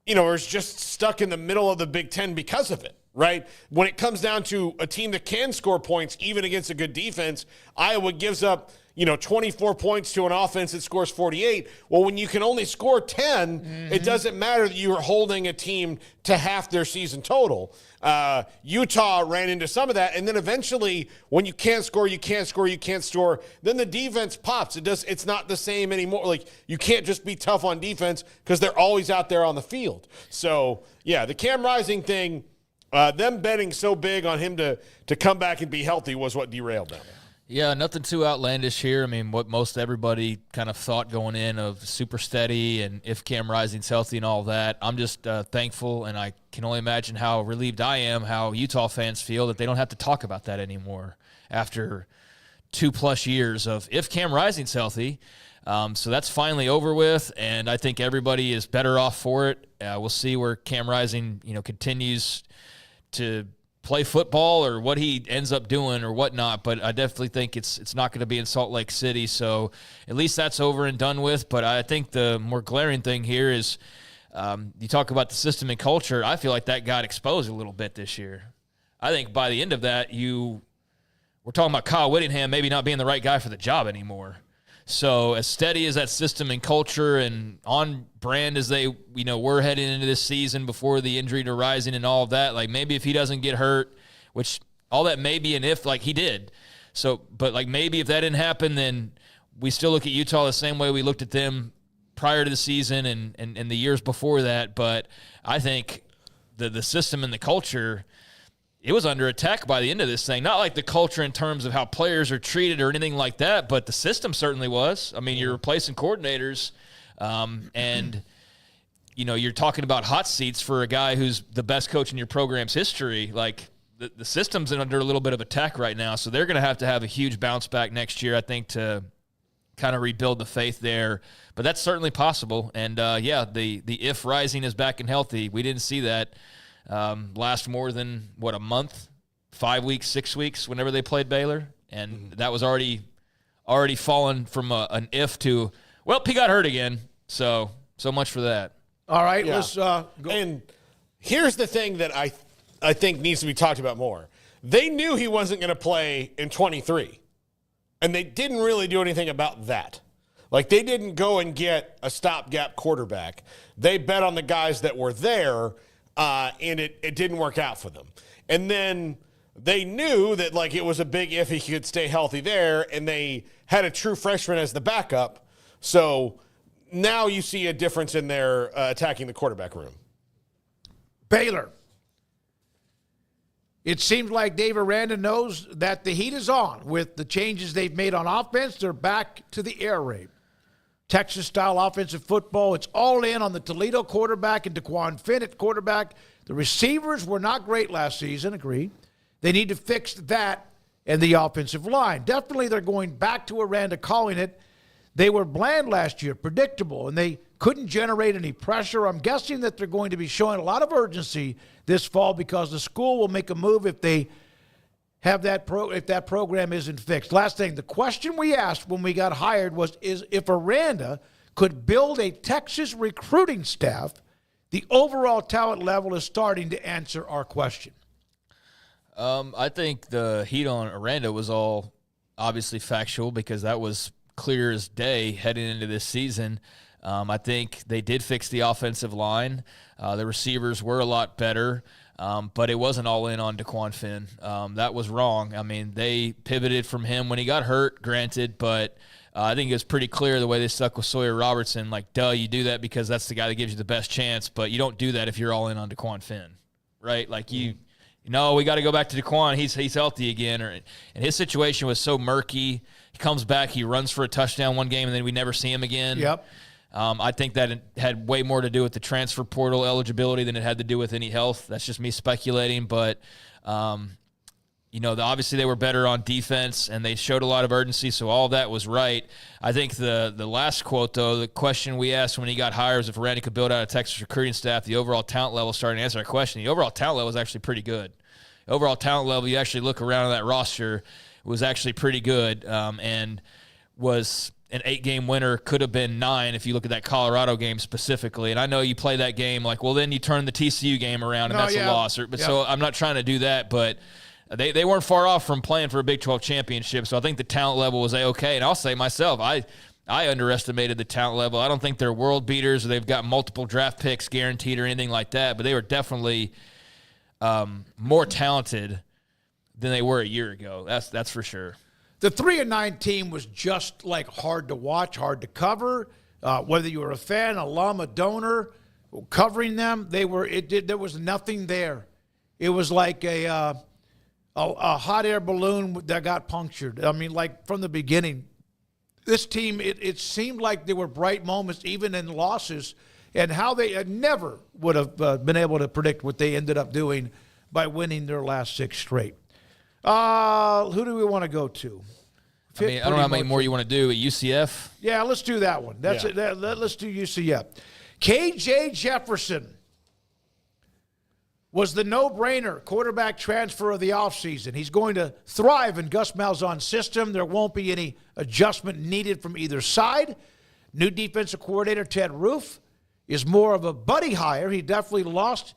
is just stuck in the middle of the Big Ten because of it. Right? When it comes down to a team that can score points, even against a good defense, Iowa gives up, 24 points to an offense that scores 48. Well, when you can only score 10, it doesn't matter that you are holding a team to half their season total. Utah ran into some of that, and then eventually, when you can't score, then the defense pops. It's not the same anymore. Like, you can't just be tough on defense because they're always out there on the field. So, yeah, the Cam Rising thing, them betting so big on him to come back and be healthy was what derailed them. Yeah, nothing too outlandish here. I mean, what most everybody kind of thought going in of super steady and if Cam Rising's healthy and all that. I'm just thankful, and I can only imagine how relieved I am how Utah fans feel that they don't have to talk about that anymore after 2+ years of if Cam Rising's healthy. So that's finally over with, and I think everybody is better off for it. We'll see where Cam Rising, continues to play football or what he ends up doing or whatnot, but I definitely think it's not going to be in Salt Lake City, so at least that's over and done with. But I think the more glaring thing here is you talk about the system and culture. I feel like that got exposed a little bit this year. I think by the end of that, we're talking about Kyle Whittingham maybe not being the right guy for the job anymore. So as steady as that system and culture and on brand as they, were heading into this season before the injury to Rising and all of that, like maybe if he doesn't get hurt, which all that may be an if, like he did. So, but like maybe if that didn't happen, then we still look at Utah the same way we looked at them prior to the season and the years before that. But I think the system and the culture, it was under attack by the end of this thing. Not like the culture in terms of how players are treated or anything like that, but the system certainly was. I mean, you're replacing coordinators, and, you're talking about hot seats for a guy who's the best coach in your program's history. Like, the system's under a little bit of attack right now, so they're going to have a huge bounce back next year, I think, to kind of rebuild the faith there. But that's certainly possible. And, the if Rising is back and healthy, we didn't see that last more than a month, 5 weeks, 6 weeks, whenever they played Baylor, and that was already fallen from an if to, well, he got hurt again. So much for that. All right, let's go. And here's the thing that I think needs to be talked about more. They knew he wasn't going to play in 23, and they didn't really do anything about that. Like, they didn't go and get a stopgap quarterback. They bet on the guys that were there, and it didn't work out for them. And then they knew that, like, it was a big if he could stay healthy there, and they had a true freshman as the backup. So now you see a difference in their attacking the quarterback room. Baylor. It seems like Dave Aranda knows that the heat is on. With the changes they've made on offense, they're back to the air raid. Texas-style offensive football. It's all in on the Toledo quarterback and DeQuan Finn at quarterback. The receivers were not great last season, agreed. They need to fix that and the offensive line. Definitely they're going back to Aranda calling it. They were bland last year, predictable, and they couldn't generate any pressure. I'm guessing that they're going to be showing a lot of urgency this fall because the school will make a move if they have if that program isn't fixed. Last thing, the question we asked when we got hired was if Aranda could build a Texas recruiting staff. The overall talent level is starting to answer our question. I think the heat on Aranda was all obviously factual because that was clear as day heading into this season. I think they did fix the offensive line. The receivers were a lot better, but it wasn't all in on DeQuan Finn. That was wrong. I mean, they pivoted from him when he got hurt, granted, but I think it was pretty clear the way they stuck with Sawyer Robertson. Like, duh, you do that because that's the guy that gives you the best chance, but you don't do that if you're all in on DeQuan Finn, right? Like, we got to go back to DeQuan. He's healthy again. And his situation was so murky. He comes back, he runs for a touchdown one game, and then we never see him again. Yep. I think that it had way more to do with the transfer portal eligibility than it had to do with any health. That's just me speculating. But, obviously they were better on defense, and they showed a lot of urgency, so all of that was right. I think the last quote, though, the question we asked when he got hired was if Randy could build out a Texas recruiting staff, the overall talent level, starting to answer that question. The overall talent level was actually pretty good. The overall talent level, you actually look around at that roster, was actually pretty good and was an 8-game winner, could have been 9 if you look at that Colorado game specifically. And I know you play that game like, well, then you turn the TCU game around and that's a loss. So I'm not trying to do that, but they weren't far off from playing for a Big 12 championship. So I think the talent level was A-okay. And I'll say myself, I underestimated the talent level. I don't think they're world beaters or they've got multiple draft picks guaranteed or anything like that, but they were definitely more talented than they were a year ago. That's for sure. The 3-9 team was just like hard to watch, hard to cover. Whether you were a fan, alum, a donor, covering them, there was nothing there. It was like a hot air balloon that got punctured. I mean, like from the beginning, this team, it seemed like there were bright moments, even in losses, and how they never would have been able to predict what they ended up doing by winning their last 6 straight. Who do we want to go to? I don't know how many more you want to do at UCF. Yeah, let's do that one. That's it. Let's do UCF. KJ Jefferson was the no-brainer quarterback transfer of the offseason. He's going to thrive in Gus Malzahn's system. There won't be any adjustment needed from either side. New defensive coordinator Ted Roof is more of a buddy hire. He definitely lost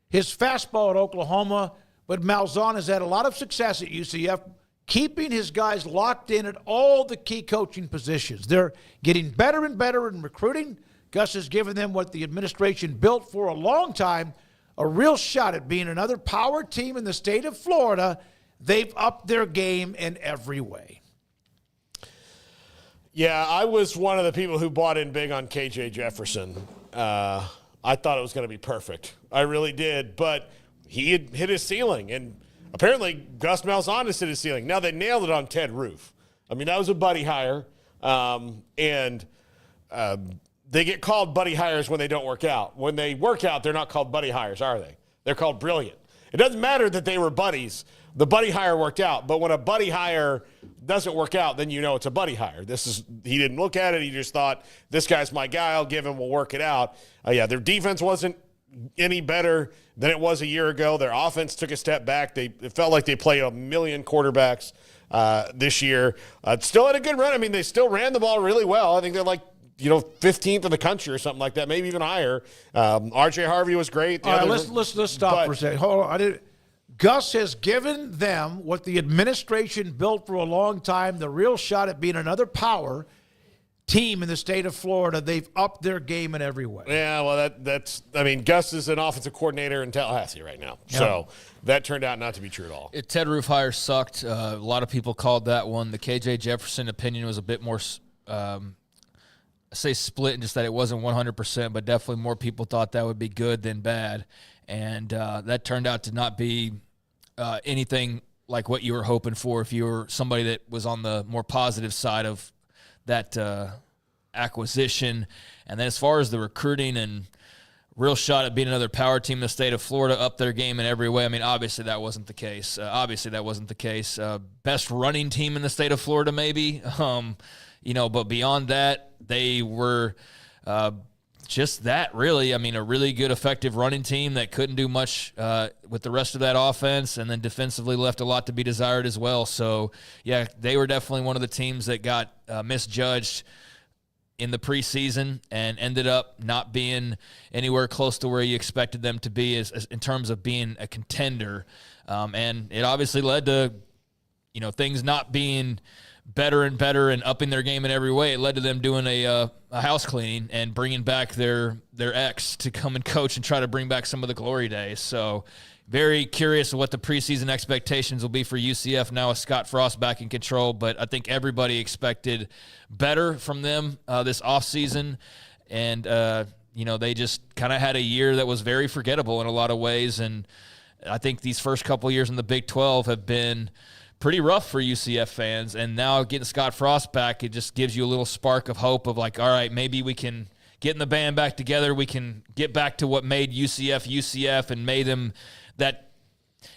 his fastball at Oklahoma, but Malzahn has had a lot of success at UCF, keeping his guys locked in at all the key coaching positions. They're getting better and better in recruiting. Gus has given them what the administration built for a long time, a real shot at being another power team in the state of Florida. They've upped their game in every way. Yeah, I was one of the people who bought in big on KJ Jefferson. I thought it was going to be perfect. I really did, but he had hit his ceiling, and apparently Gus Malzahn has hit his ceiling. Now, they nailed it on Ted Roof. I mean, that was a buddy hire, and they get called buddy hires when they don't work out. When they work out, they're not called buddy hires, are they? They're called brilliant. It doesn't matter that they were buddies. The buddy hire worked out, but when a buddy hire doesn't work out, then you know it's a buddy hire. He didn't look at it. He just thought, this guy's my guy. I'll give him. We'll work it out. Their defense wasn't any better than it was a year ago. Their offense took a step back. It felt like they played a million quarterbacks this year. Still had a good run. I mean, they still ran the ball really well. I think they're like, 15th in the country or something like that, maybe even higher. R.J. Harvey was great. All right, let's stop for a second. Hold on. Gus has given them what the administration built for a long time, the real shot at being another power. team in the state of Florida. They've upped their game in every way. Yeah, well, Gus is an offensive coordinator in Tallahassee right now. Yep. So that turned out not to be true at all. Ted Roof hire sucked. A lot of people called that one. The KJ Jefferson opinion was a bit more, I say split, in just that it wasn't 100%, but definitely more people thought that would be good than bad. And that turned out to not be anything like what you were hoping for if you were somebody that was on the more positive side of that acquisition. And then as far as the recruiting and real shot at being another power team in the state of Florida, up their game in every way, I mean, obviously that wasn't the case. Best running team in the state of Florida, maybe. But beyond that, they were just that, really. I mean, a really good, effective running team that couldn't do much with the rest of that offense, and then defensively left a lot to be desired as well. So, yeah, they were definitely one of the teams that got misjudged in the preseason and ended up not being anywhere close to where you expected them to be as in terms of being a contender. And it obviously led to, things not being better and better and upping their game in every way. It led to them doing a house cleaning and bringing back their ex to come and coach and try to bring back some of the glory days. So very curious of what the preseason expectations will be for UCF now with Scott Frost back in control. But I think everybody expected better from them this offseason. And, they just kind of had a year that was very forgettable in a lot of ways. And I think these first couple of years in the Big 12 have been pretty rough for UCF fans, and now getting Scott Frost back, it just gives you a little spark of hope of like, all right, maybe we can get in the band back together. We can get back to what made UCF and made them that,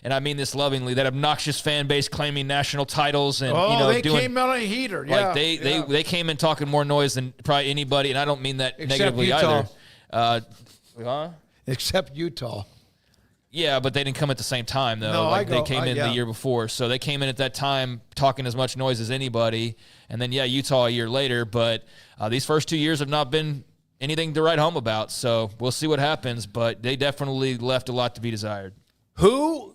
and I mean this lovingly, that obnoxious fan base claiming national titles and they came out on a heater. Like they came in talking more noise than probably anybody, and I don't mean that negatively Utah. either. Except Utah. Yeah, but they didn't come at the same time, though. No, they came in the year before. So they came in at that time talking as much noise as anybody. And then, Utah a year later. But these first 2 years have not been anything to write home about. So we'll see what happens. But they definitely left a lot to be desired. Who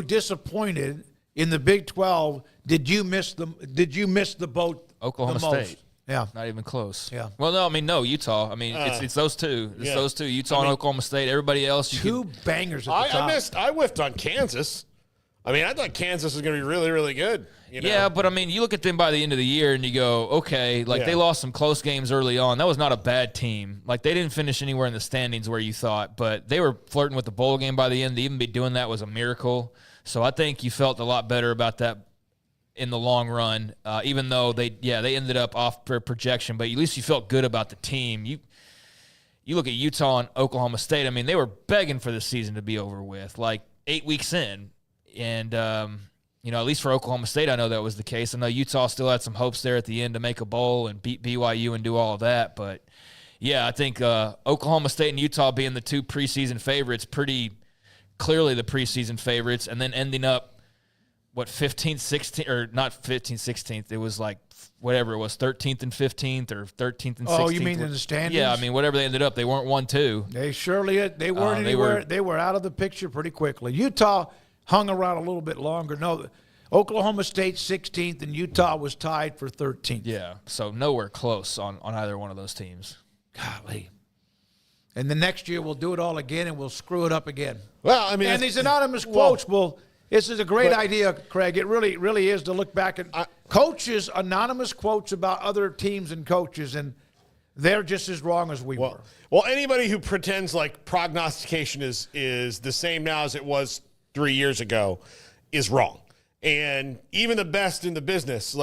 disappointed in the Big 12 did you miss the boat Oklahoma the most? State. Yeah. Not even close. Yeah. Well, no, Utah. I mean, it's those two. It's those two, Utah and Oklahoma State. Everybody else. Two bangers at the top. I whiffed on Kansas. I mean, I thought Kansas was going to be really, really good. Yeah, but I mean, you look at them by the end of the year and you go, okay, they lost some close games early on. That was not a bad team. Like, they didn't finish anywhere in the standings where you thought, but they were flirting with the bowl game by the end. To even be doing that was a miracle. So I think you felt a lot better about that in the long run, even though they ended up off per projection, but at least you felt good about the team. You look at Utah and Oklahoma State, I mean, they were begging for this season to be over with, like 8 weeks in. And, at least for Oklahoma State, I know that was the case. I know Utah still had some hopes there at the end to make a bowl and beat BYU and do all of that. But, I think Oklahoma State and Utah being the two preseason favorites, pretty clearly the preseason favorites, and then ending up, 15th, 16th, or not 15th, 16th. It was like whatever it was, 13th and 15th or 13th and 16th. Oh, you mean in the standings? Yeah, I mean, whatever they ended up, they weren't 1-2. They weren't anywhere. They were out of the picture pretty quickly. Utah hung around a little bit longer. No, Oklahoma State 16th, and Utah was tied for 13th. Yeah, so nowhere close on either one of those teams. Golly. And the next year we'll do it all again, and we'll screw it up again. Well, I mean, and these anonymous quotes will. This is a great idea, Craig. It really, really is to look back at coaches' anonymous quotes about other teams and coaches, and they're just as wrong as we were. Well, anybody who pretends like prognostication is the same now as it was 3 years ago is wrong. And even the best in the business,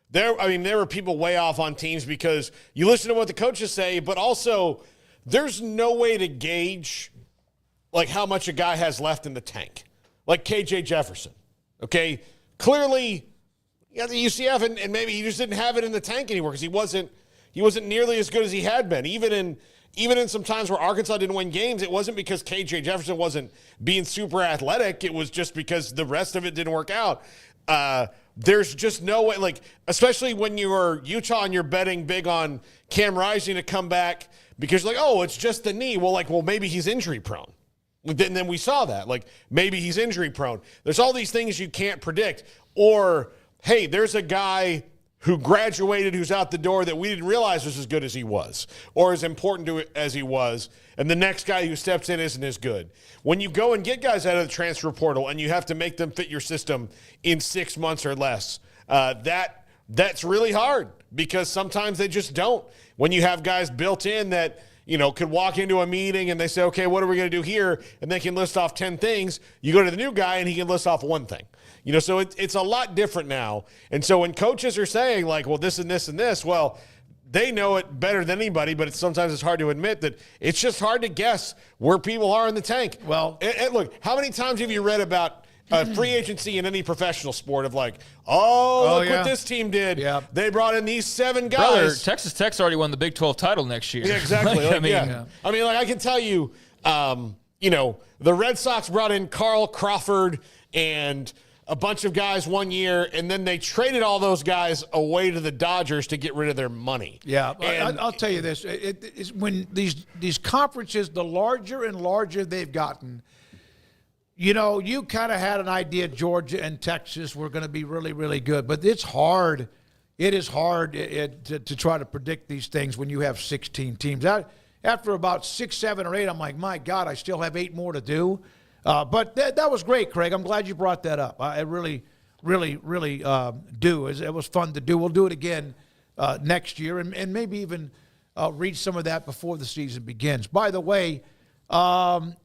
there were people way off on teams because you listen to what the coaches say, but also there's no way to gauge how much a guy has left in the tank. Like KJ Jefferson, okay? Clearly, the UCF, and maybe he just didn't have it in the tank anymore because he wasn't nearly as good as he had been. Even in some times where Arkansas didn't win games, it wasn't because KJ Jefferson wasn't being super athletic. It was just because the rest of it didn't work out. There's just no way, especially when you're Utah and you're betting big on Cam Rising to come back because it's just the knee. Well, maybe he's injury prone. And then we saw that. Maybe he's injury prone. There's all these things you can't predict. Or, hey, there's a guy who graduated, who's out the door, that we didn't realize was as good as he was or as important to it as he was, and the next guy who steps in isn't as good. When you go and get guys out of the transfer portal and you have to make them fit your system in 6 months or less, that's really hard because sometimes they just don't. When you have guys built in that, could walk into a meeting and they say, okay, what are we going to do here? And they can list off 10 things. You go to the new guy and he can list off one thing. So it's a lot different now. And so when coaches are saying like, well, this and this and this, well, they know it better than anybody, but sometimes it's hard to admit that it's just hard to guess where people are in the tank. Well, and look, how many times have you read about free agency in any professional sport of like, look what this team did. Yeah. They brought in these 7 guys. Brother, Texas Tech's already won the Big 12 title next year. Yeah, exactly. I can tell you, the Red Sox brought in Carl Crawford and a bunch of guys one year, and then they traded all those guys away to the Dodgers to get rid of their money. Yeah, I'll tell you this. It's when these conferences, the larger and larger they've gotten, you kind of had an idea Georgia and Texas were going to be really, really good. But it's hard. It is hard to try to predict these things when you have 16 teams. After about 6, 7, or 8, I'm like, my God, I still have 8 more to do. But that was great, Craig. I'm glad you brought that up. I really, really, really do. It was fun to do. We'll do it again next year and maybe even read some of that before the season begins. By the way,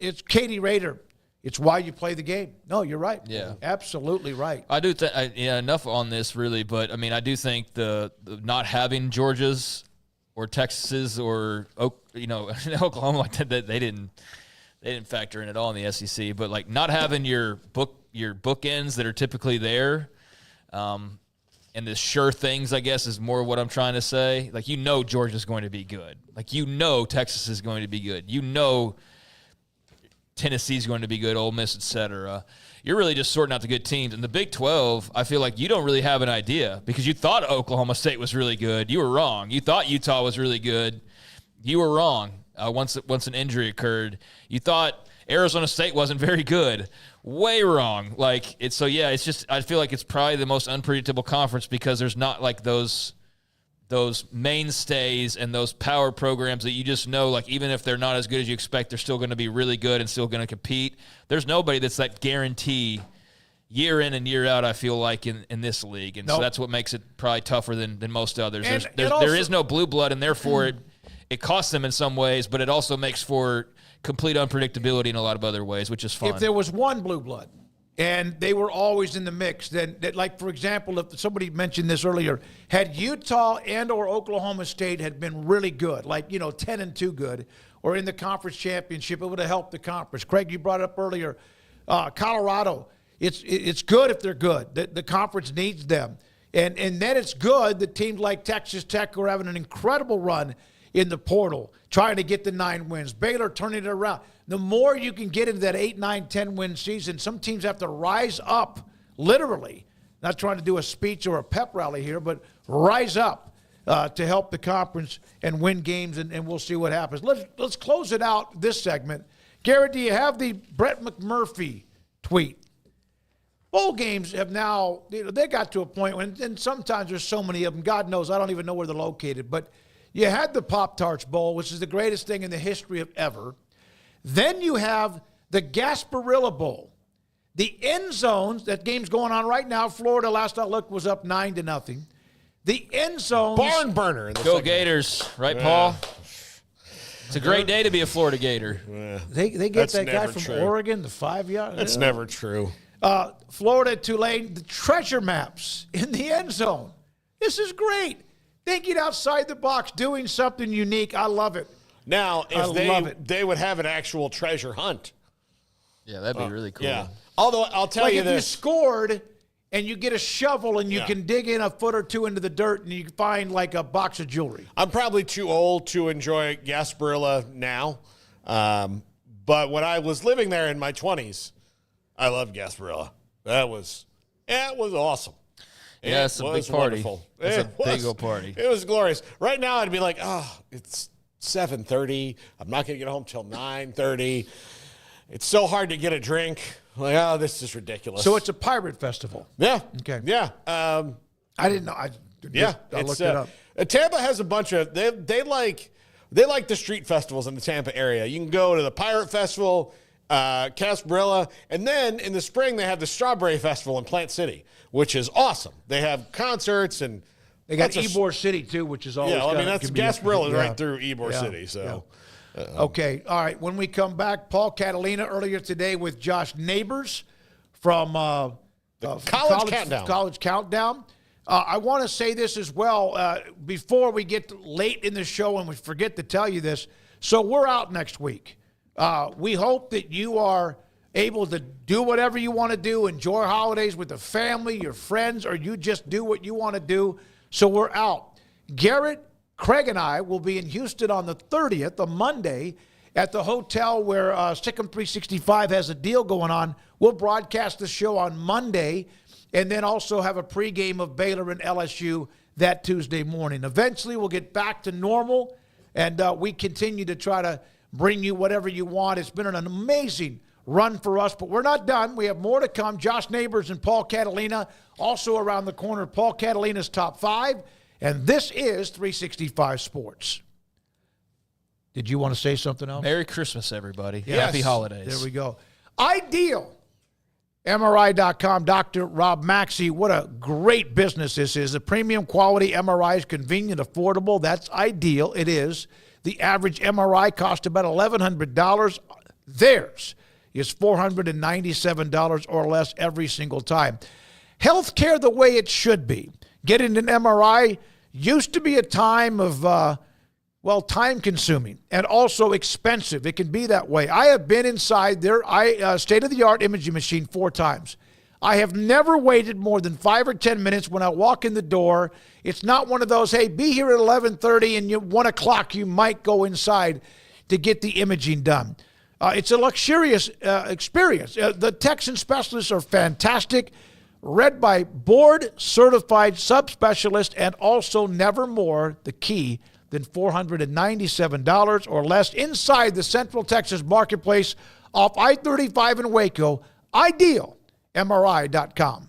it's Katie Rader. It's why you play the game. No, you're right. Yeah. Absolutely right. I do think, enough on this really, but I do think the not having Georgia's or Texas's or, Oklahoma like that, they didn't factor in at all in the SEC, but like not having your bookends that are typically there, and the sure things, I guess, is more what I'm trying to say. Like, Georgia's going to be good. Like, Texas is going to be good. Tennessee's going to be good, Ole Miss, etc. You're really just sorting out the good teams. In the Big 12, I feel like you don't really have an idea because you thought Oklahoma State was really good. You were wrong. You thought Utah was really good. You were wrong. Once an injury occurred, you thought Arizona State wasn't very good. Way wrong. It's just, I feel like it's probably the most unpredictable conference because there's not like those mainstays and those power programs that you just know, like even if they're not as good as you expect, they're still going to be really good and still going to compete. There's nobody that's that guarantee year in and year out, I feel like, in this league. And so that's what makes it probably tougher than most others. There is no blue blood, and therefore it costs them in some ways, but it also makes for complete unpredictability in a lot of other ways, which is fun. If there was one blue blood and they were always in the mix, then like, for example, if somebody mentioned this earlier, had Utah and or Oklahoma State had been really good, like, 10-2 good, or in the conference championship, it would have helped the conference. Craig, you brought it up earlier. Colorado, it's good if they're good. The conference needs them. And then it's good that teams like Texas Tech are having an incredible run in the portal, trying to get the 9 wins. Baylor turning it around. The more you can get into that 8, 9, 10-win season, some teams have to rise up, literally. Not trying to do a speech or a pep rally here, but rise up to help the conference and win games, and we'll see what happens. Let's close it out, this segment. Garrett, do you have the Brett McMurphy tweet? Bowl games have now, they got to a point when, and sometimes there's so many of them, God knows, I don't even know where they're located, but you had the Pop-Tarts Bowl, which is the greatest thing in the history of ever. Then you have the Gasparilla Bowl. The end zones, that game's going on right now. Florida, last I looked, was up 9-0. The end zones. Barn burner. Go Gators, right, Paul? It's a great day to be a Florida Gator. They get that guy from Oregon, the 5-yard. That's never true. Florida, Tulane, the treasure maps in the end zone. This is great. Thinking outside the box, doing something unique. I love it. Now, if they would have an actual treasure hunt. Yeah, that'd be really cool. Yeah. Although, I'll tell you this. If you scored and you get a shovel and you can dig in a foot or two into the dirt and you find like a box of jewelry. I'm probably too old to enjoy Gasparilla now. But when I was living there in my 20s, I loved Gasparilla. It was awesome. Yeah, it's a big party. Wonderful. It's a big old party. It was glorious. Right now, I'd be like, it's 7:30. I'm not going to get home till 9:30. It's so hard to get a drink. Like, this is ridiculous. So it's a pirate festival. Yeah. Okay. Yeah. I didn't know. Yeah, I looked it up. Tampa has a bunch of they like the street festivals in the Tampa area. You can go to the Pirate Festival, Casparilla, and then in the spring they have the Strawberry Festival in Plant City, which is awesome. They have concerts and they got Ybor City too, which is always that's Gasparilla is right through Ybor City. So okay, all right. When we come back, Paul Catalina earlier today with Josh Neighbors from College Countdown. I want to say this as well before we get late in the show and we forget to tell you this. So we're out next week. We hope that you are able to do whatever you want to do, enjoy holidays with the family, your friends, or you just do what you want to do. So we're out. Garrett, Craig, and I will be in Houston on the 30th, a Monday, at the hotel where Sikkim 365 has a deal going on. We'll broadcast the show on Monday and then also have a pregame of Baylor and LSU that Tuesday morning. Eventually, we'll get back to normal, and we continue to try to bring you whatever you want. It's been an amazing run for us, but we're not done. We have more to come. Josh Neighbors and Paul Catalina also around the corner. Paul Catalina's Top 5, and this is 365 Sports. Did you want to say something else? Merry Christmas, everybody. Yes. Happy holidays. There we go. Ideal. MRI.com, Dr. Rob Maxey. What a great business this is. The premium quality MRI is convenient, affordable. That's ideal. It is. The average MRI costs about $1,100. Theirs is $497 or less every single time. Healthcare the way it should be. Getting an MRI used to be a time of, time-consuming and also expensive. It can be that way. I have been inside their state-of-the-art imaging machine 4 times. I have never waited more than 5 or 10 minutes when I walk in the door. It's not one of those, hey, be here at 11:30 and 1 o'clock you might go inside to get the imaging done. It's a luxurious experience. The techs and specialists are fantastic, read by board-certified subspecialists, and also never more, the key, than $497 or less inside the Central Texas Marketplace off I-35 in Waco. IdealMRI.com.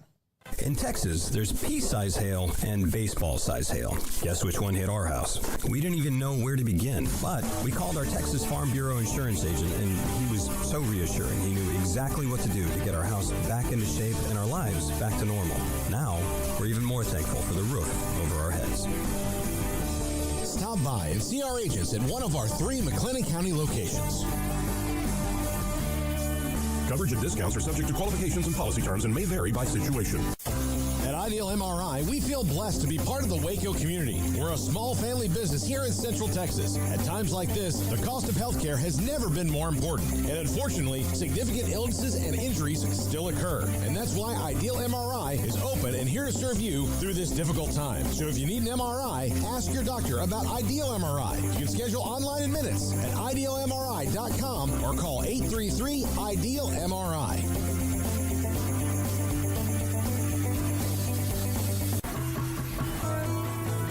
In Texas, there's pea-size hail and baseball-size hail. Guess which one hit our house? We didn't even know where to begin, but we called our Texas Farm Bureau insurance agent, and he was so reassuring. He knew exactly what to do to get our house back into shape and our lives back to normal. Now, we're even more thankful for the roof over our heads. Stop by and see our agents at one of our 3 McLennan County locations. Coverage and discounts are subject to qualifications and policy terms and may vary by situation. At Ideal MRI, we feel blessed to be part of the Waco community. We're a small family business here in Central Texas. At times like this, the cost of healthcare has never been more important. And unfortunately, significant illnesses and injuries still occur. And that's why Ideal MRI is open and here to serve you through this difficult time. So if you need an MRI, ask your doctor about Ideal MRI. You can schedule online in minutes at idealmri.com or call 833-IDEAL-MRI.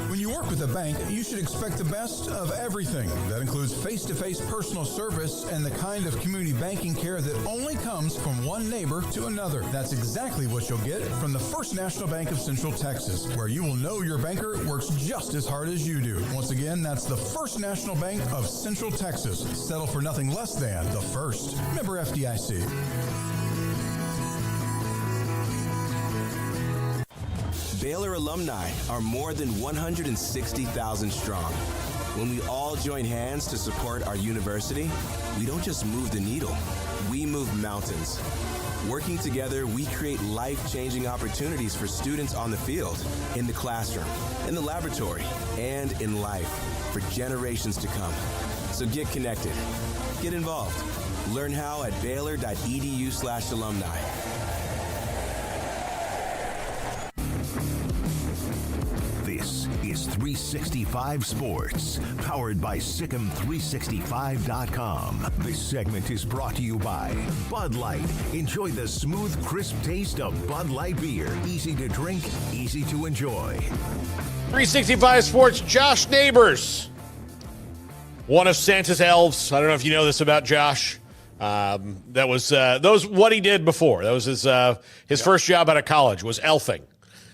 When you work with a bank, you should expect the best of everything. That includes face-to-face personal service and the kind of community banking care that only comes from one neighbor to another. That's exactly what you'll get from the First National Bank of Central Texas, where you will know your banker works just as hard as you do. Once again, that's the First National Bank of Central Texas. Settle for nothing less than the first. Member FDIC. Baylor alumni are more than 160,000 strong. When we all join hands to support our university, we don't just move the needle, we move mountains. Working together, we create life-changing opportunities for students on the field, in the classroom, in the laboratory, and in life for generations to come. So get connected, get involved. Learn how at baylor.edu/alumni. This is 365 Sports, powered by Sikkim365.com. This segment is brought to you by Bud Light. Enjoy the smooth, crisp taste of Bud Light beer. Easy to drink, easy to enjoy. 365 Sports, Josh Neighbors, one of Santa's elves. I don't know if you know this about Josh. That was what he did before. That was his first job out of college was elfing.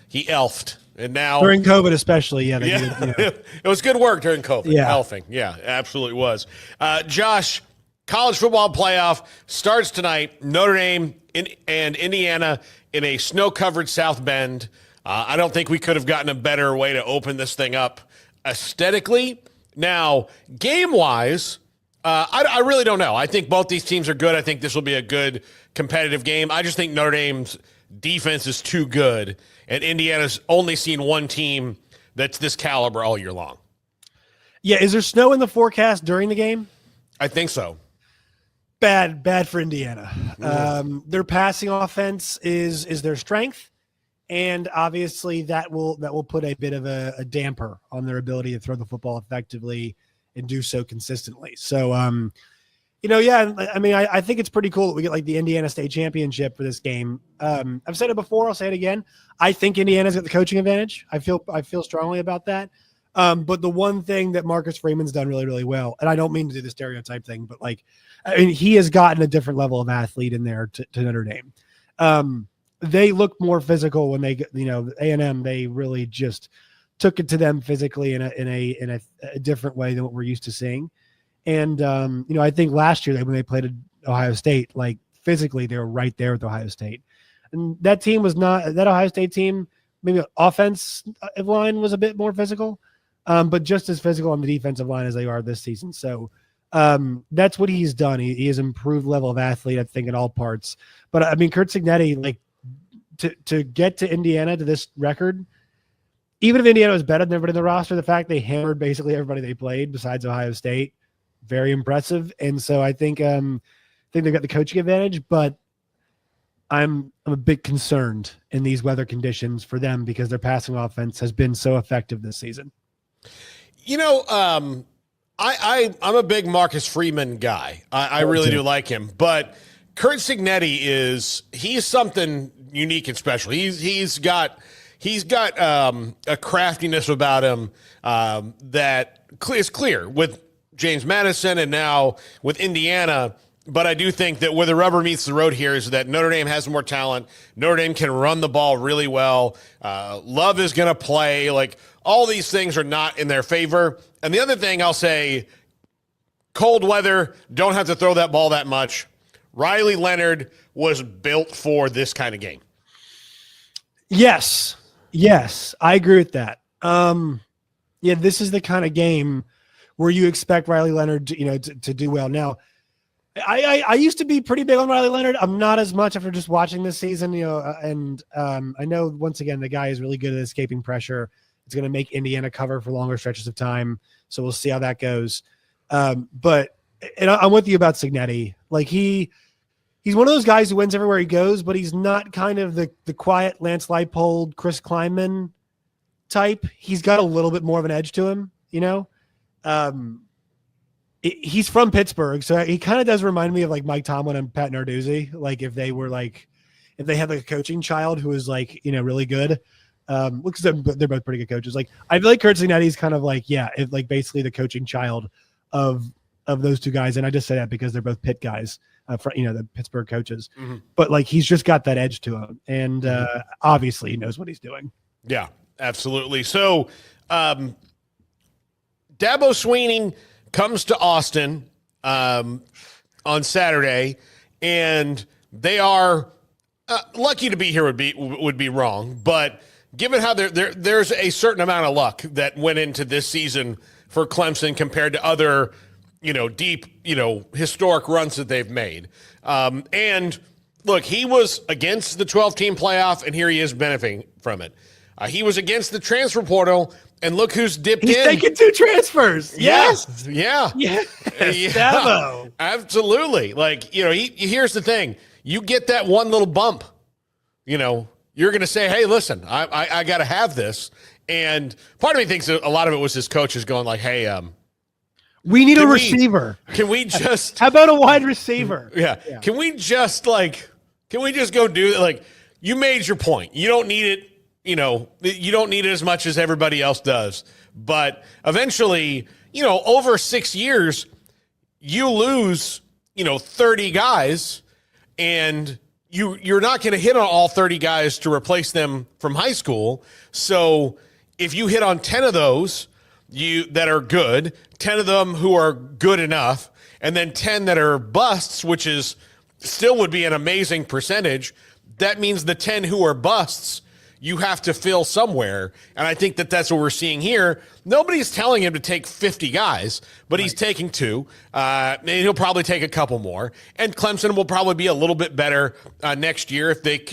He elfed. And now during COVID, especially, yeah, it was good work during COVID. Yeah. Helping, yeah, absolutely was. Josh, college football playoff starts tonight. Notre Dame and Indiana in a snow-covered South Bend. I don't think we could have gotten a better way to open this thing up aesthetically. Now, game-wise, I really don't know. I think both these teams are good. I think this will be a good competitive game. I just think Notre Dame's defense is too good, and Indiana's only seen one team that's this caliber all year long. Yeah, is there snow in the forecast during the game? I think so. Bad for Indiana. Their passing offense is their strength, and obviously that will put a bit of a damper on their ability to throw the football effectively and do so consistently. So, yeah, I mean, I think it's pretty cool that we get like the Indiana State Championship for this game. I've said it before. I'll say it again. I think Indiana's got the coaching advantage. I feel strongly about that. But the one thing that Marcus Freeman's done really, really well, and I don't mean to do the stereotype thing, but he has gotten a different level of athlete in there to Notre Dame. They look more physical when they, A&M, they really just took it to them physically in a different way than what we're used to seeing. And, I think last year when they played Ohio State, like physically they were right there with Ohio State. And that team was not – that Ohio State team, maybe offensive line was a bit more physical, but just as physical on the defensive line as they are this season. So that's what he's done. He has improved level of athlete, I think, in all parts. But, I mean, Curt Cignetti, to get to Indiana to this record, even if Indiana was better than everybody in the roster, the fact they hammered basically everybody they played besides Ohio State, very impressive. And so I think they've got the coaching advantage, but I'm a bit concerned in these weather conditions for them because their passing offense has been so effective this season. I'm a big Marcus Freeman guy. I really do like him, but Curt Cignetti he's something unique and special. He's got a craftiness about him that is clear with James Madison and now with Indiana. But I do think that where the rubber meets the road here is that Notre Dame has more talent. Notre Dame can run the ball really well. Love is going to play. All these things are not in their favor. And the other thing I'll say, cold weather, don't have to throw that ball that much. Riley Leonard was built for this kind of game. Yes, I agree with that. This is the kind of game where you expect Riley Leonard to do well. Now, I used to be pretty big on Riley Leonard. I'm not as much after just watching this season, and I know once again the guy is really good at escaping pressure. It's going to make Indiana cover for longer stretches of time, so we'll see how that goes. But I'm with you about Cignetti. He's one of those guys who wins everywhere he goes, but he's not kind of the quiet Lance Leipold, Chris Kleinman type. He's got a little bit more of an edge to him, he's from Pittsburgh, so he kind of does remind me of Mike Tomlin and Pat Narduzzi. If they had a coaching child who was really good, because they're both pretty good coaches. I feel like Curt Cignetti is kind of basically the coaching child of those two guys, and I just say that because they're both Pitt guys, the Pittsburgh coaches. Mm-hmm. But he's just got that edge to him, and obviously he knows what he's doing. Yeah, absolutely. So, Dabo Swinney comes to Austin on Saturday, and they are lucky to be here would be wrong, but given how there's a certain amount of luck that went into this season for Clemson compared to other deep historic runs that they've made. And look, he was against the 12-team playoff, and here he is benefiting from it. He was against the transfer portal, and look who's dipped in. He's taking 2 transfers. Yes. Yeah. Yes. Dabo. Absolutely. Here's the thing. You get that one little bump, you're going to say, hey, listen, I got to have this. And part of me thinks that a lot of it was his coaches going hey, we need a receiver. Can we just... How about a wide receiver? Yeah. Can we just go do it? You made your point. You don't need it. You don't need it as much as everybody else does. But eventually, over 6 years, you lose, 30 guys, and you're not going to hit on all 30 guys to replace them from high school. So if you hit on 10 of those that are good, 10 of them who are good enough, and then 10 that are busts, which is still would be an amazing percentage, that means the 10 who are busts you have to fill somewhere. And I think that's what we're seeing here. Nobody's telling him to take 50 guys, but he's taking 2. And he'll probably take a couple more. And Clemson will probably be a little bit better next year if they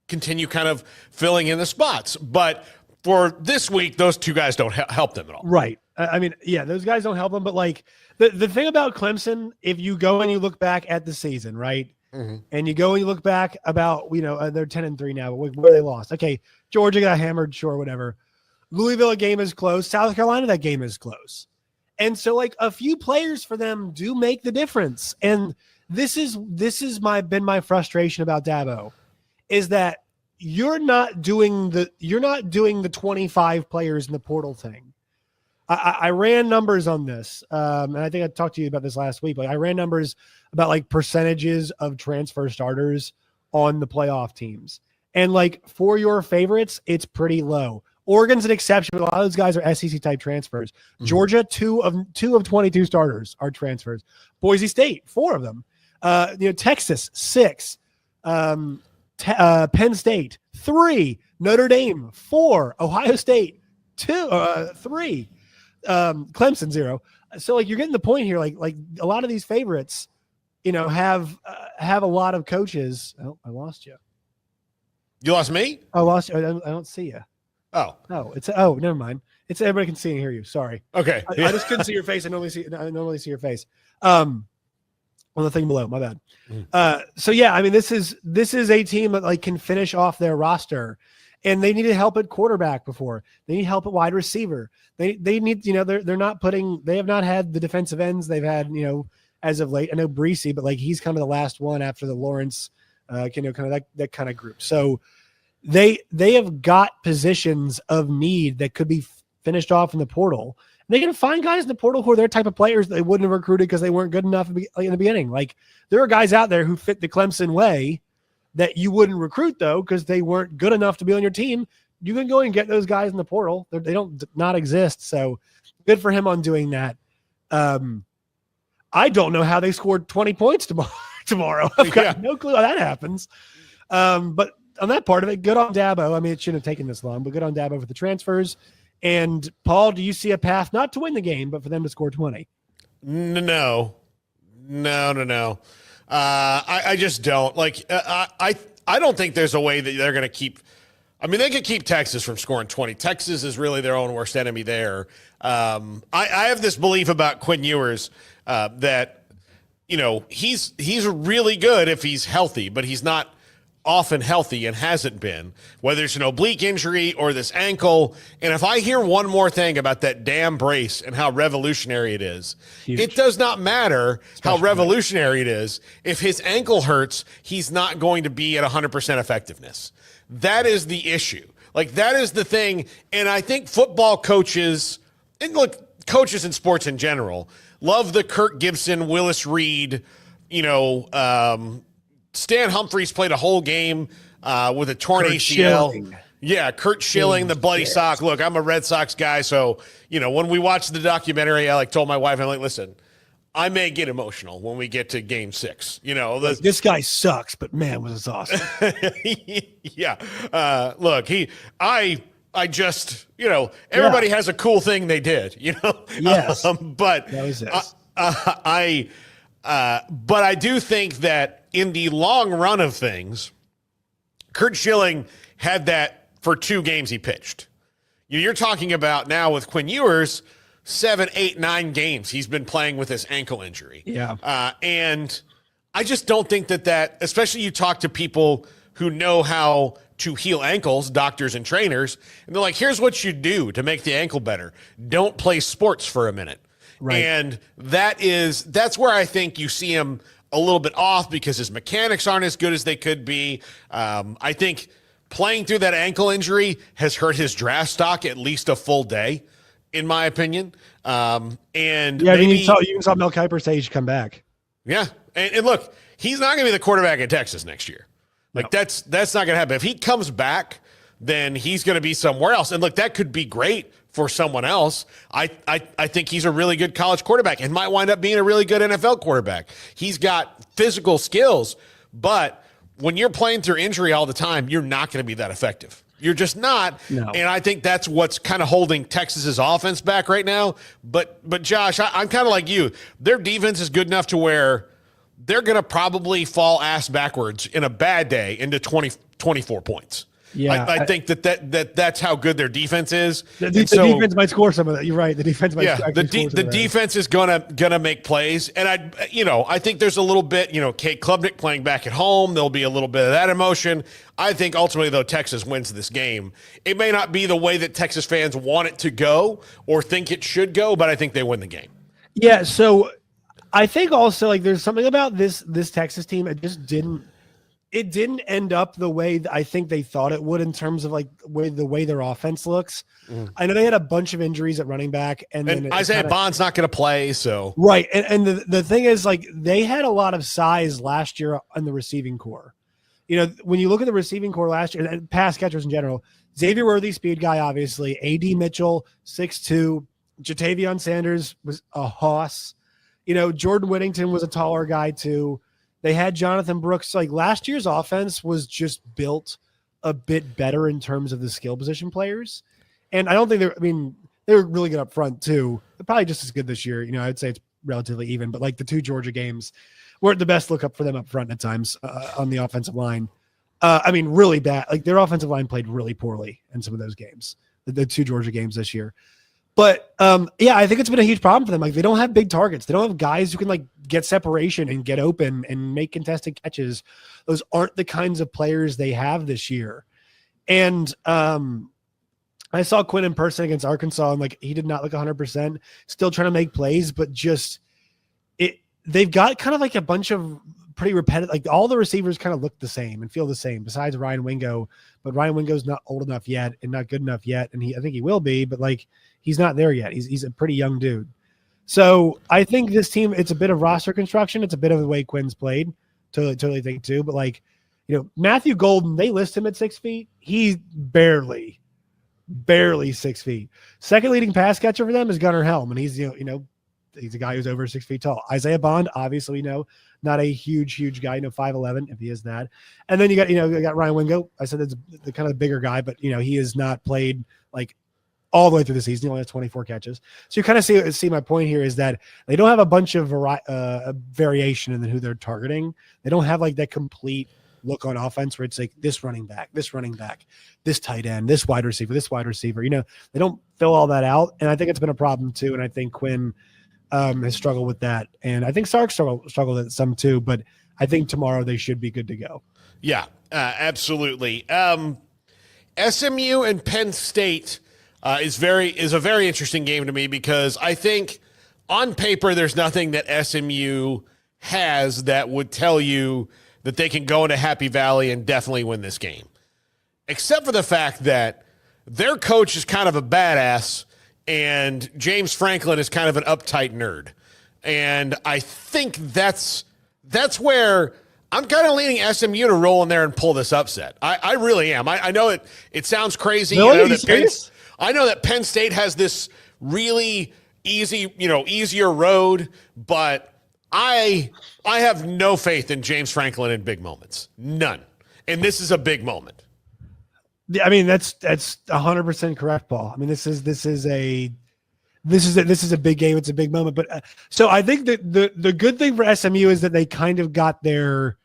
continue kind of filling in the spots. But for this week, those 2 guys don't help them at all. Right. I mean, yeah, those guys don't help them. But like the thing about Clemson, if you go and you look back at the season, right? Mm-hmm. And you go and you look back about, they're 10-3 now, but where they lost. Okay, Georgia got hammered, sure, whatever. Louisville, a game is close. South Carolina, that game is close. And so, like, a few players for them do make the difference. And this is been my frustration about Dabo, is that you're not doing the 25 players in the portal thing. I ran numbers on this, and I think I talked to you about this last week. But I ran numbers about like percentages of transfer starters on the playoff teams, and like for your favorites, it's pretty low. Oregon's an exception, but a lot of those guys are SEC type transfers. Mm-hmm. Georgia, 2 of 22 starters are transfers. Boise State, 4 of them. Texas, 6. Penn State, 3. Notre Dame, 4. Ohio State, 3. Clemson, 0. So like you're getting the point here. Like a lot of these favorites, have a lot of coaches. Oh, I lost you. You lost me? I lost you. I don't see you. Oh, never mind. It's everybody can see and hear you. Sorry. Okay. I just couldn't see your face. I normally see your face. On the thing below. My bad. So yeah, I mean, this is a team that like can finish off their roster. And they needed help at quarterback before. They need help at wide receiver. They need, they're not they have not had the defensive ends they've had, as of late. I know Breesy, but like he's kind of the last one after the Lawrence, kind of that kind of group. So they have got positions of need that could be finished off in the portal. They can find guys in the portal who are their type of players that they wouldn't have recruited because they weren't good enough in the beginning. Like there are guys out there who fit the Clemson way that you wouldn't recruit though because they weren't good enough to be on your team. You can go and get those guys in the portal. They don't not exist. So good for him on doing that. I don't know how they scored 20 points tomorrow. I've got no clue how that happens. But on that part of it, good on Dabo. I mean, it shouldn't have taken this long, but good on Dabo for the transfers. And Paul, do you see a path not to win the game, but for them to score 20? No. I just don't like. I don't think there's a way that they're going to keep. I mean, they could keep Texas from scoring 20. Texas is really their own worst enemy there. I have this belief about Quinn Ewers that he's really good if he's healthy, but he's not often healthy and hasn't been, whether it's an oblique injury or this ankle. And if I hear one more thing about that damn brace and how revolutionary it is, it does not matter how revolutionary it is. If his ankle hurts, he's not going to be at 100% effectiveness. That is the issue. Like that is the thing. And I think football coaches, and look, coaches in sports in general, love the Kirk Gibson, Willis Reed, Stan Humphries played a whole game with a torn ACL. Schilling. Yeah, Kurt Schilling, the bloody sock. Look, I'm a Red Sox guy, so when we watched the documentary, I told my wife, I'm like, listen, I may get emotional when we get to Game 6. This guy sucks, but man, was this awesome. Yeah, look, I just everybody has a cool thing they did. Yes, but that was it. But I do think that in the long run of things, Kurt Schilling had that for 2 games he pitched. You're talking about now with Quinn Ewers, 7, 8, 9 games he's been playing with this ankle injury. Yeah. And I just don't think that, especially you talk to people who know how to heal ankles, doctors and trainers, and they're like, here's what you do to make the ankle better. Don't play sports for a minute. Right. And that's where I think you see him a little bit off because his mechanics aren't as good as they could be. I think playing through that ankle injury has hurt his draft stock at least a full day, in my opinion. And you saw Mel Kiper say he should come back. Yeah. And look, he's not going to be the quarterback in Texas next year. Like that's not going to happen. If he comes back, then he's going to be somewhere else. And look, that could be great for someone else. I think he's a really good college quarterback and might wind up being a really good NFL quarterback. He's got physical skills, but when you're playing through injury all the time, you're not going to be that effective. You're just not. No. And I think that's what's kind of holding Texas's offense back right now. But Josh, I'm kind of like you. Their defense is good enough to where they're going to probably fall ass backwards in a bad day into 24 points. Yeah, I think that's how good their defense is. The defense might score some of that. You're right. The defense might. Yeah, the defense is gonna make plays, and I think there's a little bit. Kate Klubnik playing back at home. There'll be a little bit of that emotion. I think ultimately, though, Texas wins this game. It may not be the way that Texas fans want it to go or think it should go, but I think they win the game. Yeah. So I think also there's something about this Texas team. It just didn't. It didn't end up the way I think they thought it would in terms of the way their offense looks. I know they had a bunch of injuries at running back, and then Isaiah Bond's not going to play. So right, and the thing is, they had a lot of size last year on the receiving core. When you look at the receiving core last year, and pass catchers in general, Xavier Worthy, speed guy, obviously. A.D. Mitchell, 6'2". Jatavion Sanders was a hoss. Jordan Whittington was a taller guy too. They had Jonathan Brooks. Last year's offense was just built a bit better in terms of the skill position players. And I don't think they were really good up front too. They're probably just as good this year. I'd say it's relatively even, but the two Georgia games weren't the best look up for them up front at times on the offensive line. Really bad. Their offensive line played really poorly in some of those games, the two Georgia games this year. But I think it's been a huge problem for them. They don't have big targets. They don't have guys who can get separation and get open and make contested catches. Those aren't the kinds of players they have this year. And I saw Quinn in person against Arkansas, and he did not look 100%. Still trying to make plays, but just they've got kind of a bunch of pretty repetitive. All the receivers kind of look the same and feel the same, besides Ryan Wingo. But Ryan Wingo's not old enough yet and not good enough yet, and I think he will be, but he's not there yet. He's a pretty young dude. So I think this team, it's a bit of roster construction. It's a bit of the way Quinn's played. Totally think too. But Matthew Golden, they list him at 6 feet. He's barely 6 feet. Second leading pass catcher for them is Gunnar Helm, and he's he's a guy who's over 6 feet tall. Isaiah Bond, obviously, not a huge guy, 5'11" if he is that. And then you got Ryan Wingo. I said that's the kind of the bigger guy, but he has not played all the way through the season. He only has 24 catches. So you kind of see my point here is that they don't have a bunch of variation in who they're targeting. They don't have that complete look on offense where it's this running back, this tight end, this wide receiver. They don't fill all that out. And I think it's been a problem too. And I think Quinn has struggled with that. And I think Sark struggled with it some too, but I think tomorrow they should be good to go. Yeah, absolutely. SMU and Penn State is a very interesting game to me because I think on paper there's nothing that SMU has that would tell you that they can go into Happy Valley and definitely win this game, except for the fact that their coach is kind of a badass and James Franklin is kind of an uptight nerd. And I think that's where I'm kind of leaning SMU to roll in there and pull this upset. I really am. I know it sounds crazy. Really? I know that Penn State has this really easy, easier road, but I have no faith in James Franklin in big moments. None. And this is a big moment. I mean, that's 100% correct, Paul. I mean, this is a big game. It's a big moment. But so I think that the good thing for SMU is that they kind of got their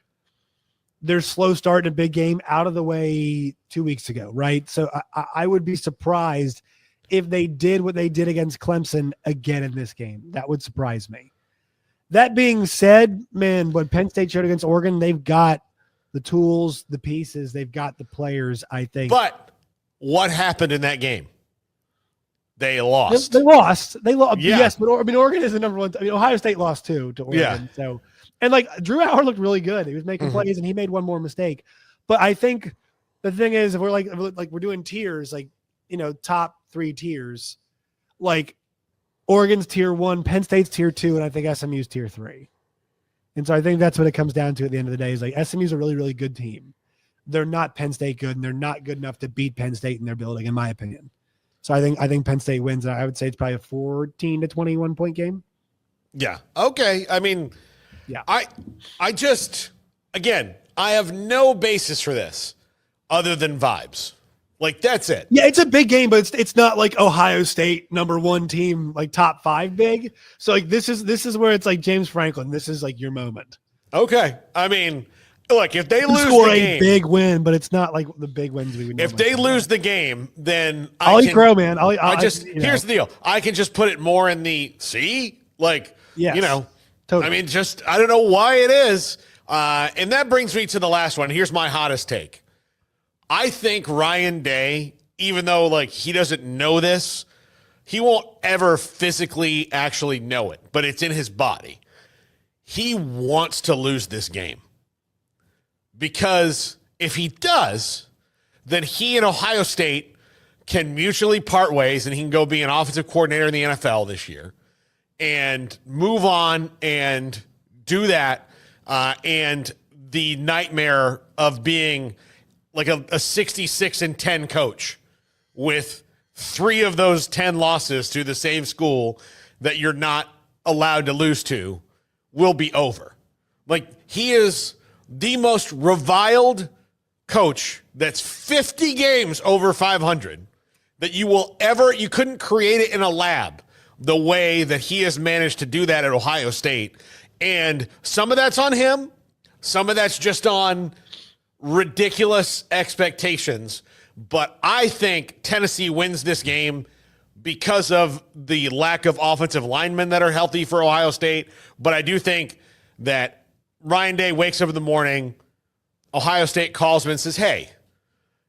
slow start in a big game out of the way 2 weeks ago, right? So I would be surprised if they did what they did against Clemson again in this game. That would surprise me. That being said, man, what Penn State showed against Oregon, they've got the tools, the pieces, they've got the players, I think. But what happened in that game? They lost. They lost. Yeah. Yes, but Oregon is the number one. Ohio State lost too to Oregon. Yeah. So, and Drew Howard looked really good. He was making plays, and he made one more mistake. But I think the thing is, if we're doing tiers, top 3 tiers, Oregon's tier 1, Penn State's tier 2, and I think SMU's tier 3. And so I think that's what it comes down to at the end of the day is SMU's a really, really good team. they're not Penn State good, and they're not good enough to beat Penn State in their building, in my opinion. So I think Penn State wins. I would say it's probably a 14 to 21 point game. Yeah. Okay. I mean, yeah. I just, again, I have no basis for this other than vibes. Like, that's it. Yeah, it's a big game, but it's not like Ohio State #1 team, like top 5 big. So like this is where it's like James Franklin. This is like your moment. Okay. I mean, look, if they lose score the a game, big win, but it's not like the big wins we would. if they lose the game, then I'll eat crow, man. Here's the deal. I can just put it more in the like, yes, you know, totally. I mean, just, I don't know why it is. And that brings me to the last one. Here's my hottest take. I think Ryan Day, even though like he doesn't know this, he won't ever physically actually know it, but it's in his body. He wants to lose this game because if he does, then he and Ohio State can mutually part ways and he can go be an offensive coordinator in the NFL this year and move on and do that. And the nightmare of being like a 66-10 coach with 3 of those 10 losses to the same school that you're not allowed to lose to will be over. Like, he is the most reviled coach that's 50 games over 500 that you couldn't create it in a lab the way that he has managed to do that at Ohio State. And some of that's on him. Some of that's just on ridiculous expectations. But I think Tennessee wins this game because of the lack of offensive linemen that are healthy for Ohio State. But I do think that Ryan Day wakes up in the morning, Ohio State calls him and says, hey,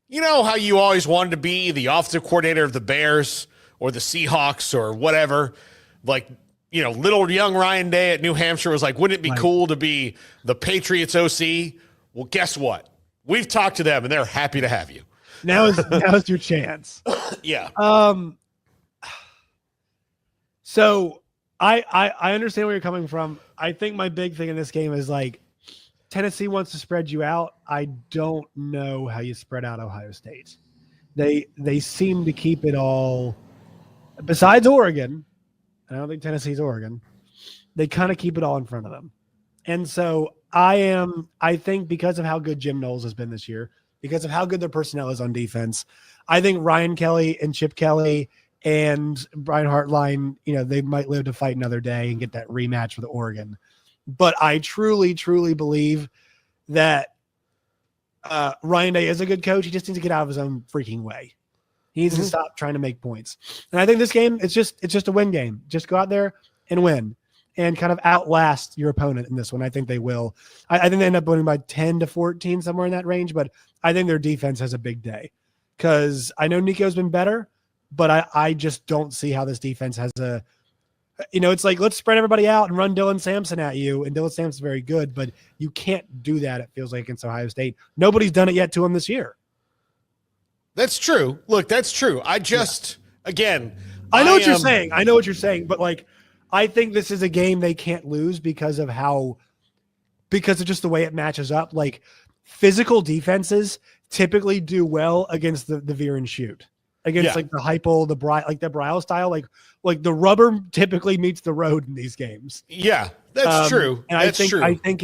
you know how you always wanted to be the offensive coordinator of the Bears or the Seahawks or whatever? Like, you know, little young Ryan Day at New Hampshire was like, wouldn't it be cool to be the Patriots OC? Well, guess what? We've talked to them and they're happy to have you. Now is your chance. Yeah. So I understand where you're coming from. I think my big thing in this game is like Tennessee wants to spread you out. I don't know how you spread out Ohio State. They seem to keep it all, besides Oregon. I don't think Tennessee's Oregon. They kind of keep it all in front of them. And so I think because of how good Jim Knowles has been this year, because of how good their personnel is on defense, I think Ryan Kelly and Chip Kelly and Brian Hartline, you know, they might live to fight another day and get that rematch with Oregon. But I truly, truly believe that Ryan Day is a good coach. He just needs to get out of his own freaking way. He needs to stop trying to make points. And I think this game, it's just a win game. Just go out there and win and kind of outlast your opponent in this one. I think they will. I think they end up winning by 10 to 14, somewhere in that range, but I think their defense has a big day because I know Nico's been better, but I just don't see how this defense has a, you know, it's like, let's spread everybody out and run Dylan Sampson at you. And Dylan Sampson's very good, but you can't do that. It feels like against Ohio State. Nobody's done it yet to him this year. That's true. Look, that's true. I just, again, I know what you're saying. I know what you're saying, but like, I think this is a game they can't lose because of just the way it matches up. Like, physical defenses typically do well against the veer and shoot, against like the Heupel, the Brile style. Like the rubber typically meets the road in these games. Yeah, that's true. And that's true. I think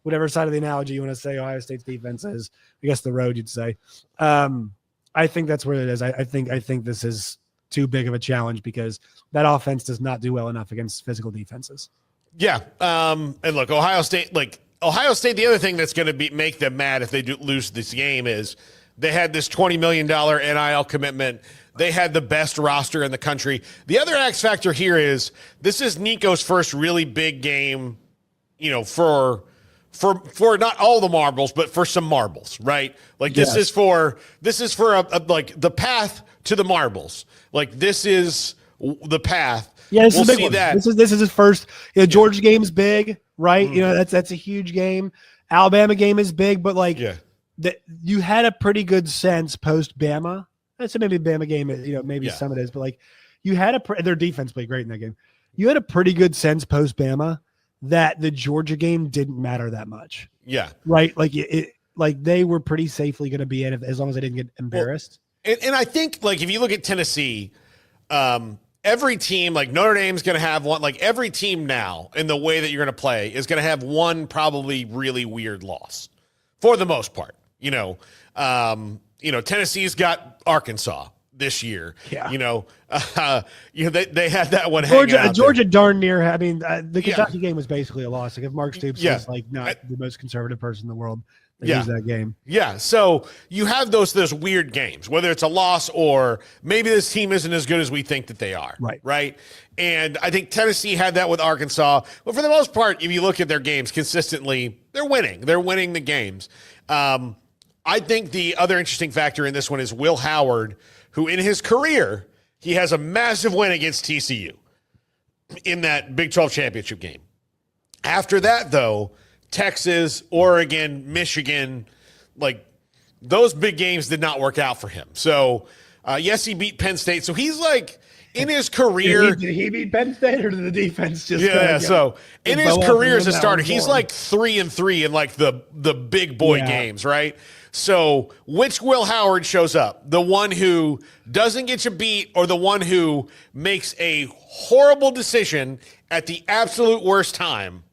whatever side of the analogy you want to say Ohio State's defense is, I guess the road you'd say. I think that's where it is. I think this is too big of a challenge because that offense does not do well enough against physical defenses. Yeah. And look, Ohio State, the other thing that's going to make them mad if they do lose this game is they had this $20 million NIL commitment. They had the best roster in the country. The other X factor here is this is Nico's first really big game, you know, for not all the marbles, but for some marbles, right? Like this is for like the path to the marbles. Like this is the path. Yeah, this is a big one. That. This is his first. You know, Georgia game's big, right? Mm-hmm. You know, that's a huge game. Alabama game is big, but like you had a pretty good sense post Bama. That's maybe Bama game. You know, maybe some it is, but like you had their defense played great in that game. You had a pretty good sense post Bama that the Georgia game didn't matter that much. Yeah. Right. Like like they were pretty safely going to be in it as long as they didn't get embarrassed. Well, and I think like if you look at Tennessee, every team, like Notre Dame's going to have one, like every team now in the way that you're going to play is going to have one probably really weird loss for the most part. Tennessee's got Arkansas this year. Yeah. They had that one. Georgia darn near. I mean, the Kentucky game was basically a loss. Like if Mark Stoops is like not the most conservative person in the world, they lose that game. Yeah. So you have those weird games, whether it's a loss or maybe this team isn't as good as we think that they are. Right. Right. And I think Tennessee had that with Arkansas. But for the most part, if you look at their games consistently, they're winning. They're winning the games. I think the other interesting factor in this one is Will Howard, who in his career, he has a massive win against TCU in that Big 12 championship game. After that, though, Texas, Oregon, Michigan, like those big games did not work out for him. So, yes, he beat Penn State. So he's like in his career. Did he beat Penn State or did the defense just? So in his career as a starter, he's like 3-3 in like the big boy games, right? So which Will Howard shows up? The one who doesn't get you beat or the one who makes a horrible decision at the absolute worst time?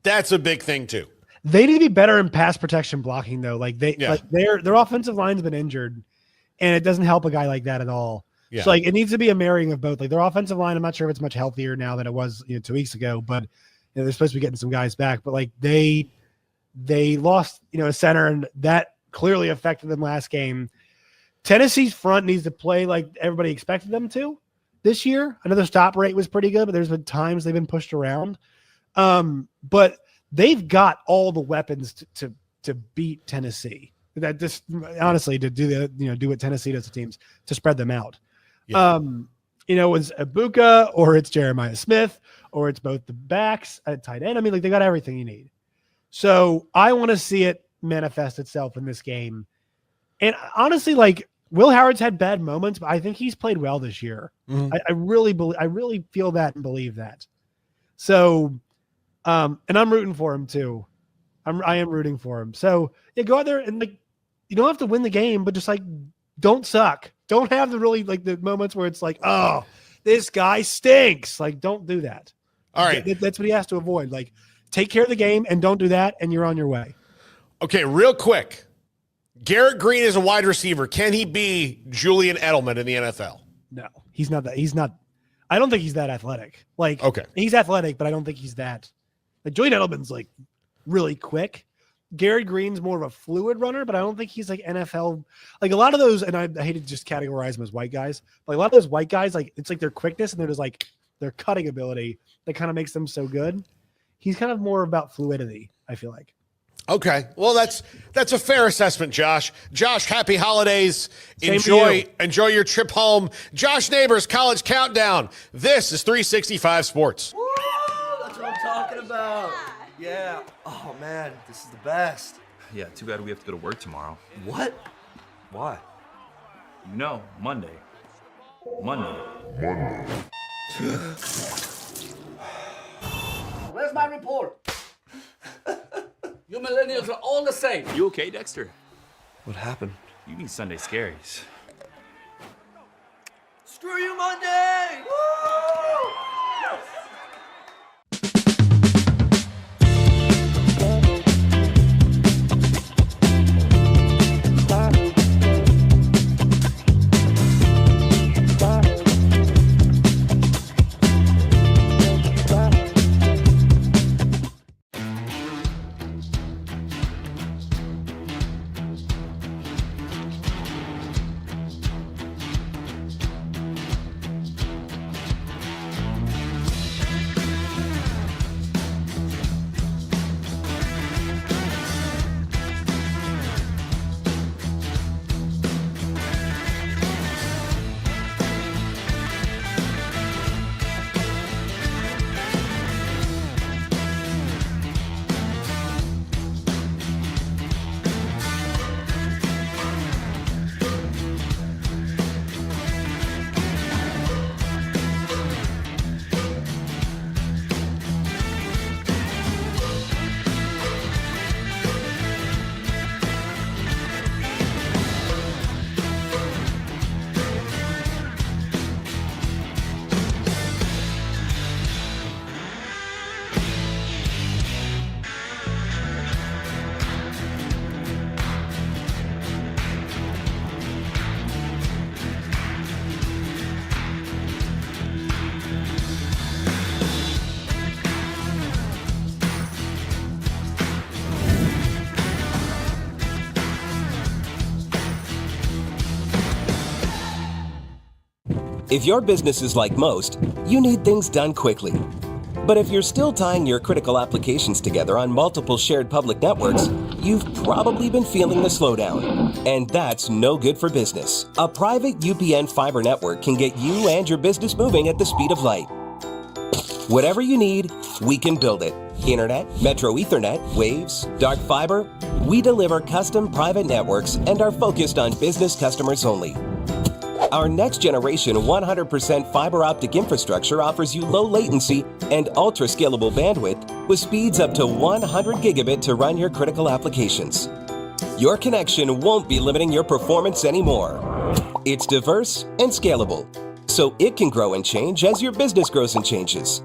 That's a big thing too. They need to be better in pass protection blocking though. Like their offensive line's been injured and it doesn't help a guy like that at all. Yeah. So like it needs to be a marrying of both. Like their offensive line, I'm not sure if it's much healthier now than it was 2 weeks ago, but they're supposed to be getting some guys back. But like they lost a center and that clearly affected them last game. Tennessee's front needs to play like everybody expected them to this year. I know their stop rate was pretty good, but there's been times they've been pushed around. But they've got all the weapons to beat Tennessee. That just honestly to do do what Tennessee does to teams to spread them out. Yeah. It's Ibuka or it's Jeremiah Smith or it's both the backs at tight end. I mean, like they got everything you need. So I want to see it manifest itself in this game. And honestly, like Will Howard's had bad moments, but I think he's played well this year. Mm-hmm. I really feel that and believe that. So, and I'm rooting for him too. I am rooting for him. So go out there and like, you don't have to win the game, but just like, don't suck. Don't have the really like the moments where it's like, oh, this guy stinks. Like, don't do that. All right. That's what he has to avoid. Like, take care of the game and don't do that. And you're on your way. Okay. Real quick. Garrett Green is a wide receiver. Can he be Julian Edelman in the NFL? No, he's not that. He's not. I don't think he's that athletic. Like, okay, he's athletic, but I don't think he's that. Like, Julian Edelman's like really quick. Garrett Green's more of a fluid runner, but I don't think he's like NFL. Like a lot of those, and I hate to just categorize them as white guys, but like a lot of those white guys, like it's like their quickness and there's like their cutting ability that kind of makes them so good. He's kind of more about fluidity, I feel like. Okay. Well, that's a fair assessment, Josh. Josh, happy holidays. Same Enjoy your trip home. Josh Neighbors, College Countdown. This is 365 Sports. Woo! That's what I'm talking about. Yeah. Oh, man, this is the best. Yeah, too bad we have to go to work tomorrow. What? Why? Monday. Where's my report? You millennials are all the same. You okay, Dexter? What happened? You need Sunday scaries. Screw you, Monday! Woo! Yes! If your business is like most, you need things done quickly. But if you're still tying your critical applications together on multiple shared public networks, you've probably been feeling the slowdown. And that's no good for business. A private UPN fiber network can get you and your business moving at the speed of light. Whatever you need, we can build it. Internet, Metro Ethernet, Waves, dark fiber. We deliver custom private networks and are focused on business customers only. Our next generation 100% fiber optic infrastructure offers you low latency and ultra scalable bandwidth with speeds up to 100 gigabit to run your critical applications. Your connection won't be limiting your performance anymore. It's diverse and scalable, so it can grow and change as your business grows and changes.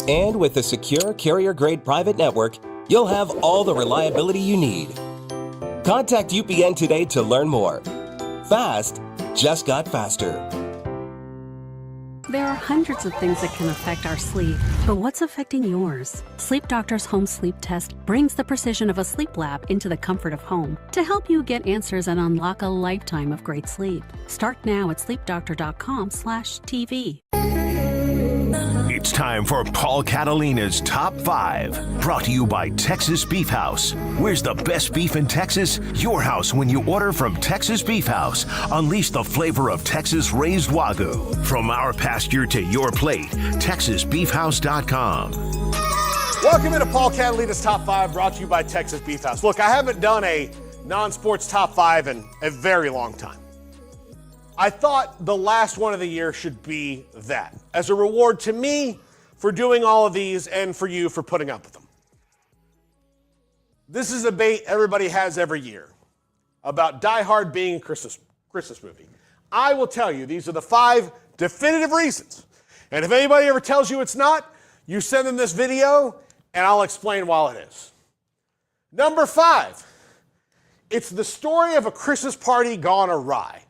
And with a secure carrier-grade private network, you'll have all the reliability you need. Contact UPN today to learn more. Fast just got faster. There are hundreds of things that can affect our sleep, but what's affecting yours? Sleep Doctor's Home Sleep Test brings the precision of a sleep lab into the comfort of home to help you get answers and unlock a lifetime of great sleep. Start now at sleepdoctor.com/TV. It's time for Paul Catalina's Top 5, brought to you by Texas Beef House. Where's the best beef in Texas? Your house when you order from Texas Beef House. Unleash the flavor of Texas raised Wagyu. From our pasture to your plate, TexasBeefHouse.com. Welcome into Paul Catalina's Top 5, brought to you by Texas Beef House. Look, I haven't done a non-sports Top 5 in a very long time. I thought the last one of the year should be that, as a reward to me for doing all of these and for you for putting up with them. This is a debate everybody has every year about Die Hard being a Christmas movie. I will tell you, these are the 5 definitive reasons. And if anybody ever tells you it's not, you send them this video and I'll explain why it is. Number 5, it's the story of a Christmas party gone awry.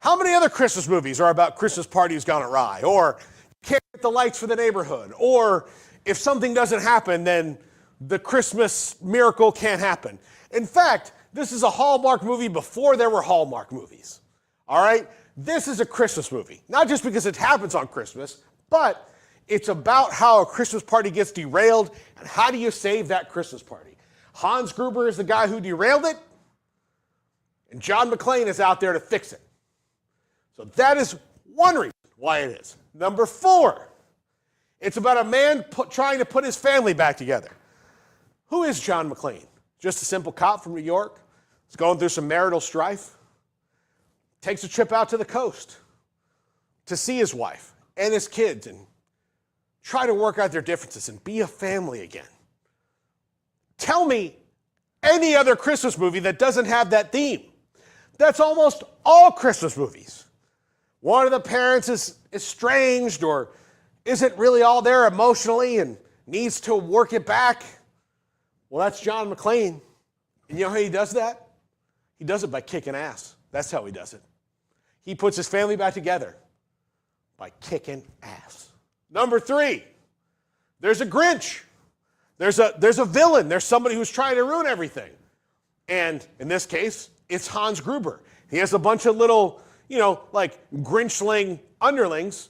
How many other Christmas movies are about Christmas parties gone awry? Or can't get the lights for the neighborhood? Or if something doesn't happen, then the Christmas miracle can't happen. In fact, this is a Hallmark movie before there were Hallmark movies. All right? This is a Christmas movie. Not just because it happens on Christmas, but it's about how a Christmas party gets derailed and how do you save that Christmas party. Hans Gruber is the guy who derailed it, and John McClane is out there to fix it. So that is one reason why it is. Number 4, it's about a man trying to put his family back together. Who is John McClane? Just a simple cop from New York? He's going through some marital strife. Takes a trip out to the coast to see his wife and his kids and try to work out their differences and be a family again. Tell me any other Christmas movie that doesn't have that theme. That's almost all Christmas movies. One of the parents is estranged or isn't really all there emotionally and needs to work it back. Well, that's John McClane. And you know how he does that? He does it by kicking ass. That's how he does it. He puts his family back together by kicking ass. Number 3, there's a Grinch. There's a villain. There's somebody who's trying to ruin everything. And in this case, it's Hans Gruber. He has a bunch of little, like Grinchling underlings,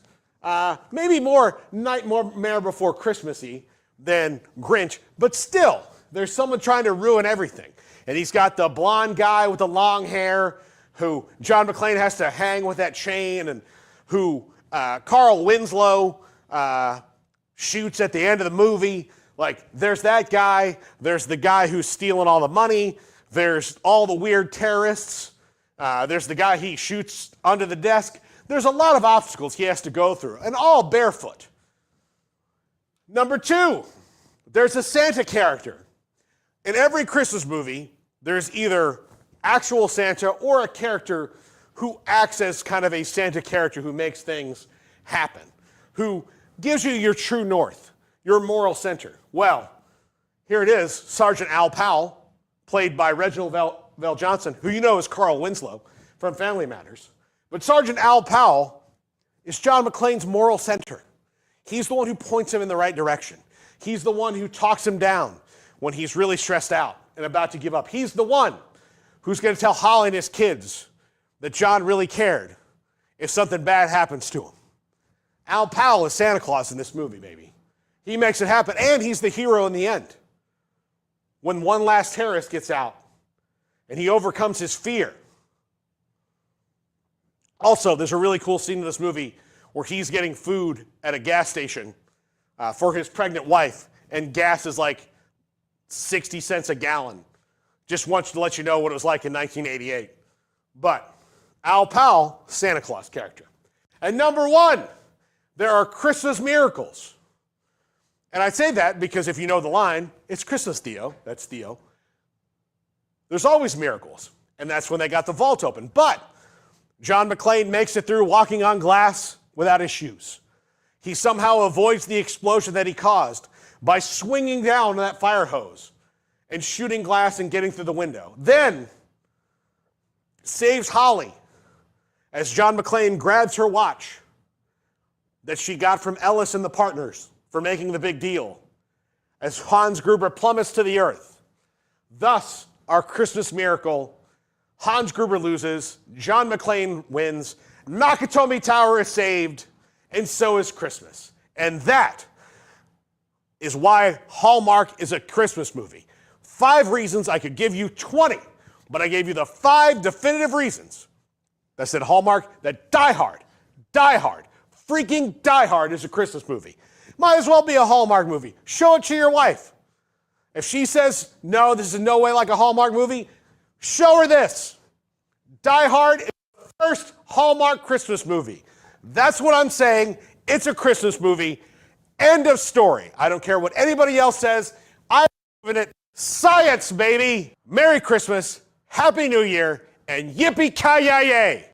maybe more Nightmare Before Christmassy than Grinch, but still, there's someone trying to ruin everything. And he's got the blonde guy with the long hair who John McClane has to hang with that chain and who Carl Winslow shoots at the end of the movie. Like, there's that guy. There's the guy who's stealing all the money. There's all the weird terrorists. There's the guy he shoots under the desk. There's a lot of obstacles he has to go through, and all barefoot. Number 2, there's a Santa character. In every Christmas movie, there's either actual Santa or a character who acts as kind of a Santa character who makes things happen, who gives you your true north, your moral center. Well, here it is, Sergeant Al Powell, played by Reginald Val Johnson, who you know is Carl Winslow from Family Matters. But Sergeant Al Powell is John McClane's moral center. He's the one who points him in the right direction. He's the one who talks him down when he's really stressed out and about to give up. He's the one who's going to tell Holly and his kids that John really cared if something bad happens to him. Al Powell is Santa Claus in this movie, baby. He makes it happen, and he's the hero in the end. When one last terrorist gets out, and he overcomes his fear. Also, there's a really cool scene in this movie where he's getting food at a gas station for his pregnant wife, and gas is like 60 cents a gallon. Just wants to let you know what it was like in 1988. But Al Powell, Santa Claus character. And number one, there are Christmas miracles. And I say that because if you know the line, it's Christmas, Theo. That's Theo. There's always miracles. And that's when they got the vault open. But John McClane makes it through walking on glass without his shoes. He somehow avoids the explosion that he caused by swinging down that fire hose and shooting glass and getting through the window. Then saves Holly as John McClane grabs her watch that she got from Ellis and the partners for making the big deal as Hans Gruber plummets to the earth. Thus, our Christmas miracle, Hans Gruber loses, John McClane wins, Nakatomi Tower is saved, and so is Christmas. And that is why Hallmark is a Christmas movie. 5 reasons. I could give you 20, but I gave you the 5 definitive reasons that said Hallmark, that Die Hard, freaking Die Hard is a Christmas movie. Might as well be a Hallmark movie. Show it to your wife. If she says, no, this is no way like a Hallmark movie, show her this. Die Hard is the first Hallmark Christmas movie. That's what I'm saying. It's a Christmas movie. End of story. I don't care what anybody else says. I'm giving it science, baby. Merry Christmas, Happy New Year, and yippee-ki-yay!